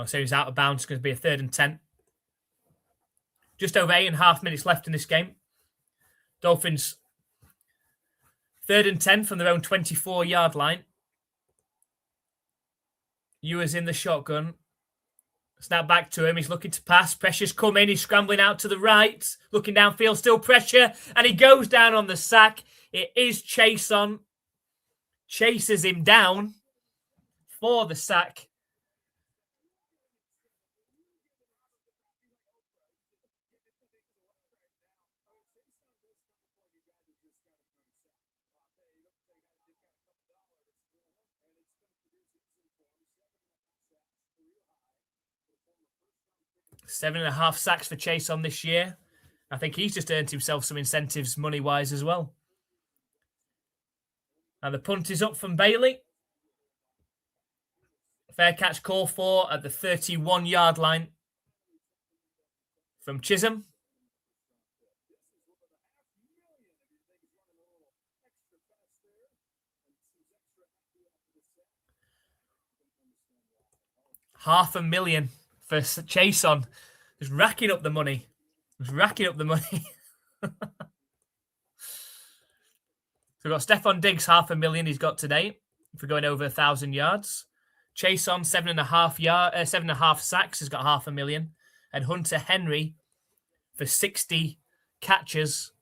Speaker 1: So he's out of bounds. It's going to be a 3rd and 10. Just over 8.5 minutes left in this game. Dolphins 3rd and 10 from their own 24-yard line. Ewers in the shotgun. Snap back to him. He's looking to pass. Pressure's come in. He's scrambling out to the right. Looking downfield. Still pressure. And he goes down on the sack. It is Chason. Chases him down for the sack. Seven and a half sacks for Chason this year. I think he's just earned himself some incentives money-wise as well. And the punt is up from Bailey. Fair catch call for at the 31-yard line from Chisholm. $500,000 for Chason. Just racking up the money. So we've got Stephon Diggs, $500,000 he's got today for going over 1,000 yards. Chason, 7.5 sacks, has got $500,000. And Hunter Henry, for 60 catches,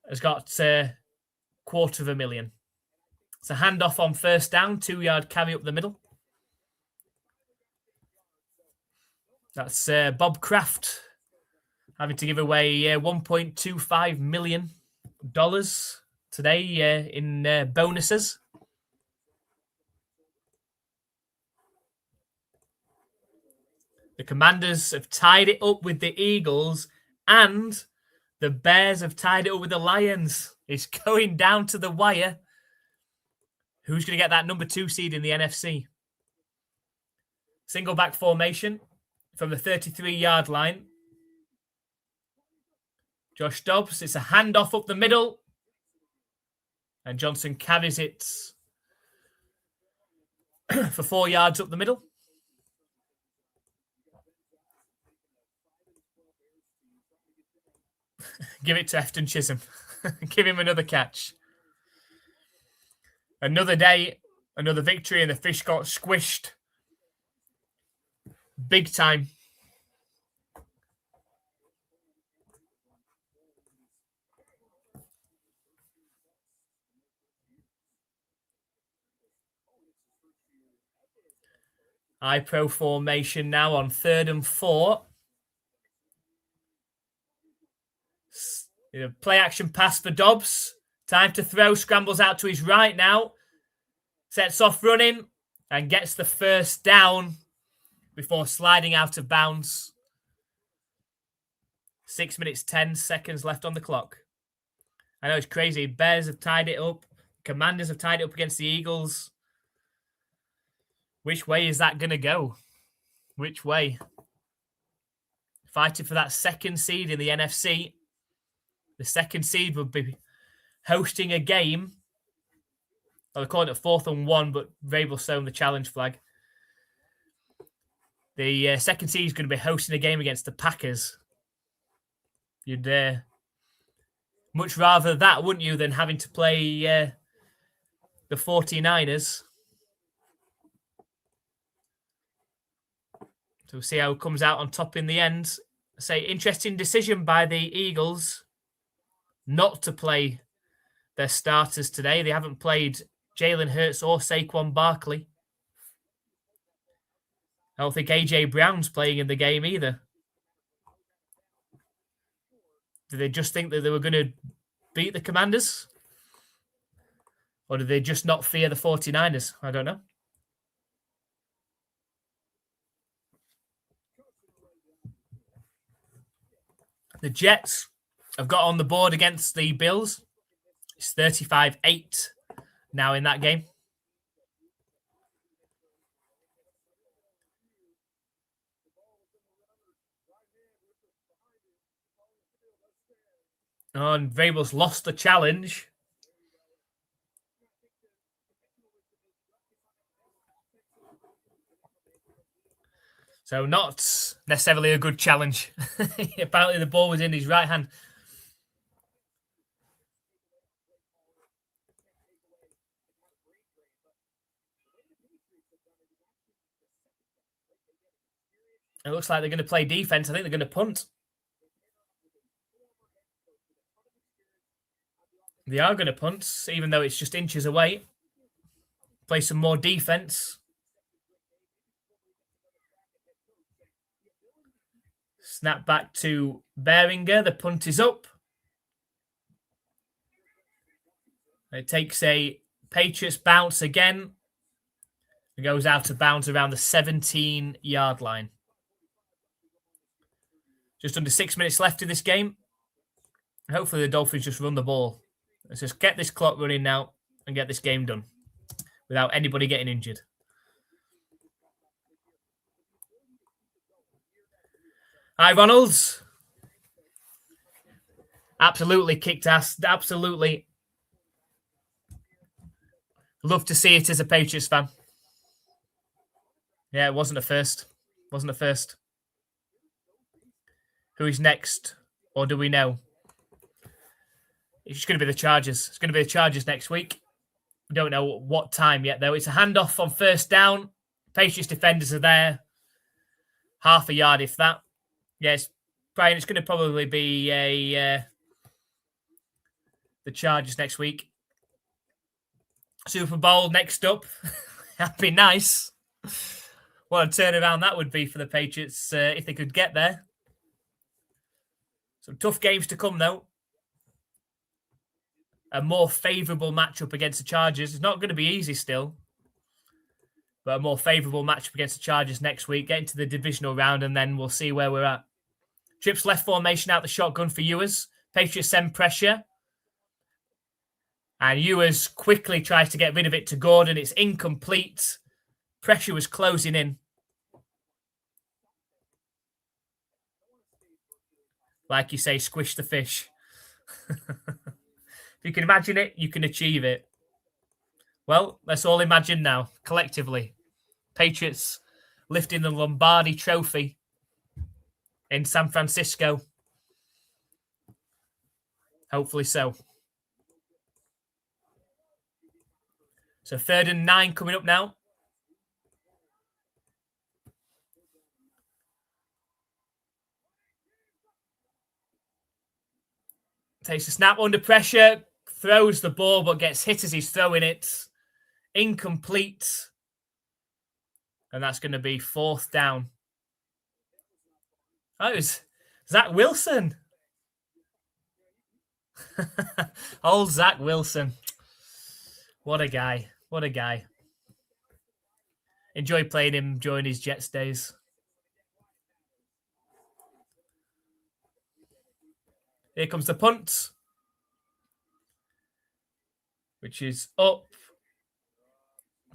Speaker 1: has got $250,000. It's a handoff on 1st down, 2-yard carry up the middle. That's Bob Kraft having to give away $1.25 million today in bonuses. The Commanders have tied it up with the Eagles, and the Bears have tied it up with the Lions. It's going down to the wire. Who's going to get that number 2 seed in the NFC? Single back formation from the 33-yard line. Josh Dobbs, it's a handoff up the middle. And Johnson carries it for 4 yards up the middle. Give it to Efton Chisholm. Give him another catch. Another day, another victory, and the fish got squished. Big time. High pro formation now on 3rd and 4. Play action pass for Dobbs. Time to throw. Scrambles out to his right now. Sets off running and gets the first down before sliding out of bounds. 6 minutes, 10 seconds left on the clock. I know it's crazy. Bears have tied it up. Commanders have tied it up against the Eagles. Which way is that going to go? Which way? Fighting for that 2nd seed in the NFC. The 2nd seed would be hosting a game. Well, they're calling it 4th and 1, but Vrabel's shown the challenge flag. The 2nd seed is going to be hosting a game against the Packers. You'd much rather that, wouldn't you, than having to play the 49ers. So we'll see how it comes out on top in the end. Say, interesting decision by the Eagles not to play their starters today. They haven't played Jalen Hurts or Saquon Barkley. I don't think AJ Brown's playing in the game either. Did they just think that they were going to beat the Commanders? Or did they just not fear the 49ers? I don't know. The Jets have got on the board against the Bills. It's 35-8 now in that game. Oh, and Vrabel's lost the challenge. So not necessarily a good challenge. Apparently the ball was in his right hand. It looks like they're going to play defense. I think they're going to punt. They are going to punt, even though it's just inches away. Play some more defense. Snap back to Behringer. The punt is up. It takes a Patriots bounce again. It goes out of bounds around the 17-yard line. Just under 6 minutes left in this game. Hopefully the Dolphins just run the ball. Let's just get this clock running now and get this game done without anybody getting injured. Hi, Ronalds. Absolutely kicked ass. Absolutely. Love to see it as a Patriots fan. Yeah, it wasn't a first. Wasn't a first. Who is next? Or do we know? It's just going to be the Chargers. It's going to be the Chargers next week. We don't know what time yet, though. It's a handoff on 1st down. Patriots defenders are there. Half a yard, if that. Yes, Brian, it's going to probably be the Chargers next week. Super Bowl next up. That'd be nice. What a turnaround that would be for the Patriots if they could get there. Some tough games to come, though. A more favourable matchup against the Chargers. It's not going to be easy still. But a more favourable matchup against the Chargers next week. Get into the divisional round and then we'll see where we're at. Trips left formation out the shotgun for Ewers. Patriots send pressure. And Ewers quickly tries to get rid of it to Gordon. It's incomplete. Pressure was closing in. Like you say, squish the fish. If you can imagine it, you can achieve it. Well, let's all imagine now, collectively. Patriots lifting the Lombardi Trophy in San Francisco. Hopefully so. So 3rd and 9 coming up now. Takes a snap under pressure, throws the ball, but gets hit as he's throwing it. Incomplete. And that's going to be 4th down. Oh, it was Zach Wilson. Old Zach Wilson. What a guy. What a guy. Enjoyed playing him during his Jets days. Here comes the punt, which is up.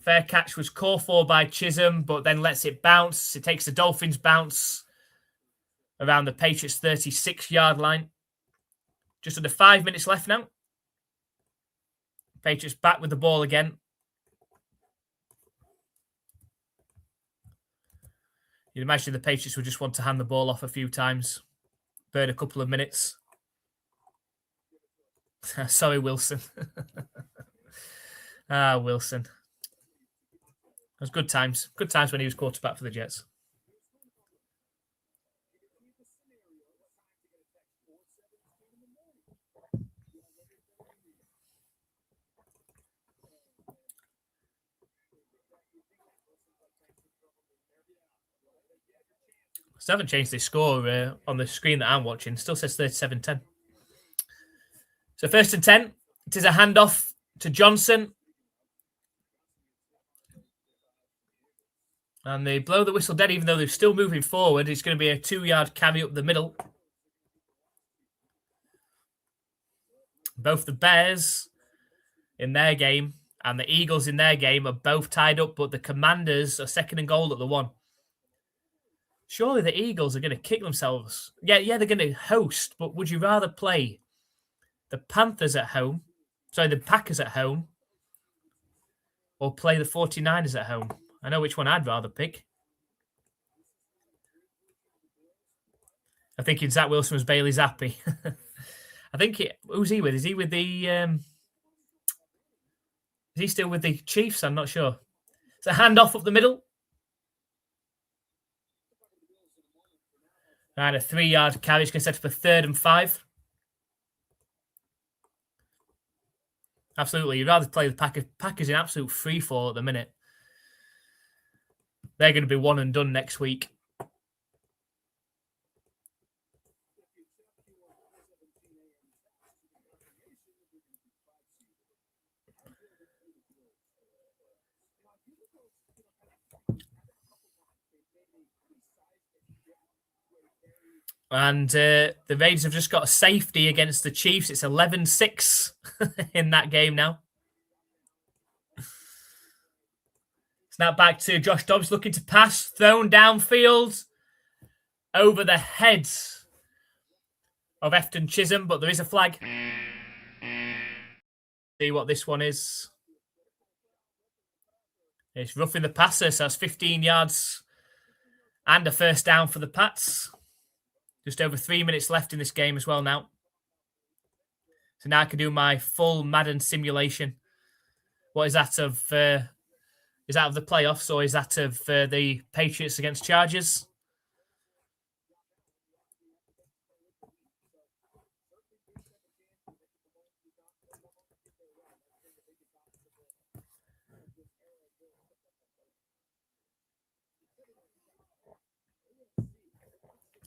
Speaker 1: Fair catch was called for by Chisholm, but then lets it bounce. It takes the Dolphins bounce around the Patriots' 36-yard line. Just under 5 minutes left now. Patriots back with the ball again. You'd imagine the Patriots would just want to hand the ball off a few times. Burn a couple of minutes. Sorry, Wilson. Wilson. It was good times. Good times when he was quarterback for the Jets. Still haven't changed the score on the screen that I'm watching. Still says 37-10. So 1st and 10. It is a handoff to Johnson. And they blow the whistle dead, even though they're still moving forward. It's going to be a 2-yard carry up the middle. Both the Bears in their game and the Eagles in their game are both tied up, but the Commanders are 2nd and goal at the 1. Surely the Eagles are going to kick themselves. Yeah, they're going to host, but would you rather play the Panthers at home, the Packers at home, or play the 49ers at home? I know which one I'd rather pick. I think Zach Wilson was Bailey Zappi. I think who's he with? Is he with the? Is he still with the Chiefs? I'm not sure. It's a handoff up the middle. And a 3-yard carry. It's going to set up a 3rd and 5. Absolutely. You'd rather play the Packers. Packers in absolute free fall at the minute. They're going to be one and done next week. And the Raiders have just got a safety against the Chiefs. It's 11-6 in that game now. Snap back to Josh Dobbs looking to pass. Thrown downfield over the heads of Efton Chisholm, but there is a flag. See what this one is. It's roughing the passer, so that's 15 yards and a 1st down for the Pats. Just over 3 minutes left in this game as well now. So now I can do my full Madden simulation. What is that of? Is that of the playoffs or is that of the Patriots against Chargers?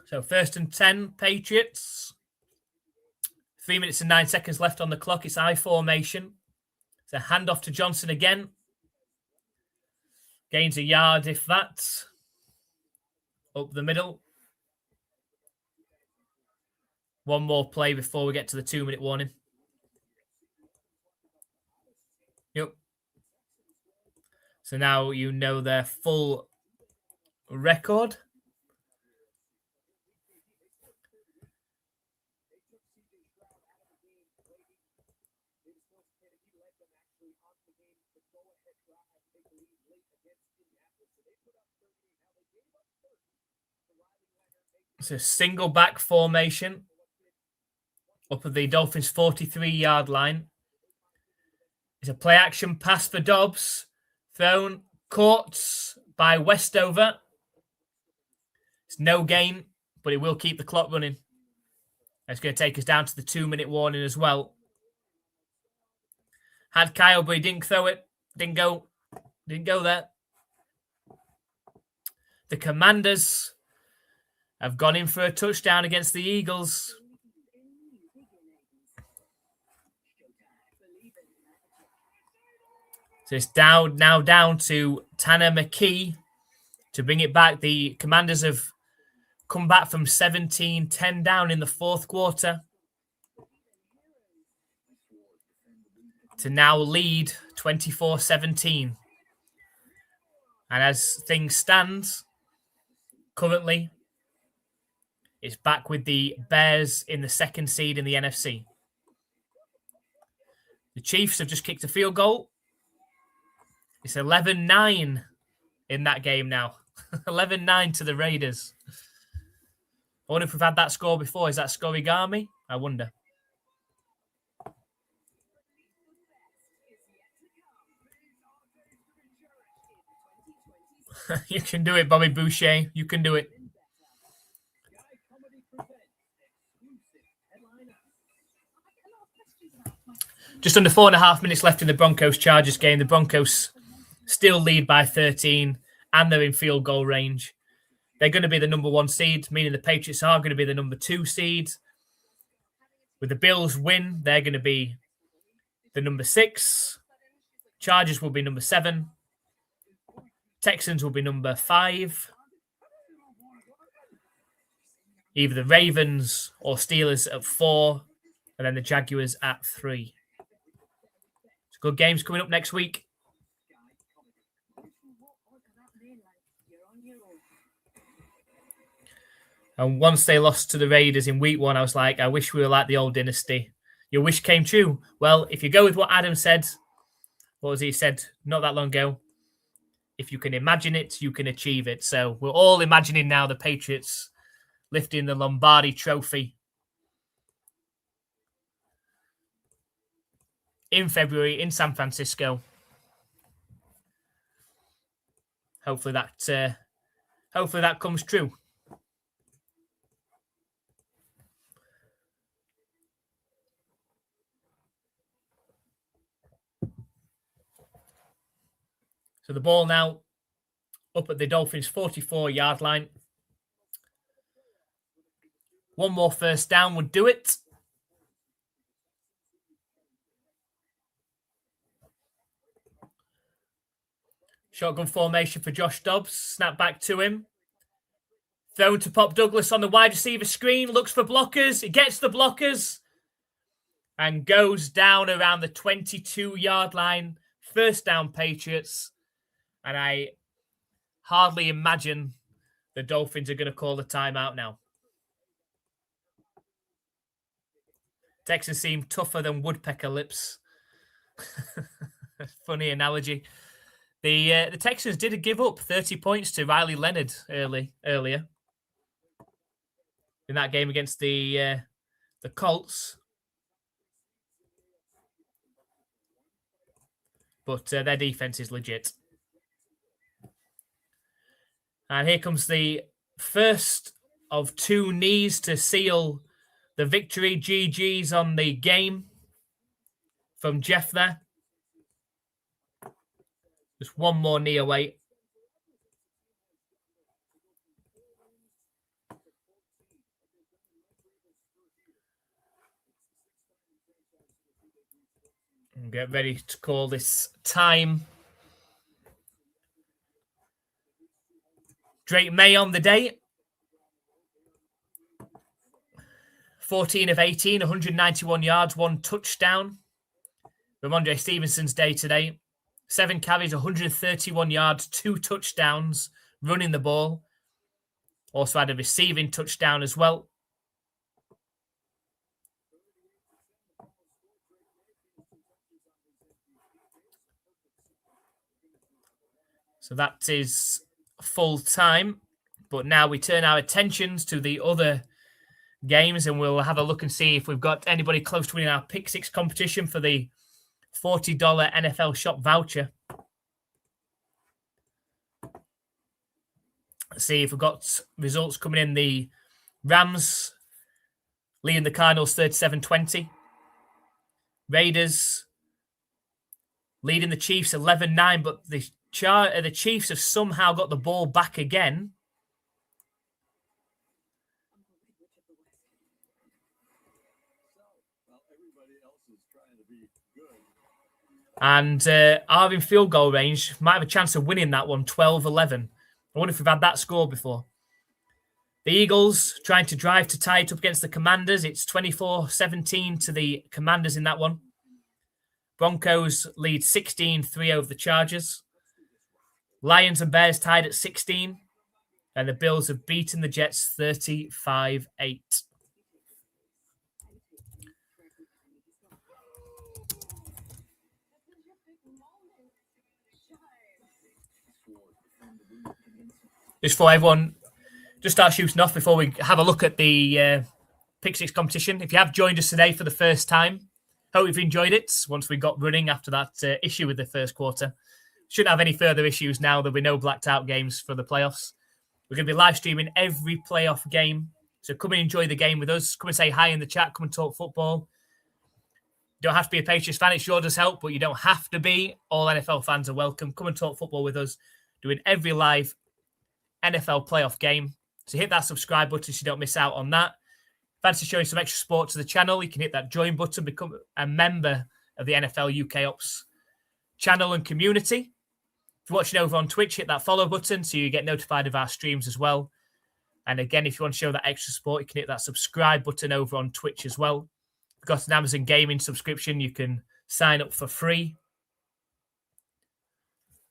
Speaker 1: So 1st and 10, Patriots. 3 minutes and 9 seconds left on the clock. It's I formation. It's a handoff to Johnson again. Gains a yard, if that. Up the middle. One more play before we get to the 2-minute warning. So now you know their full record. It's a single back formation up at the Dolphins' 43-yard line. It's a play action pass for Dobbs. Thrown, caught by Westover. It's no gain, but it will keep the clock running. That's going to take us down to the 2-minute warning as well. Had Kyle, but he didn't throw it. Didn't go there. The Commanders have gone in for a touchdown against the Eagles. So it's now down to Tanner McKee to bring it back. The Commanders have come back from 17-10 down in the fourth quarter to now lead 24-17. And as things stand, currently, it's back with the Bears in the second seed in the NFC. The Chiefs have just kicked a field goal. It's 11-9 in that game now. 11-9 to the Raiders. I wonder if we've had that score before. Is that Scorigami? I wonder. You can do it, Bobby Boucher. You can do it. Just under 4.5 minutes left in the Broncos-Chargers game. The Broncos still lead by 13, and they're in field goal range. They're going to be the number 1 seed, meaning the Patriots are going to be the number 2 seed. With the Bills win, they're going to be the number 6. Chargers will be number 7. Texans will be number 5. Either the Ravens or Steelers at 4, and then the Jaguars at 3. So good games coming up next week. And once they lost to the Raiders in week 1, I was like, I wish we were like the old dynasty. Your wish came true. Well, if you go with what Adam said, what was he said not that long ago? If you can imagine it, you can achieve it. So we're all imagining now the Patriots lifting the Lombardi trophy in February in San Francisco. Hopefully that comes true. So the ball now up at the Dolphins' 44-yard line. One more first down would do it. Shotgun formation for Josh Dobbs. Snap back to him. Thrown to Pop Douglas on the wide receiver screen. Looks for blockers. He gets the blockers. And goes down around the 22-yard line. First down, Patriots. And I hardly imagine the Dolphins are going to call the timeout now. Texans seem tougher than woodpecker lips. Funny analogy. The Texans did give up 30 points to Riley Leonard earlier in that game against the Colts. But their defense is legit. And here comes the first of 2 knees to seal the victory. GG's on the game from Jeff there. Just one more knee away. And get ready to call this time. Drake May on the day. 14 of 18, 191 yards, 1 touchdown. Ramondre Stevenson's day today. 7 carries, 131 yards, 2 touchdowns, running the ball. Also had a receiving touchdown as well. So that is full time. But now we turn our attentions to the other games and we'll have a look and see if we've got anybody close to winning our Pick 6 competition for the $40 NFL shop voucher. Let's see if we've got results coming in. The Rams leading the Cardinals 37-20. Raiders leading the Chiefs 11-9, but the Chiefs have somehow got the ball back again. And are in field goal range. Might have a chance of winning that one, 12-11. I wonder if we've had that score before. The Eagles trying to drive to tie it up against the Commanders. It's 24-17 to the Commanders in that one. Broncos lead 16-3 over the Chargers. Lions and Bears tied at 16. And the Bills have beaten the Jets 35-8. Just for everyone, just start shooting off before we have a look at the Pick 6 competition. If you have joined us today for the first time, hope you've enjoyed it once we got running after that issue with the first quarter. Shouldn't have any further issues now. There'll be no blacked out games for the playoffs. We're going to be live streaming every playoff game. So come and enjoy the game with us. Come and say hi in the chat. Come and talk football. You don't have to be a Patriots fan. It sure does help, but you don't have to be. All NFL fans are welcome. Come and talk football with us. Doing every live NFL playoff game. So hit that subscribe button so you don't miss out on that. Fancy showing some extra support to the channel, you can hit that join button, become a member of the NFL UK Ops channel and community. If you're watching over on Twitch, hit that follow button so you get notified of our streams as well. And again, if you want to show that extra support, you can hit that subscribe button over on Twitch as well. If you've got an Amazon Gaming subscription, you can sign up for free.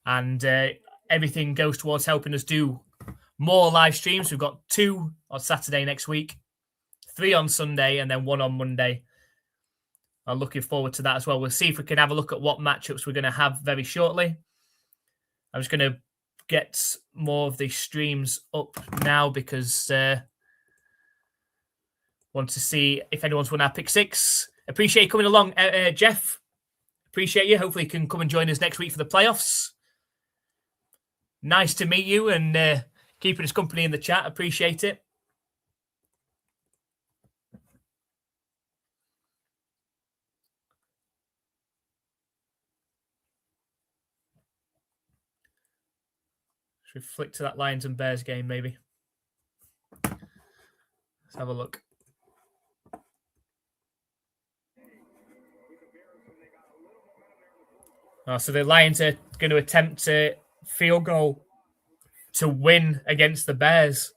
Speaker 1: And everything goes towards helping us do more live streams. We've got 2 on Saturday next week, 3 on Sunday, and then 1 on Monday. I'm looking forward to that as well. We'll see if we can have a look at what matchups we're going to have very shortly. I'm just going to get more of the streams up now because I want to see if anyone's won our Pick 6. Appreciate you coming along, Jeff. Appreciate you. Hopefully you can come and join us next week for the playoffs. Nice to meet you and keeping us company in the chat. Appreciate it. Should we flick to that Lions and Bears game, maybe? Let's have a look. Oh, so the Lions are going to attempt a field goal to win against the Bears.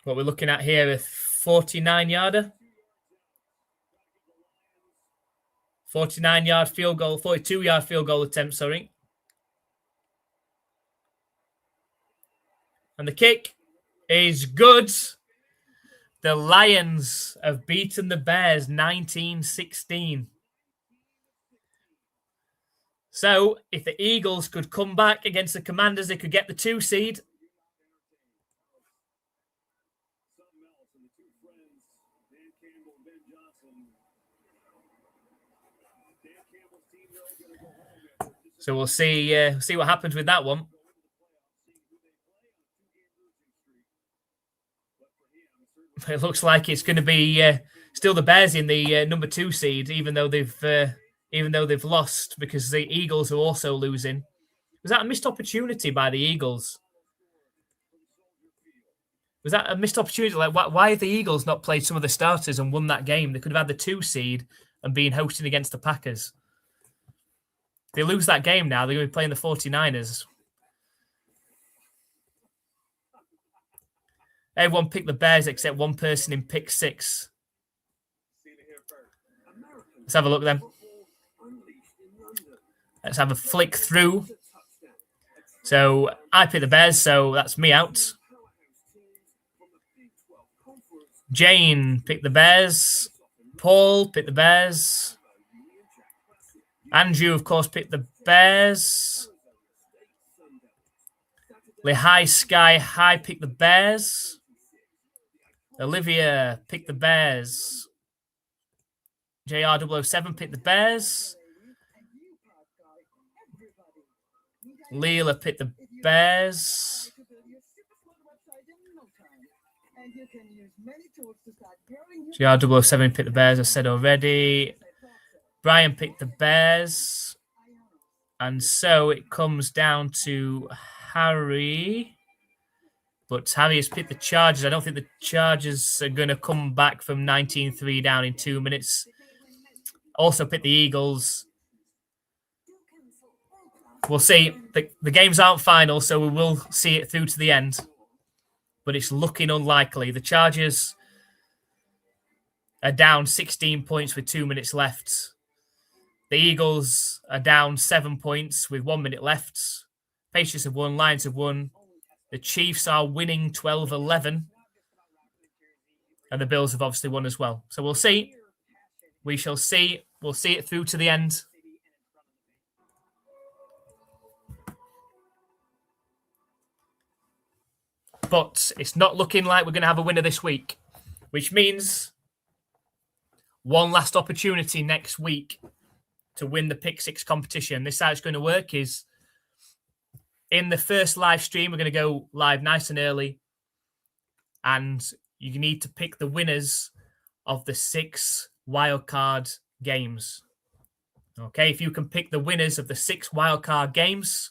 Speaker 1: What we're looking at here, a 49-yarder. 49-yard field goal, 42-yard field goal attempt, sorry. And the kick is good. The Lions have beaten the Bears 19-16. So, if the Eagles could come back against the Commanders, they could get the 2 seed. So we'll see what happens with that one. It looks like it's going to be still the Bears in the number 2 seed, even though they've lost because the Eagles are also losing. Was that a missed opportunity by the Eagles? Was that a missed opportunity? Like, why have the Eagles not played some of the starters and won that game? They could have had the 2 seed and been hosting against the Packers. If they lose that game now, they're going to be playing the 49ers. Everyone picked the Bears except one person in Pick 6. Let's have a look then. Let's have a flick through. So I picked the Bears, so that's me out. Jane picked the Bears. Paul picked the Bears. Andrew, of course, picked the Bears. Lehigh Sky High picked the Bears. Olivia picked the Bears. JR007 picked the Bears. Leela picked the Bears. JR007 picked the Bears, I said already. Brian picked the Bears. And so it comes down to Harry. But Harry has picked the Chargers. I don't think the Chargers are going to come back from 19-3 down in 2 minutes. Also picked the Eagles. We'll see. The games aren't final, so we will see it through to the end. But it's looking unlikely. The Chargers are down 16 points with 2 minutes left. The Eagles are down 7 points with 1 minute left. Patriots have won. Lions have won. The Chiefs are winning 12-11. And the Bills have obviously won as well. So we'll see. We shall see. We'll see it through to the end. But it's not looking like we're going to have a winner this week, which means one last opportunity next week to win the Pick Six competition. This is how it's going to work is in the first live stream, we're going to go live nice and early. And you need to pick the winners of the 6 wildcard games. Okay, if you can pick the winners of the 6 wildcard games,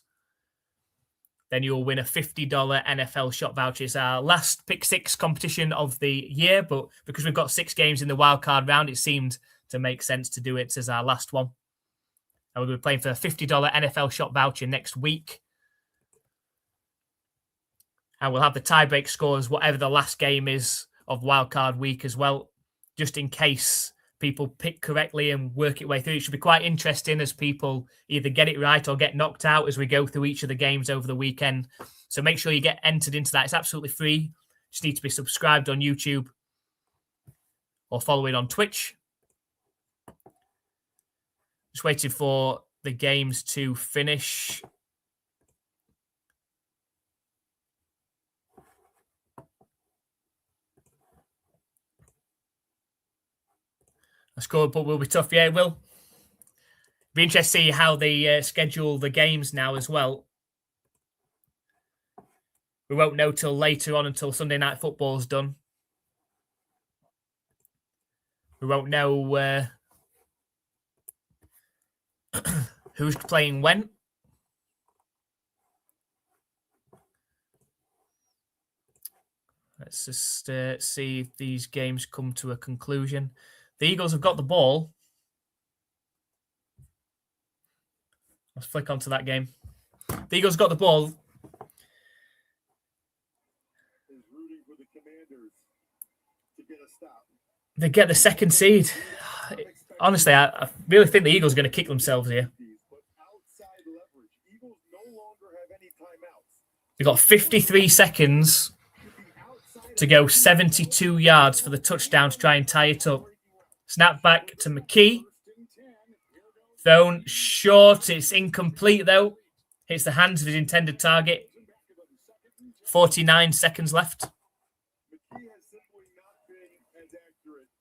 Speaker 1: then you'll win a $50 NFL shop voucher. It's our last Pick Six competition of the year, but because we've got 6 games in the wildcard round, it seemed to make sense to do it as our last one. And we're going to be playing for a $50 NFL shop voucher next week. And we'll have the tiebreak scores, whatever the last game is of wildcard week as well, just in case people pick correctly and work it way through. It should be quite interesting as people either get it right or get knocked out as we go through each of the games over the weekend. So make sure you get entered into that. It's absolutely free. Just need to be subscribed on YouTube or following on Twitch. Just waiting for the games to finish. The scoreboard will be tough. Yeah, it will. Be interesting to see how they schedule the games now as well. We won't know till later on until Sunday Night Football's done. We won't know who's playing when. Let's just see if these games come to a conclusion. The Eagles have got the ball. Let's flick onto that game. The Eagles got the ball. They get the second seed. Honestly, I really think the Eagles are going to kick themselves here. They've got 53 seconds to go 72 yards for the touchdown to try and tie it up. Snap back to McKee. Thrown short. It's incomplete, though. Hits the hands of his intended target. 49 seconds left.
Speaker 2: McKee has simply not been as accurate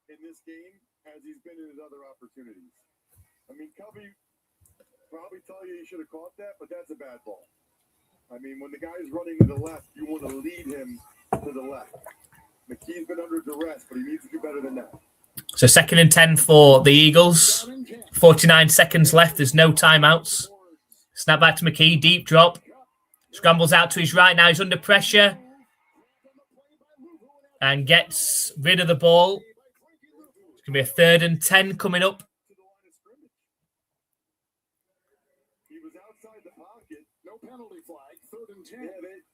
Speaker 2: in this game as he's been in his other opportunities. I mean, Covey probably tell you should have caught that, but that's a bad ball. I mean, when the guy's running to the left, you want to lead him to the left. McKee's been under duress, but he needs to do better than that.
Speaker 1: So 2nd and 10 for the Eagles. 49 seconds left. There's no timeouts. Snap back to McKee. Deep drop. Scrambles out to his right. Now he's under pressure. And gets rid of the ball. It's going to be a 3rd and 10 coming up.
Speaker 2: He was outside the pocket. No penalty flag. 3rd and 10. Yeah,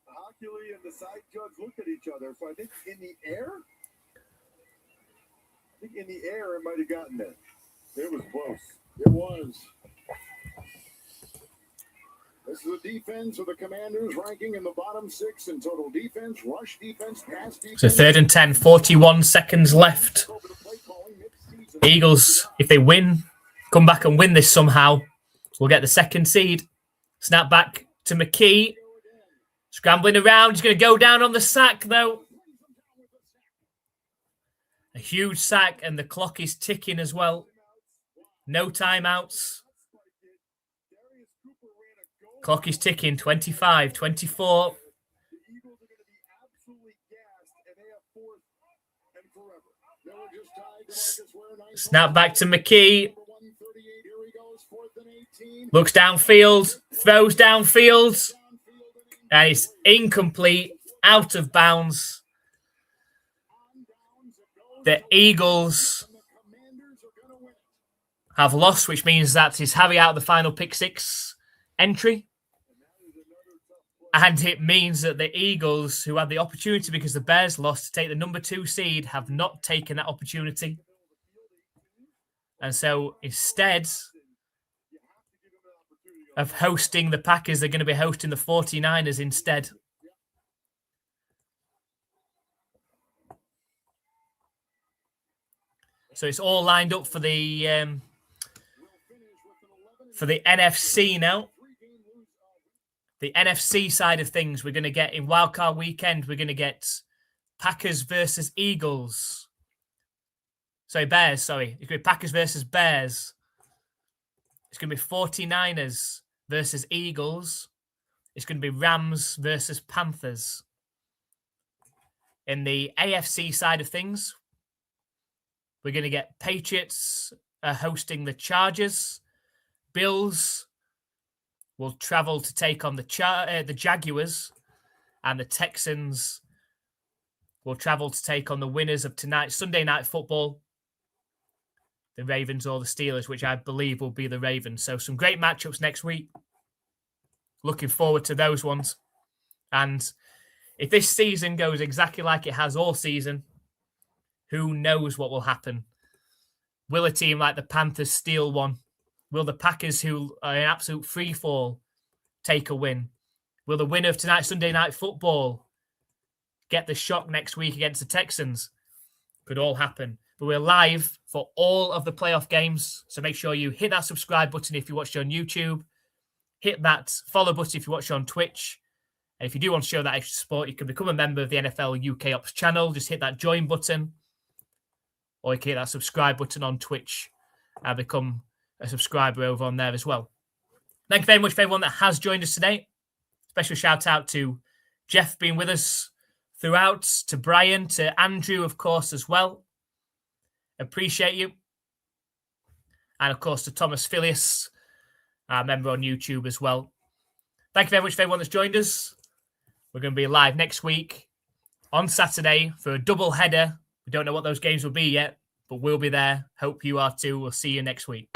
Speaker 2: Hockley and the side judge look at each other. So I think in the air, it might have gotten there.
Speaker 4: It was close. It was. This is the defense of the Commanders, ranking in the bottom 6 in total defense, rush defense, pass defense.
Speaker 1: So 3rd and 10, 41 seconds left. Eagles, if they win, come back and win this somehow, we'll get the 2nd seed. Snap back to McKee. Scrambling around. He's going to go down on the sack, though. A huge sack, and the clock is ticking as well. No timeouts. Clock is ticking. 25, 24. Snap back to McKee. Looks downfield. Throws downfield. And it's incomplete. Out of bounds. The Eagles have lost, which means that is Harry out of the final pick 6 entry. And it means that the Eagles, who had the opportunity because the Bears lost to take the number 2 seed, have not taken that opportunity. And so instead of hosting the Packers, they're going to be hosting the 49ers instead. So it's all lined up for the NFC now. The NFC side of things, we're going to get in wildcard weekend, we're going to get Packers versus Eagles. Bears, sorry. It's going to be Packers versus Bears. It's going to be 49ers versus Eagles. It's going to be Rams versus Panthers. In the AFC side of things, we're going to get Patriots hosting the Chargers. Bills will travel to take on the Jaguars. And the Texans will travel to take on the winners of tonight's Sunday Night Football. The Ravens or the Steelers, which I believe will be the Ravens. So some great matchups next week. Looking forward to those ones. And if this season goes exactly like it has all season, who knows what will happen? Will a team like the Panthers steal one? Will the Packers, who are in absolute free fall, take a win? Will the winner of tonight's Sunday Night Football get the shock next week against the Texans? Could all happen. But we're live for all of the playoff games. So make sure you hit that subscribe button if you watch on YouTube. Hit that follow button if you watch on Twitch. And if you do want to show that extra support, you can become a member of the NFL UK Ops channel. Just hit that join button. Or you can hit that subscribe button on Twitch and become a subscriber over on there as well. Thank you very much for everyone that has joined us today. Special shout out to Jeff being with us throughout, to Brian, to Andrew, of course, as well. Appreciate you. And, of course, to Thomas Phileas, our member on YouTube as well. Thank you very much for everyone that's joined us. We're going to be live next week on Saturday for a double header. We don't know what those games will be yet, but we'll be there. Hope you are too. We'll see you next week.